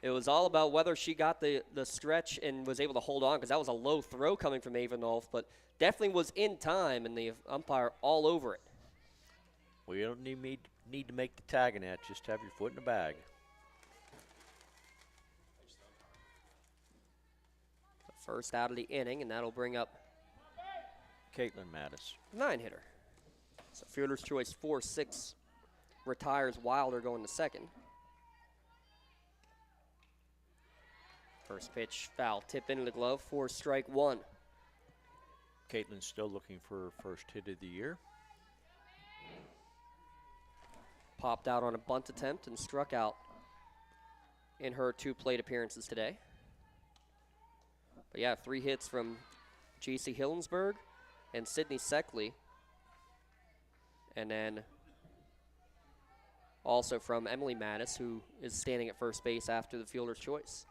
It was all about whether she got the stretch and was able to hold on, because that was a low throw coming from Avonolf, but definitely was in time, and the umpire all over it. Well, you don't need to make the tag in that. Just have your foot in the bag. The first out of the inning, and that'll bring up Caitlin Mattis. 9-hitter. So fielder's choice 4-6 retires Wilder going to second. First pitch, foul tip into the glove for strike 1. Caitlin's still looking for her first hit of the year. Popped out on a bunt attempt and struck out in her 2 plate appearances today. But yeah, 3 hits from J.C. Hillensburg and Sydney Seckley. And then also from Emily Mattis, who is standing at first base after the fielder's choice.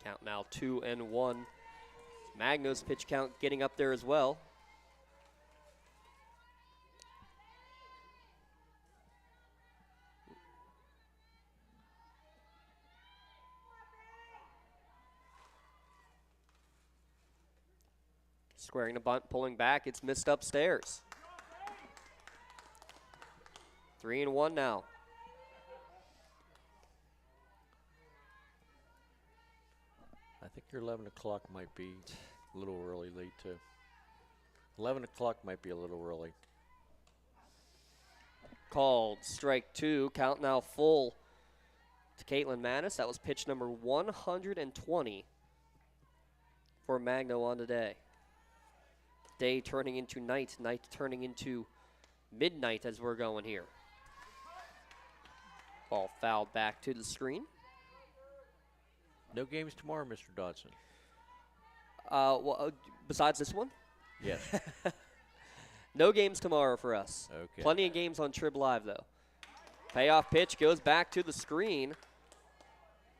Count now 2-1. Magno's pitch count getting up there as well. Squaring the bunt, pulling back, it's missed upstairs. 3-1 now. think your 11 o'clock might be a little early, late too. 11 o'clock might be a little early. Called strike 2. Count now full to Caitlin Mattis. That was pitch number 120 for Magno on today. Day turning into night, night turning into midnight as we're going here. Ball fouled back to the screen. No games tomorrow, Mr. Dodson. Besides this one? Yes. No games tomorrow for us. Okay. Plenty of games on Trib Live, though. Payoff pitch goes back to the screen,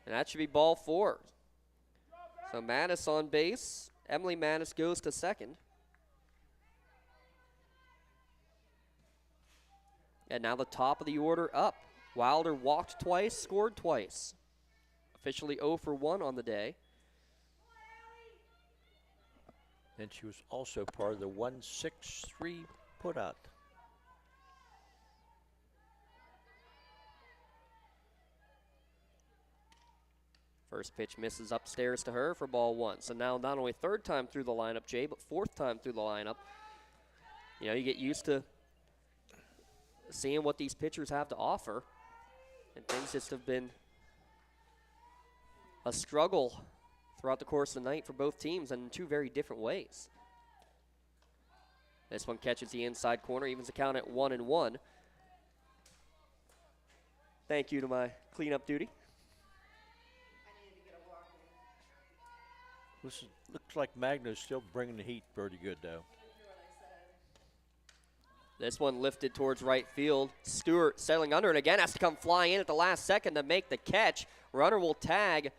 and that should be ball 4. So Mattis on base. Emily Mattis goes to second. And now the top of the order up. Wilder walked twice, scored twice. Officially 0 for 1 on the day. And she was also part of the 1-6-3 putout. First pitch misses upstairs to her for ball 1. So now not only third time through the lineup, Jay, but fourth time through the lineup. You know, you get used to seeing what these pitchers have to offer. And things just have been a struggle throughout the course of the night for both teams and in two very different ways. This one catches the inside corner, evens the count at 1-1. Thank you to my cleanup duty. Looks like Magno's still bringing the heat pretty good, though. This one lifted towards right field. Stewart sailing under it again, has to come flying in at the last second to make the catch. Runner will tag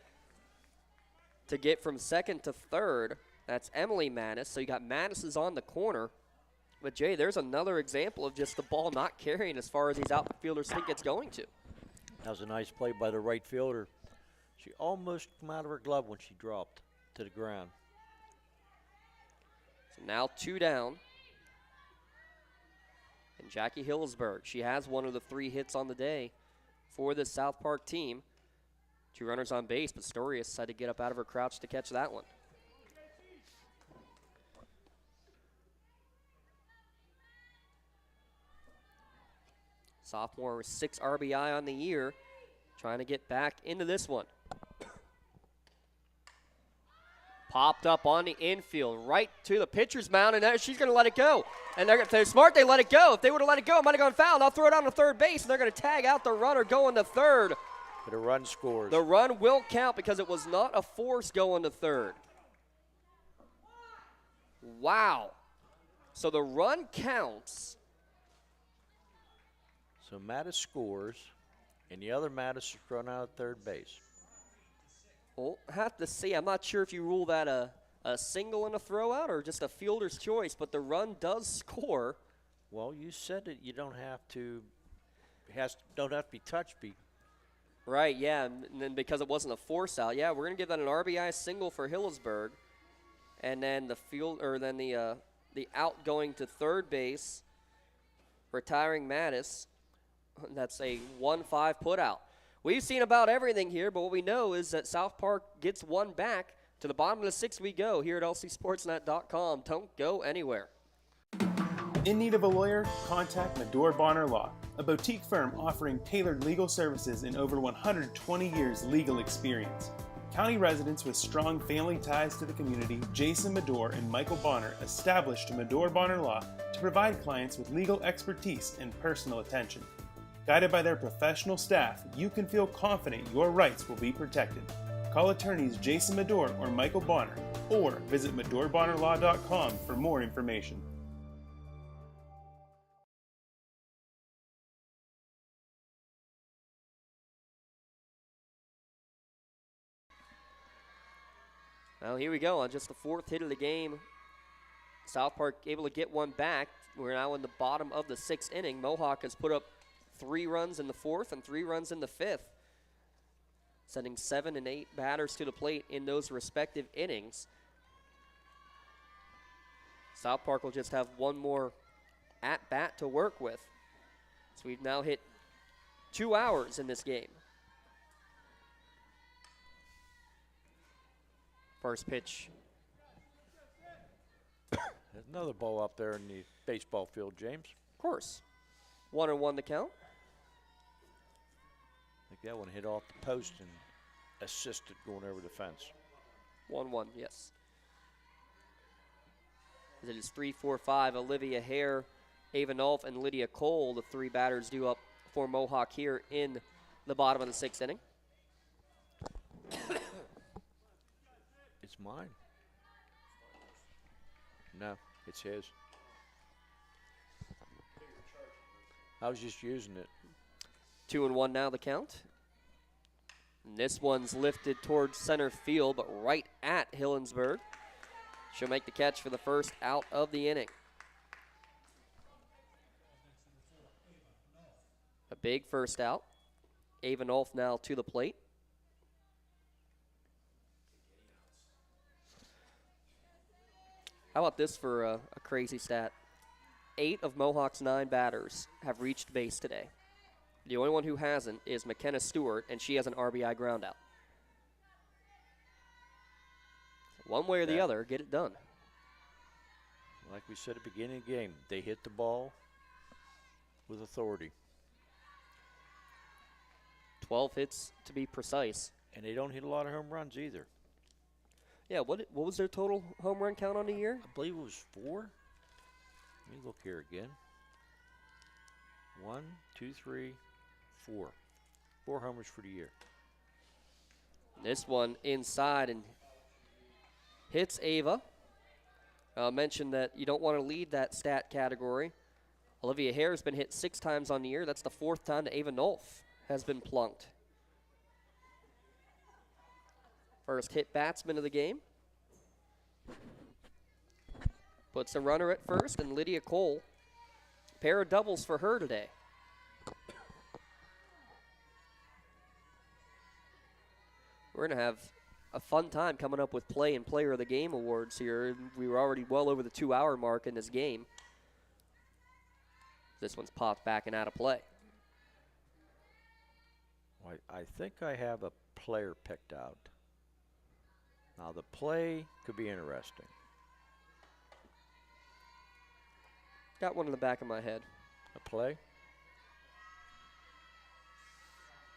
to get from second to third. That's Emily Mattis. So you got Mattis is on the corner. But, Jay, there's another example of just the ball not carrying as far as these outfielders think it's going to. That was a nice play by the right fielder. She almost came out of her glove when she dropped to the ground. So now 2 down. And Jackie Hillsberg, she has one of the 3 hits on the day for this South Park team. 2 runners on base, but Storius had to get up out of her crouch to catch that one. Sophomore with 6 RBI on the year, trying to get back into this one. Popped up on the infield, right to the pitcher's mound, and she's going to let it go. And they're smart, they let it go. If they would have let it go, it might have gone foul. They'll throw it on to third base, and they're going to tag out the runner going to third. But a run scores. The run will count because it was not a force going to third. Wow. So the run counts. So Mattis scores, and the other Mattis is thrown out at third base. We'll have to see. I'm not sure if you rule that a single and a throw out or just a fielder's choice, but the run does score. Well, you said that you don't have to be touched. Right, yeah, and then because it wasn't a force out, yeah, we're gonna give that an RBI single for Hillsberg, and then the out going to third base, retiring Mattis. That's a 1-5 put out. We've seen about everything here, but what we know is that South Park gets one back. To the bottom of the 6th we go here at lcsportsnet.com. Don't go anywhere. In need of a lawyer? Contact Medore Bonner Law, a boutique firm offering tailored legal services and over 120 years legal experience. County residents with strong family ties to the community, Jason Medore and Michael Bonner, established Medore Bonner Law to provide clients with legal expertise and personal attention. Guided by their professional staff, you can feel confident your rights will be protected. Call attorneys Jason Medore or Michael Bonner, or visit MedoreBonnerLaw.com for more information. Well, here we go on just the 4th hit of the game. South Park able to get one back. We're now in the bottom of the 6th inning. Mohawk has put up 3 runs in the 4th and 3 runs in the 5th, sending 7 and 8 batters to the plate in those respective innings. South Park will just have one more at-bat to work with. So we've now hit 2 hours in this game. First pitch. There's another ball up there in the baseball field, James. Of course. 1-1 to count. I think that one hit off the post and assisted going over the fence. 1-1, yes. It is 3-4-5. Olivia Hare, Ava Nolf, and Lydia Cole, the three batters due up for Mohawk here in the bottom of the 6th inning. It's mine. No, it's his. I was just using it. 2-1 now the count. And this one's lifted towards center field, but right at Hillensburg. She'll make the catch for the first out of the inning. A big first out. Ava Nolf now to the plate. How about this for a crazy stat? 8 of Mohawk's 9 batters have reached base today. The only one who hasn't is McKenna Stewart, and she has an RBI ground out. One way or the other, get it done. Like we said at the beginning of the game, they hit the ball with authority. 12 hits to be precise. And they don't hit a lot of home runs either. Yeah, what was their total home run count on the year? I believe it was 4. Let me look here again. 1, 2, 3, 4. 4 homers for the year. This one inside and hits Ava. I'll mention that you don't want to lead that stat category. Olivia Hare has been hit 6 times on the year. That's the 4th time that Ava Nolf has been plunked. First hit batsman of the game. Puts a runner at first, and Lydia Cole. Pair of doubles for her today. We're going to have a fun time coming up with Play and Player of the Game awards here. We were already well over the 2-hour mark in this game. This one's popped back and out of play. I think I have a player picked out. Now, the play could be interesting. Got one in the back of my head. A play?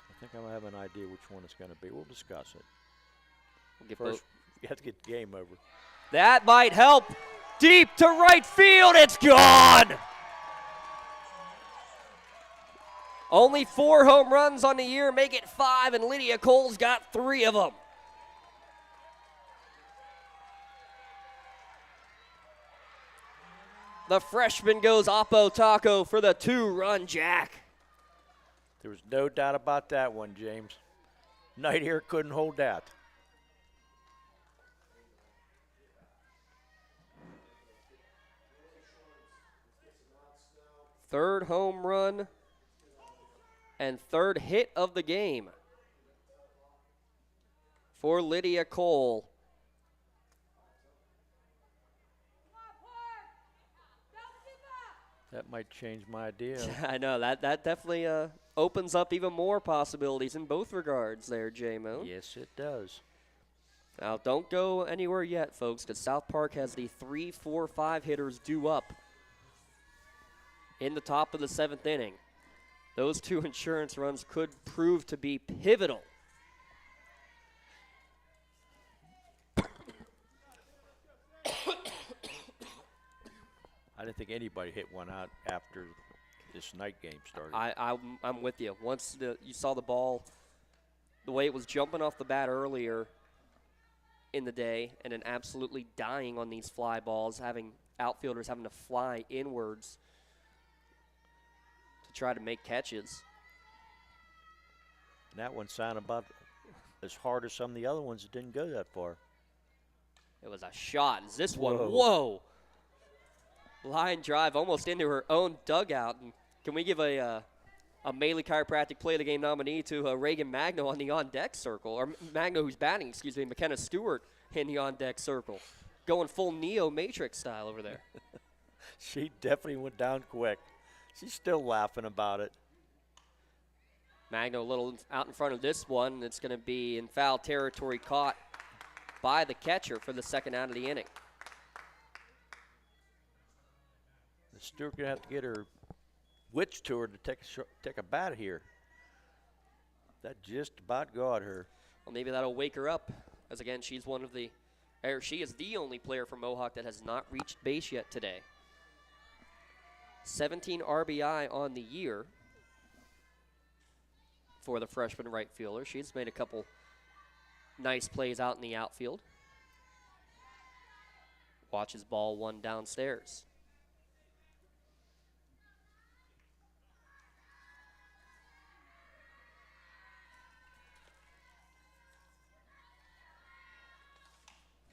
I think I have an idea which one it's going to be. We'll discuss it. First, you have to get the game over. That might help. Deep to right field. It's gone. Only 4 home runs on the year, make it 5, and Lydia Cole's got 3 of them. The freshman goes Oppo Taco for the 2-run jack. There was no doubt about that one, James. Night Air couldn't hold that. Third home run and 3rd hit of the game for Lydia Cole. That might change my idea. I know, that definitely opens up even more possibilities in both regards there, J-Mo. Yes, it does. Now, don't go anywhere yet, folks, because South Park has the 3, 4, 5 hitters due up in the top of the 7th inning. Those 2 insurance runs could prove to be pivotal. I didn't think anybody hit one out after this night game started. I'm with you. Once you saw the ball, the way it was jumping off the bat earlier in the day, and then absolutely dying on these fly balls, having outfielders having to fly inwards to try to make catches. And that one sounded about as hard as some of the other ones that didn't go that far. It was a shot. Is this one? Whoa. Line drive almost into her own dugout. And can we give a Maley Chiropractic Play of the Game nominee to Reagan Magno on the on-deck circle? Or Magno who's batting, McKenna Stewart in the on-deck circle. Going full Neo Matrix style over there. She definitely went down quick. She's still laughing about it. Magno a little out in front of this one. It's going to be in foul territory, caught by the catcher for the second out of the inning. Stewart going to have to get her wits to her to take a bat here. That just about got her. Well, maybe that'll wake her up, as again, she is the only player from Mohawk that has not reached base yet today. 17 RBI on the year for the freshman right fielder. She's made a couple nice plays out in the outfield. Watches ball one downstairs.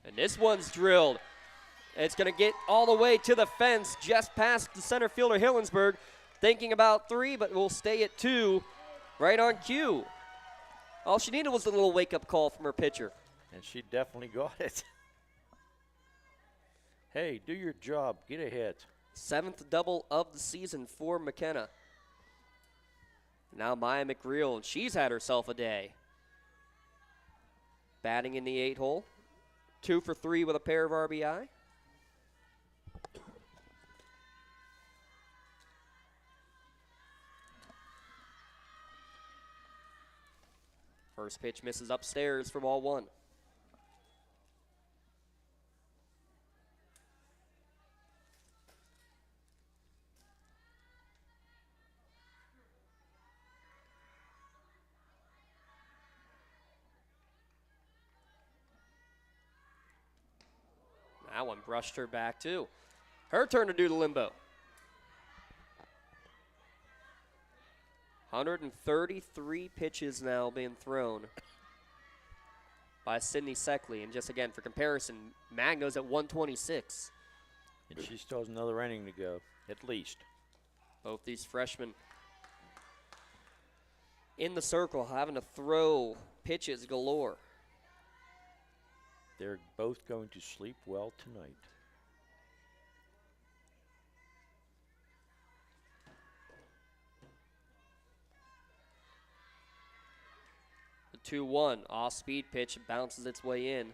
And this one's drilled. It's going to get all the way to the fence, just past the center fielder, Hillinsberg. Thinking about 3, but will stay at 2, right on cue. All she needed was a little wake-up call from her pitcher. And she definitely got it. Hey, do your job. Get a hit. 7th double of the season for McKenna. Now Maya McReal, and she's had herself a day. Batting in the 8-hole. 2 for 3 with a pair of RBI. First pitch misses upstairs for ball 1. That one brushed her back too. Her turn to do the limbo. 133 pitches now being thrown by Sydney Seckley. And just again, for comparison, Magno's at 126. And she still has another inning to go, at least. Both these freshmen in the circle having to throw pitches galore. They're both going to sleep well tonight. The 2-1 off-speed pitch bounces its way in.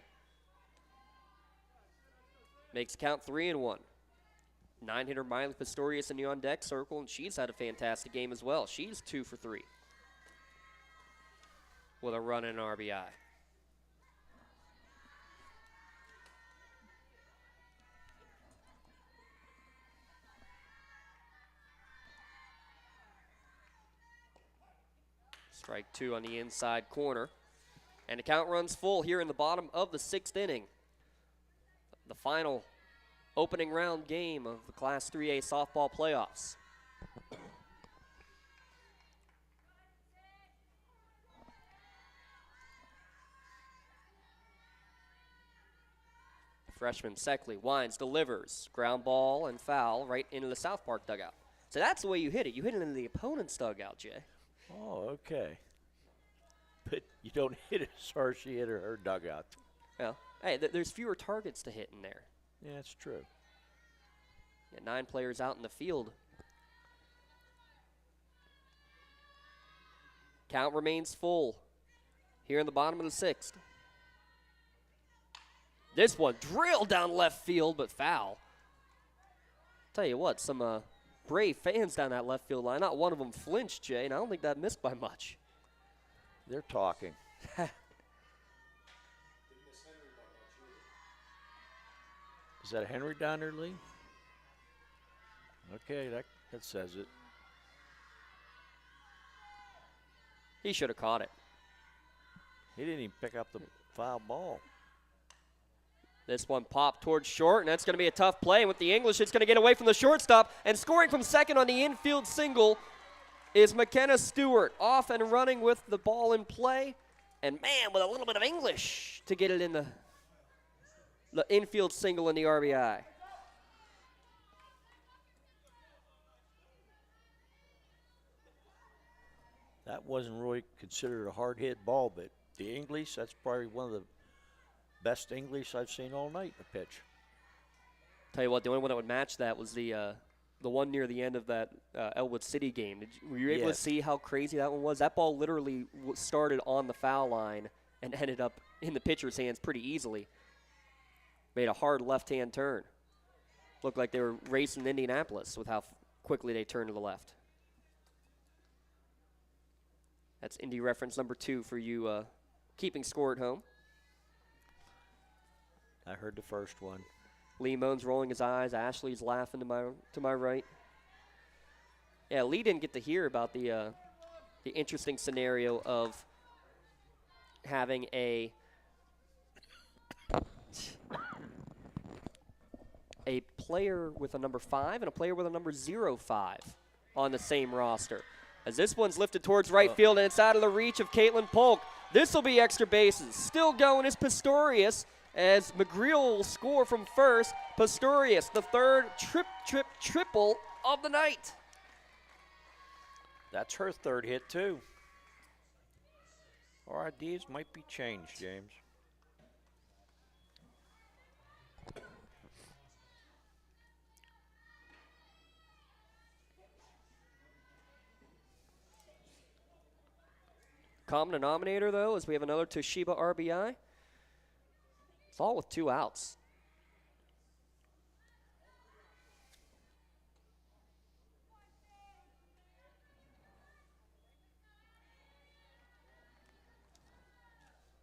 Makes count 3-1. 9-hitter Miley Pistorius in the on-deck circle, and she's had a fantastic game as well. She's 2 for 3 with a run and an RBI. Strike 2 on the inside corner. And the count runs full here in the bottom of the 6th inning. The final opening round game of the Class 3A softball playoffs. Freshman Seckley winds, delivers, ground ball and foul right into the South Park dugout. So that's the way you hit it. You hit it into the opponent's dugout, Jay. Oh, okay. But you don't hit it as hard as she hit her dugout. Well, hey, there's fewer targets to hit in there. Yeah, that's true. Yeah, 9 players out in the field. Count remains full here in the bottom of the 6th. This one drilled down left field, but foul. Tell you what, some brave fans down that left field line. Not one of them flinched, Jay, and I don't think that missed by much. They're talking. Is that Henry down there, Lee? Okay, that says it. He should have caught it. He didn't even pick up the foul ball. This one popped towards short, and that's going to be a tough play. And with the English, it's going to get away from the shortstop. And scoring from second on the infield single is McKenna Stewart, off and running with the ball in play. And, man, with a little bit of English to get it in the infield single in the RBI. That wasn't really considered a hard-hit ball, but the English, that's probably one of the best English I've seen all night in a pitch. Tell you what, the only one that would match that was the one near the end of that Ellwood City game. Were you able to see how crazy that one was? That ball literally started on the foul line and ended up in the pitcher's hands pretty easily. Made a hard left-hand turn. Looked like they were racing Indianapolis with how quickly they turned to the left. That's Indy reference number 2 for you keeping score at home. I heard the first one. Lee Moan's rolling his eyes. Ashley's laughing to my right. Yeah, Lee didn't get to hear about the interesting scenario of having a player with a number 5 and a player with a number 05 on the same roster. As this one's lifted towards right field, and it's out of the reach of Caitlin Polk. This will be extra bases. Still going is Pistorius, as McGreal will score from first. Pistorius, the third triple of the night. That's her third hit, too. Our ideas might be changed, James. Common denominator, though, is we have another Toshiba RBI. It's all with 2 outs.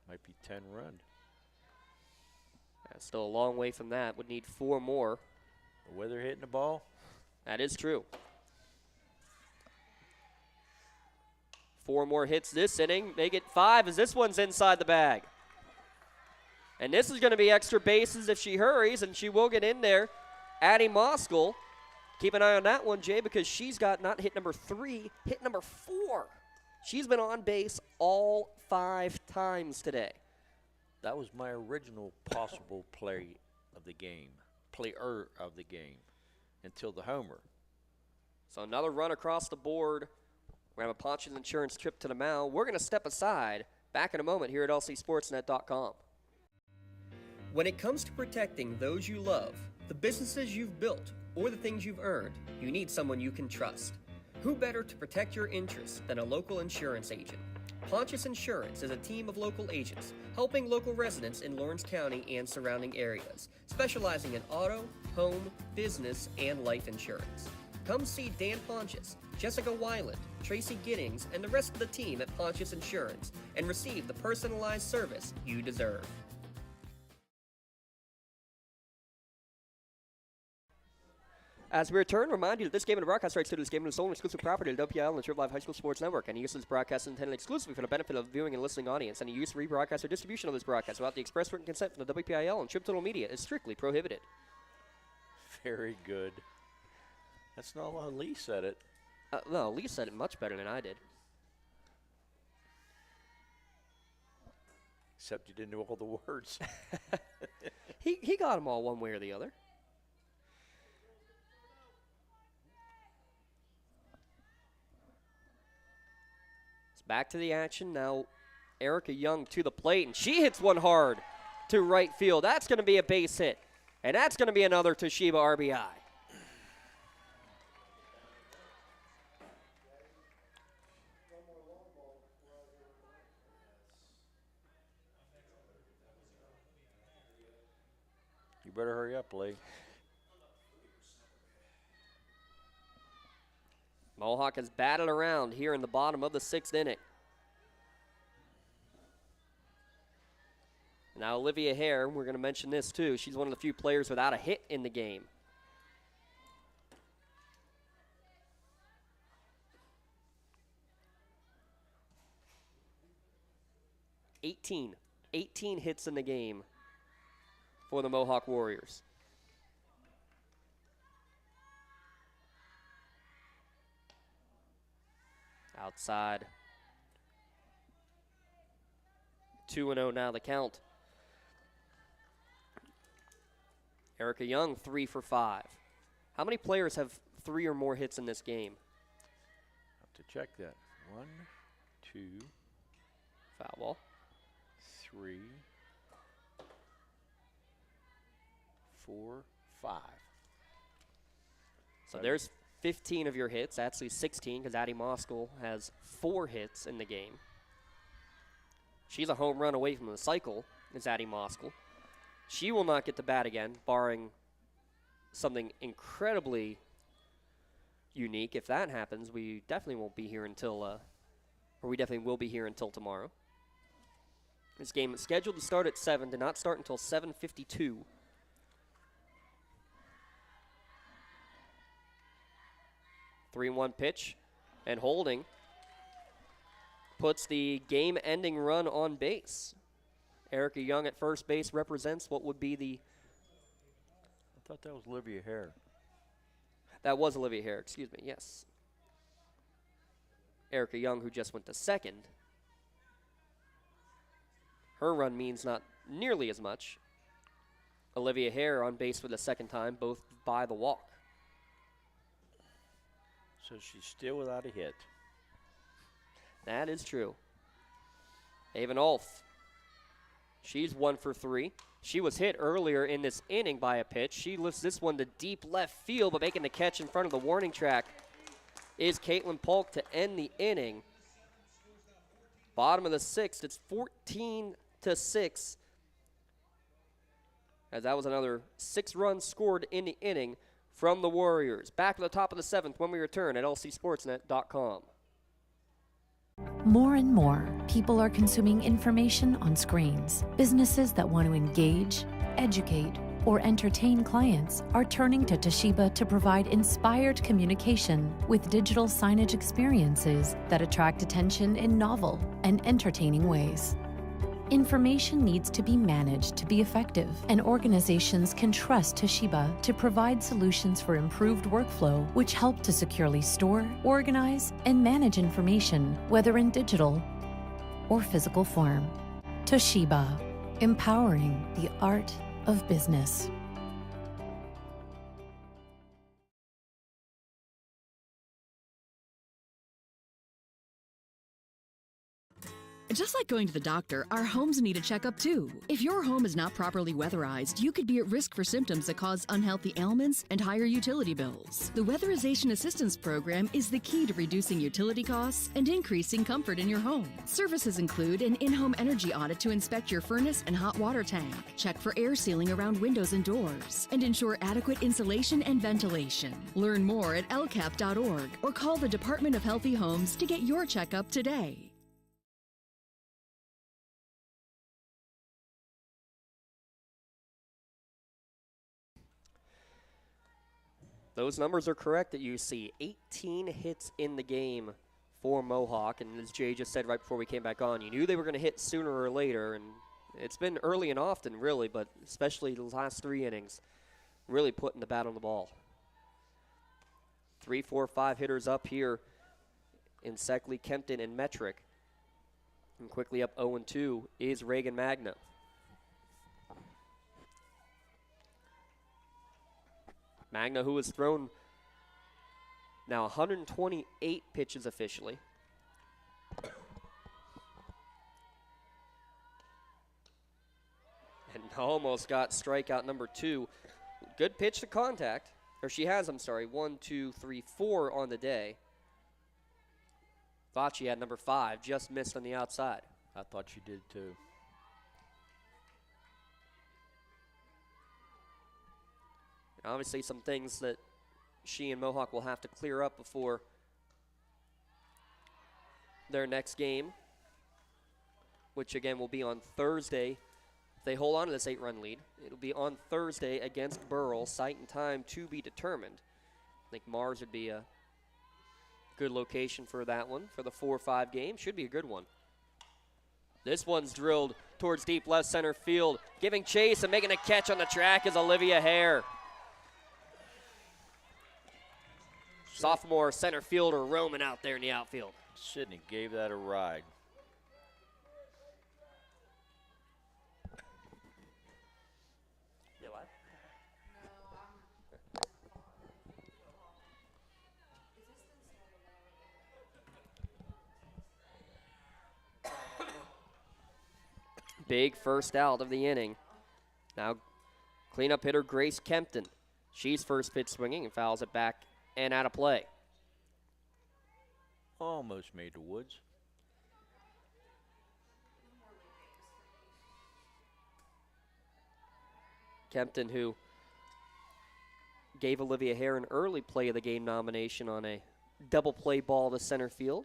Might be 10 run. Still a long way from that. Would need 4 more. The way they're hitting the ball? That is true. 4 more hits this inning. Make it 5 as this one's inside the bag. And this is going to be extra bases if she hurries, and she will get in there. Addie Moskal. Keep an eye on that one, Jay, because she's got not hit number 3, hit number 4. She's been on base all 5 times today. That was my original possible player of the game, until the homer. So another run across the board. We're going to have a Ponch's Insurance trip to the mound. We're going to step aside. Back in a moment here at lcsportsnet.com. When it comes to protecting those you love, the businesses you've built, or the things you've earned, you need someone you can trust. Who better to protect your interests than a local insurance agent? Ponch's Insurance is a team of local agents helping local residents in Lawrence County and surrounding areas, specializing in auto, home, business, and life insurance. Come see Dan Ponch's, Jessica Weiland, Tracy Giddings, and the rest of the team at Ponch's Insurance and receive the personalized service you deserve. As we return, remind you that this game and the broadcast rights to this game is sole and exclusive property of Wpial and the Trip Live High School Sports Network. Any use of this broadcast is intended exclusively for the benefit of the viewing and listening audience. Any use, rebroadcast, or distribution of this broadcast without the express written consent from the WPIL and Trip Total Media is strictly prohibited. Very good. That's not how Lee said it. No, Lee said it much better than I did. Except you didn't know all the words. He got them all one way or the other. Back to the action now. Erica Young to the plate, and she hits one hard to right field. That's going to be a base hit, and that's going to be another Toshiba RBI. You better hurry up, Lee. Mohawk has batted around here in the bottom of the 6th inning. Now Olivia Hare, we're going to mention this too. She's one of the few players without a hit in the game. Eighteen hits in the game for the Mohawk Warriors. Outside. 2-0 now the count. Erica Young, 3 for 5. How many players have 3 or more hits in this game? Have to check that. 1, 2. Foul ball. 3, 4, 5. So there's 15 of your hits, actually 16, because Addie Moskal has 4 hits in the game. She's a home run away from the cycle, is Addie Moskal. She will not get to bat again, barring something incredibly unique. If that happens, we definitely won't be here until, or we definitely will be here until tomorrow. This game is scheduled to start at 7, did not start until 7:52. Three-one pitch, and holding puts the game-ending run on base. Erica Young at first base represents what would be the... I thought that was Olivia Hare. That was Olivia Hare, excuse me, yes. Erica Young, who just went to second. Her run means not nearly as much. Olivia Hare on base for the second time, both by the walk. So she's still without a hit. That is true. Avon Ulf. She's 1 for 3. She was hit earlier in this inning by a pitch. She lifts this one to deep left field, but making the catch in front of the warning track is Caitlin Polk to end the inning. Bottom of the 6th, it's 14-6. As that was another 6 runs scored in the inning from the Warriors. Back at the top of the 7th when we return at lcsportsnet.com. More and more people are consuming information on screens. Businesses that want to engage, educate, or entertain clients are turning to Toshiba to provide inspired communication with digital signage experiences that attract attention in novel and entertaining ways. Information needs to be managed to be effective, and organizations can trust Toshiba to provide solutions for improved workflow, which help to securely store, organize, and manage information, whether in digital or physical form. Toshiba, empowering the art of business. Just like going to the doctor, our homes need a checkup too. If your home is not properly weatherized, you could be at risk for symptoms that cause unhealthy ailments and higher utility bills. The Weatherization Assistance Program is the key to reducing utility costs and increasing comfort in your home. Services include an in-home energy audit to inspect your furnace and hot water tank, check for air sealing around windows and doors, and ensure adequate insulation and ventilation. Learn more at lcap.org or call the Department of Healthy Homes to get your checkup today. Those numbers are correct that you see. 18 hits in the game for Mohawk, and as Jay just said right before we came back on, you knew they were going to hit sooner or later, and it's been early and often, really, but especially the last 3 innings, really putting the bat on the ball. 3, 4, 5 hitters up here in Seckley, Kempton, and Metric. And quickly up 0-2 is Reagan Magna. Magna, who has thrown now 128 pitches officially. And almost got strikeout number 2. Good pitch to contact. Or she has, 1, 2, 3, 4 on the day. Thought she had number 5, just missed on the outside. I thought she did too. Obviously some things that she and Mohawk will have to clear up before their next game, which again will be on Thursday. If they hold on to this 8-run lead, it'll be on Thursday against Burrell. Site and time to be determined. I think Mars would be a good location for that one for the 4-5 game. Should be a good one. This one's drilled towards deep left center field. Giving chase and making a catch on the track is Olivia Hare. Sophomore center fielder roaming out there in the outfield. Sydney gave that a ride. Big first out of the inning. Now cleanup hitter Grace Kempton. She's first pitch swinging and fouls it back and out of play. Almost made the woods. Kempton, who gave Olivia Hare an early play of the game nomination on a double play ball to center field.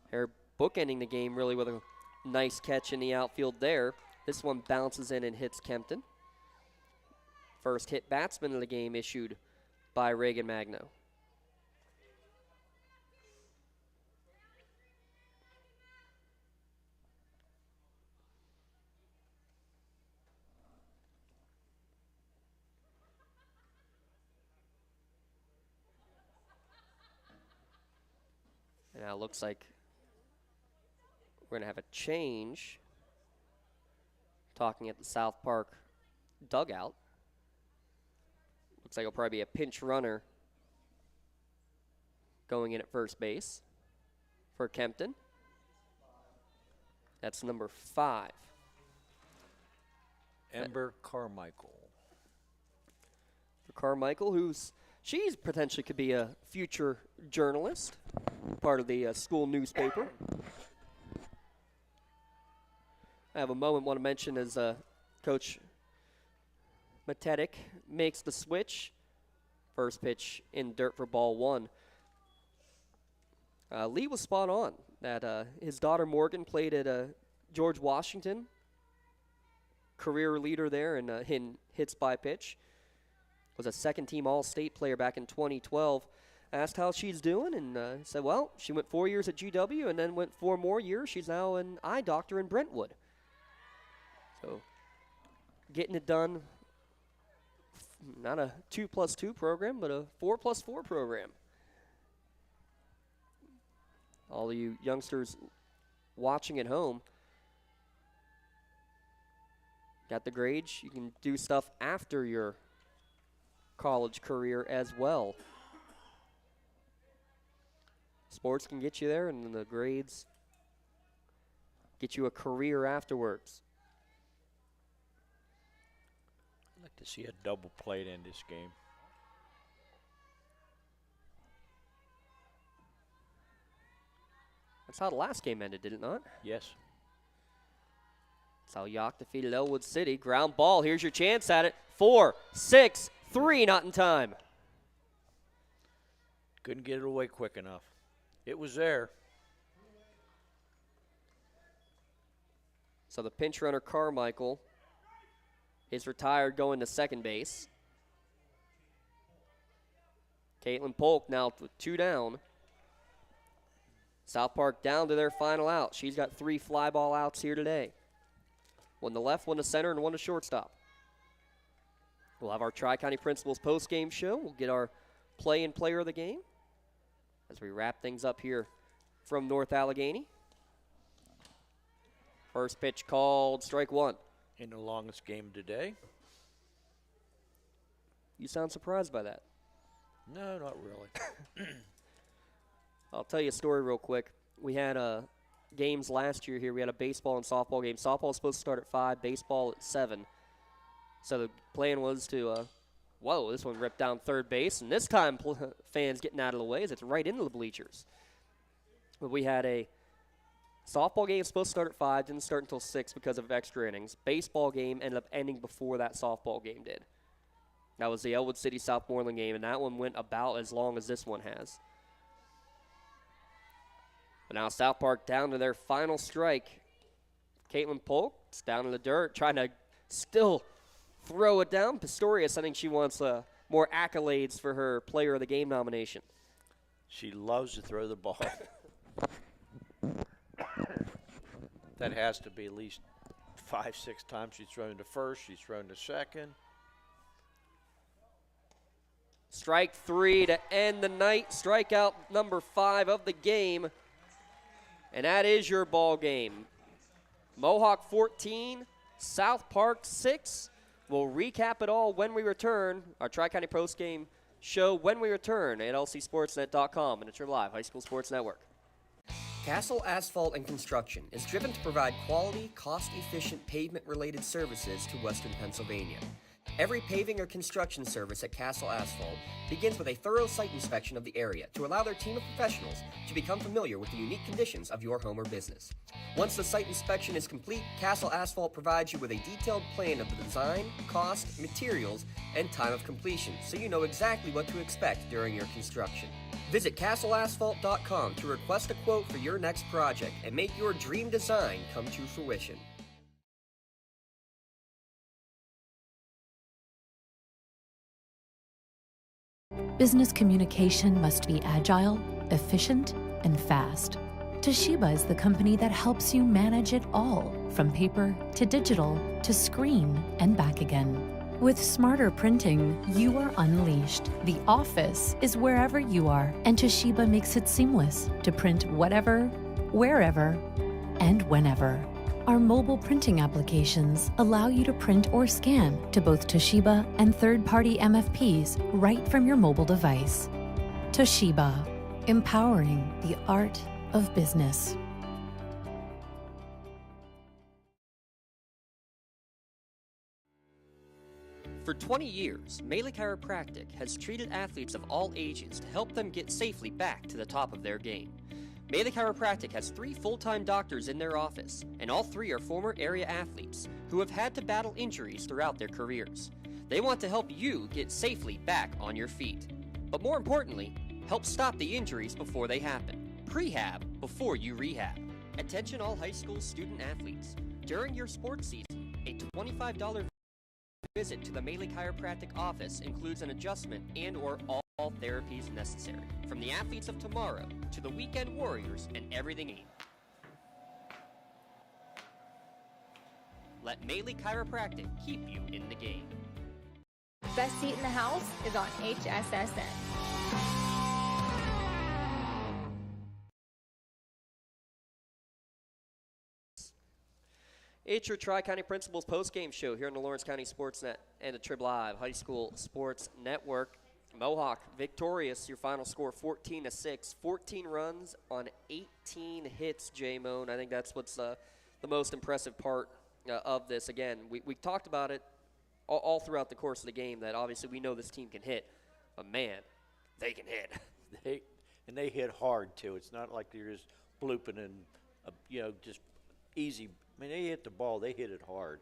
Hare bookending the game really with a nice catch in the outfield there. This one bounces in and hits Kempton. First hit batsman of the game issued by Reagan Magno. And now it looks like we're going to have a change. Talking at the South Park dugout. Looks like it'll probably be a pinch runner going in at first base for Kempton. That's number 5. Ember Carmichael. For Carmichael, she's potentially could be a future journalist, part of the school newspaper. I have a moment I want to mention as Coach Matetic makes the switch. First pitch in dirt for ball 1. Lee was spot on that his daughter Morgan played at George Washington, career leader there in hits by pitch. Was a second-team All-State player back in 2012. Asked how she's doing and said, well, she went 4 years at GW and then went 4 more years. She's now an eye doctor in Brentwood. So getting it done, not a 2+2 program, but a 4+4 program. All of you youngsters watching at home, got the grades. You can do stuff after your college career as well. Sports can get you there, and then the grades get you a career afterwards. I'd like to see a double play in this game. That's how the last game ended, did it not? Yes. That's how York defeated Ellwood City. Ground ball. Here's your chance at it. 4, 6, 3, not in time. Couldn't get it away quick enough. It was there. So the pinch runner Carmichael is retired going to second base. Caitlin Polk now with 2 down. South Park down to their final out. She's got 3 fly ball outs here today. 1 to left, 1 to center, and 1 to shortstop. We'll have our Tri-County Principals post-game show. We'll get our play and player of the game as we wrap things up here from North Allegheny. First pitch called, strike 1. In the longest game today. You sound surprised by that. No, not really. I'll tell you a story real quick. We had games last year here. We had a baseball and softball game. Softball was supposed to start at 5, baseball at 7. So the plan was to, whoa, this one ripped down third base. And this time fans getting out of the way as it's right into the bleachers. But we had a softball game supposed to start at 5, didn't start until 6 because of extra innings. Baseball game ended up ending before that softball game did. That was the Ellwood City Southmoreland game, and that one went about as long as this one has. But now South Park down to their final strike. Caitlin Polk is down in the dirt, trying to still throw it down. Pistorius, I think she wants more accolades for her player of the game nomination. She loves to throw the ball. That has to be at least 5, 6 times she's thrown to first, she's thrown to second. Strike 3 to end the night. Strikeout number 5 of the game. And that is your ball game. Mohawk 14, South Park 6. We'll recap it all when we return. Our Tri-County Post Game show when we return at lcsportsnet.com and at your live high school sports network. Castle Asphalt and Construction is driven to provide quality, cost-efficient pavement-related services to Western Pennsylvania. Every paving or construction service at Castle Asphalt begins with a thorough site inspection of the area to allow their team of professionals to become familiar with the unique conditions of your home or business. Once the site inspection is complete, Castle Asphalt provides you with a detailed plan of the design, cost, materials, and time of completion, so you know exactly what to expect during your construction. Visit castleasphalt.com to request a quote for your next project and make your dream design come to fruition. Business communication must be agile, efficient, and fast. Toshiba is the company that helps you manage it all, from paper to digital to screen and back again. With smarter printing, you are unleashed. The office is wherever you are, and Toshiba makes it seamless to print whatever, wherever, and whenever. Our mobile printing applications allow you to print or scan to both Toshiba and third-party MFPs right from your mobile device. Toshiba, empowering the art of business. For 20 years, Melee Chiropractic has treated athletes of all ages to help them get safely back to the top of their game. Melee Chiropractic has 3 full-time doctors in their office, and all 3 are former area athletes who have had to battle injuries throughout their careers. They want to help you get safely back on your feet. But more importantly, help stop the injuries before they happen. Prehab before you rehab. Attention all high school student athletes. During your sports season, a $25 visit to the Melee Chiropractic office includes an adjustment and or all therapies necessary. From the athletes of tomorrow to the weekend warriors and everything in. Let Melee Chiropractic keep you in the game. Best seat in the house is on HSSN. It's your Tri-County Principals post-game show here on the Lawrence County SportsNet and the Trib Live High School Sports Network. Mohawk victorious, your final score 14-6, 14 runs on 18 hits, J-Moan. I think that's what's the most impressive part of this. Again, we talked about it all throughout the course of the game that obviously we know this team can hit, but man, they can hit. They hit hard too. It's not like they're just blooping and just easy. I mean, they hit the ball. They hit it hard.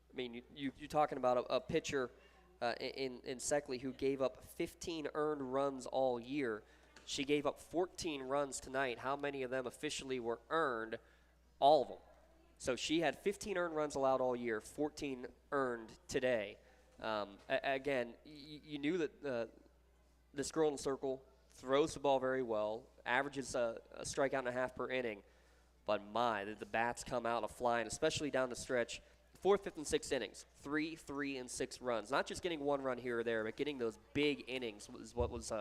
I mean, you're talking about a pitcher in Seckley who gave up 15 earned runs all year. She gave up 14 runs tonight. How many of them officially were earned? All of them. So she had 15 earned runs allowed all year, 14 earned today. Again, you knew that this girl in the circle throws the ball very well, averages a strikeout and a half per inning. But the bats come out flying, especially down the stretch. 4th, 5th, and 6th innings, 3, 3, and 6 runs. Not just getting 1 run here or there, but getting those big innings was what was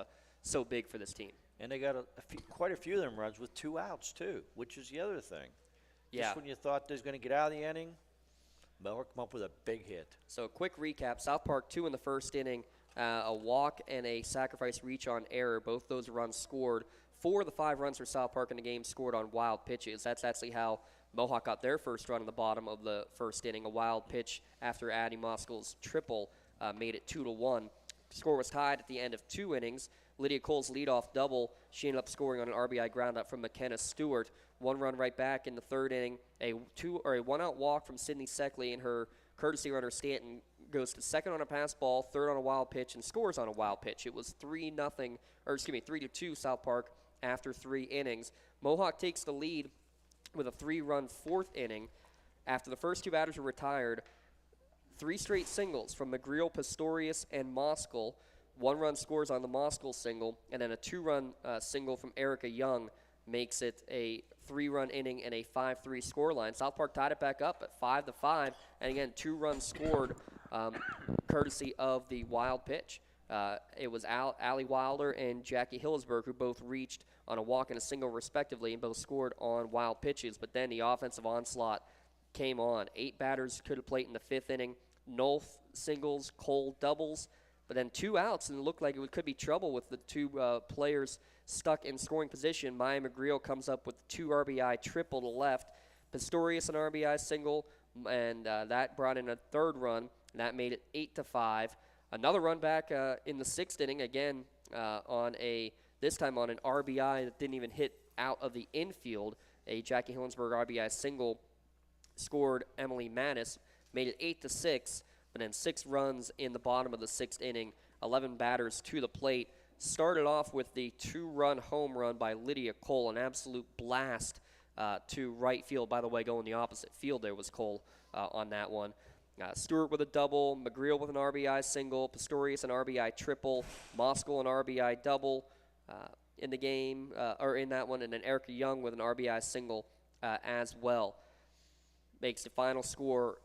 so big for this team. And they got quite a few of them runs with 2 outs, too, which is the other thing. Yeah. Just when you thought they was going to get out of the inning, Mohawk come up with a big hit. So a quick recap, South Park 2 in the first inning, a walk and a sacrifice reach on error. Both those runs scored. 4 of the 5 runs for South Park in the game scored on wild pitches. That's actually how Mohawk got their first run in the bottom of the first inning. A wild pitch after Addie Moskell's triple made it 2-1. The score was tied at the end of 2 innings. Lydia Cole's leadoff double, she ended up scoring on an RBI groundout from McKenna Stewart. 1 run right back in the 3rd inning. A 1-out walk from Sydney Seckley, and her courtesy runner Stanton goes to 2nd on a pass ball, 3rd on a wild pitch, and scores on a wild pitch. It was 3-2 South Park after 3 innings. Mohawk takes the lead with a 3-run 4th inning. After the first 2 batters were retired, 3 straight singles from McGreal, Pistorius, and Moskell. 1-run scores on the Moskell single, and then a 2-run single from Erica Young makes it a 3-run inning and a 5-3 scoreline. South Park tied it back up at 5-5, and again, 2 runs scored courtesy of the wild pitch. It was Allie Wilder and Jackie Hillsberg who both reached on a walk and a single respectively, and both scored on wild pitches. But then the offensive onslaught came on. 8 batters could have played in the 5th inning. Nolf singles, Cole doubles, but then 2 outs, and it looked like it could be trouble with the 2 players stuck in scoring position. Maya McGreal comes up with 2 RBI triple to left. Pistorius an RBI single, and that brought in a 3rd run. and that made it 8-5. Another run back in the 6th inning, again this time on an RBI that didn't even hit out of the infield. A Jackie Hillensburg RBI single scored Emily Mattis, made it 8-6, but then 6 runs in the bottom of the 6th inning, 11 batters to the plate. Started off with the 2-run home run by Lydia Cole, an absolute blast to right field. By the way, going the opposite field there was Cole on that one. Stewart with a double, McGreal with an RBI single, Pistorius an RBI triple, Moskal an RBI double in the game, or in that one, and then Erica Young with an RBI single as well. Makes the final score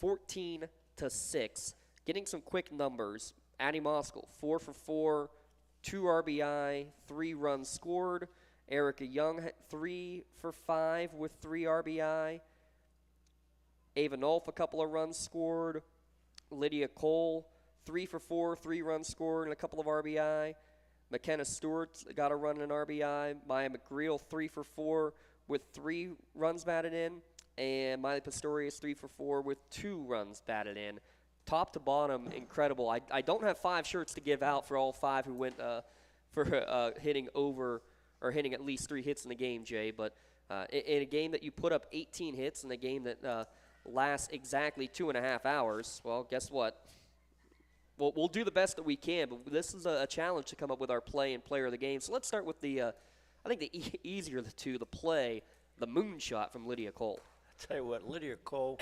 14-6. Getting some quick numbers. Addie Moskal, 4 for 4, 2 RBI, 3 runs scored. Erica Young, 3 for 5 with 3 RBI. Ava Nolf, a couple of runs scored. Lydia Cole, 3 for 4, 3 runs scored, and a couple of RBI. McKenna Stewart got a run and an RBI. Maya McGreal, 3 for 4 with 3 runs batted in. And Miley Pistorius, 3 for 4 with 2 runs batted in. Top to bottom, incredible. I don't have 5 shirts to give out for all 5 who went for hitting over or hitting at least 3 hits in the game, Jay. But in a game that you put up 18 hits, in a game that lasts exactly 2.5 hours, well, guess what? We'll do the best that we can, but this is a challenge to come up with our play and player of the game. So let's start with I think the easier of the two, the moonshot from Lydia Cole. I'll tell you what, Lydia Cole,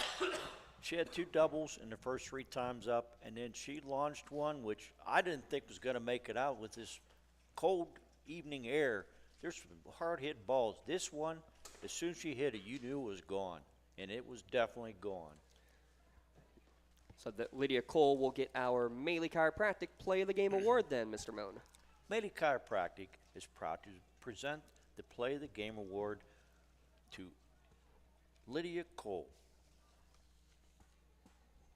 she had 2 doubles in the first 3 times up, and then she launched one, which I didn't think was going to make it out with this cold evening air. There's some hard-hit balls. This one, as soon as she hit it, you knew it was gone, and it was definitely gone. So that Lydia Cole will get our Maley Chiropractic Play of the Game award then, Mr. Moan. Maley Chiropractic is proud to present the Play of the Game award to Lydia Cole.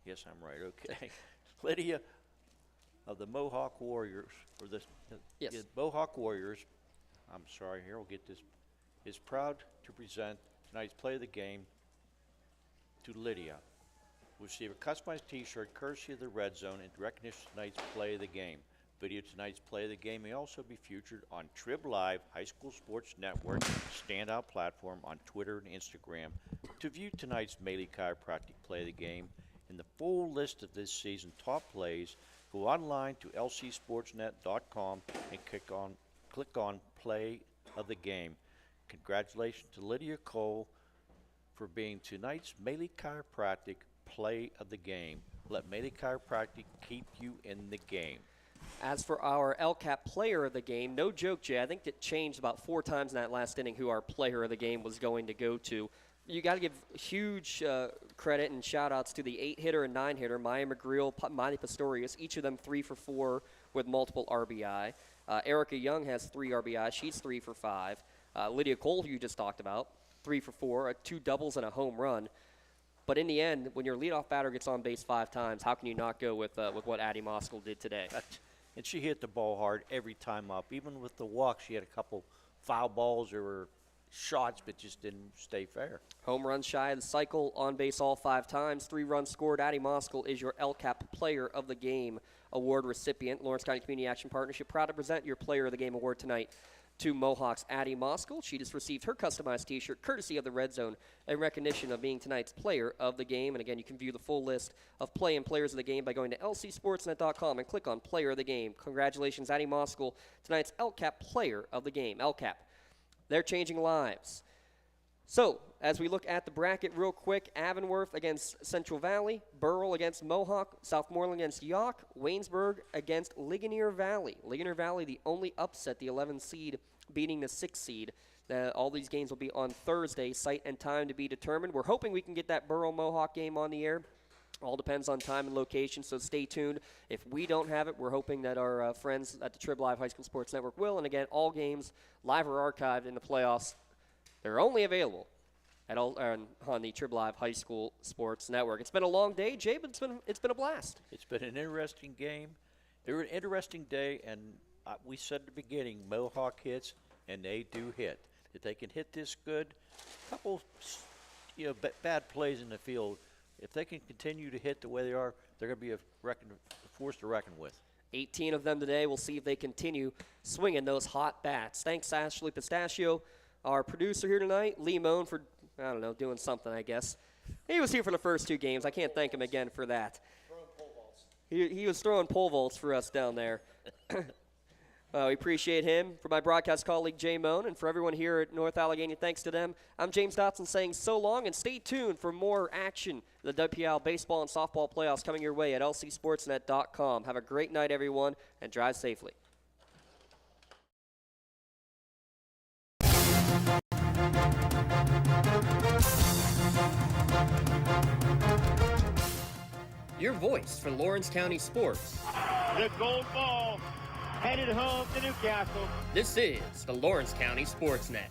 Yes, I'm right, okay. Lydia of the Mohawk Warriors, or the Mohawk Warriors, I'm sorry, here, we'll get this, is proud to present tonight's Play of the Game to Lydia. We'll receive a customized t-shirt courtesy of the Red Zone in recognition of tonight's Play of the Game. Video of tonight's Play of the Game may also be featured on Trib Live, High School Sports Network, standout platform on Twitter and Instagram. To view tonight's Maley Chiropractic Play of the Game and the full list of this season's top plays, go online to lcsportsnet.com and click on Play of the Game. Congratulations to Lydia Cole for being tonight's Maley Chiropractic Play of the Game. Let Maley Chiropractic keep you in the game. As for our LCAP Player of the Game, no joke, Jay, I think it changed about 4 times in that last inning who our Player of the Game was going to go to. You got to give huge credit and shout-outs to the 8-hitter and 9-hitter, Maya McGreal, Miley Pistorius, each of them 3 for 4 with multiple RBI. Erica Young has 3 RBI. She's 3 for 5. Lydia Cole, who you just talked about, 3 for 4, 2 doubles and a home run. But in the end, when your leadoff batter gets on base 5 times, how can you not go with what Addie Moskal did today? And she hit the ball hard every time up. Even with the walk, she had a couple foul balls or shots, but just didn't stay fair. Home run shy of the cycle, on base all 5 times, 3 runs scored. Addie Moskal is your LCAP Player of the Game award recipient. Lawrence County Community Action Partnership proud to present your Player of the Game award tonight to Mohawk's Addie Moskal. She just received her customized t-shirt courtesy of the Red Zone in recognition of being tonight's Player of the Game. And again, you can view the full list of play and players of the game by going to lcsportsnet.com and click on Player of the Game. Congratulations, Addie Moskal, tonight's LCAP Player of the Game. LCAP, they're changing lives. So, as we look at the bracket real quick, Avonworth against Central Valley, Burrell against Mohawk, Southmoreland against York, Waynesburg against Ligonier Valley. Ligonier Valley, the only upset, the 11th seed, beating the 6th seed. All these games will be on Thursday, site and time to be determined. We're hoping we can get that Burrell-Mohawk game on the air. All depends on time and location, so stay tuned. If we don't have it, we're hoping that our friends at the Trib Live High School Sports Network will. And again, all games live or archived in the playoffs. They're only available on the Trib Live High School Sports Network. It's been a long day, Jay, but it's been a blast. It's been an interesting game. It was an interesting day, and we said at the beginning, Mohawk hits, and they do hit. If they can hit this good, a couple bad plays in the field, if they can continue to hit the way they are, they're going to be a force to reckon with. 18 of them today. We'll see if they continue swinging those hot bats. Thanks, Ashley Pistachio, our producer here tonight. Lee Moan for, I don't know, doing something, I guess. He was here for the first 2 games. I can't thank him again for that. He was throwing pole vaults for us down there. We appreciate him. For my broadcast colleague, Jay Moan, and for everyone here at North Allegheny, thanks to them. I'm James Dotson saying so long, and stay tuned for more action. The WPIAL baseball and softball playoffs coming your way at lcsportsnet.com. Have a great night, everyone, and drive safely. Your voice for Lawrence County sports. The gold ball headed home to Newcastle. This is the Lawrence County SportsNet.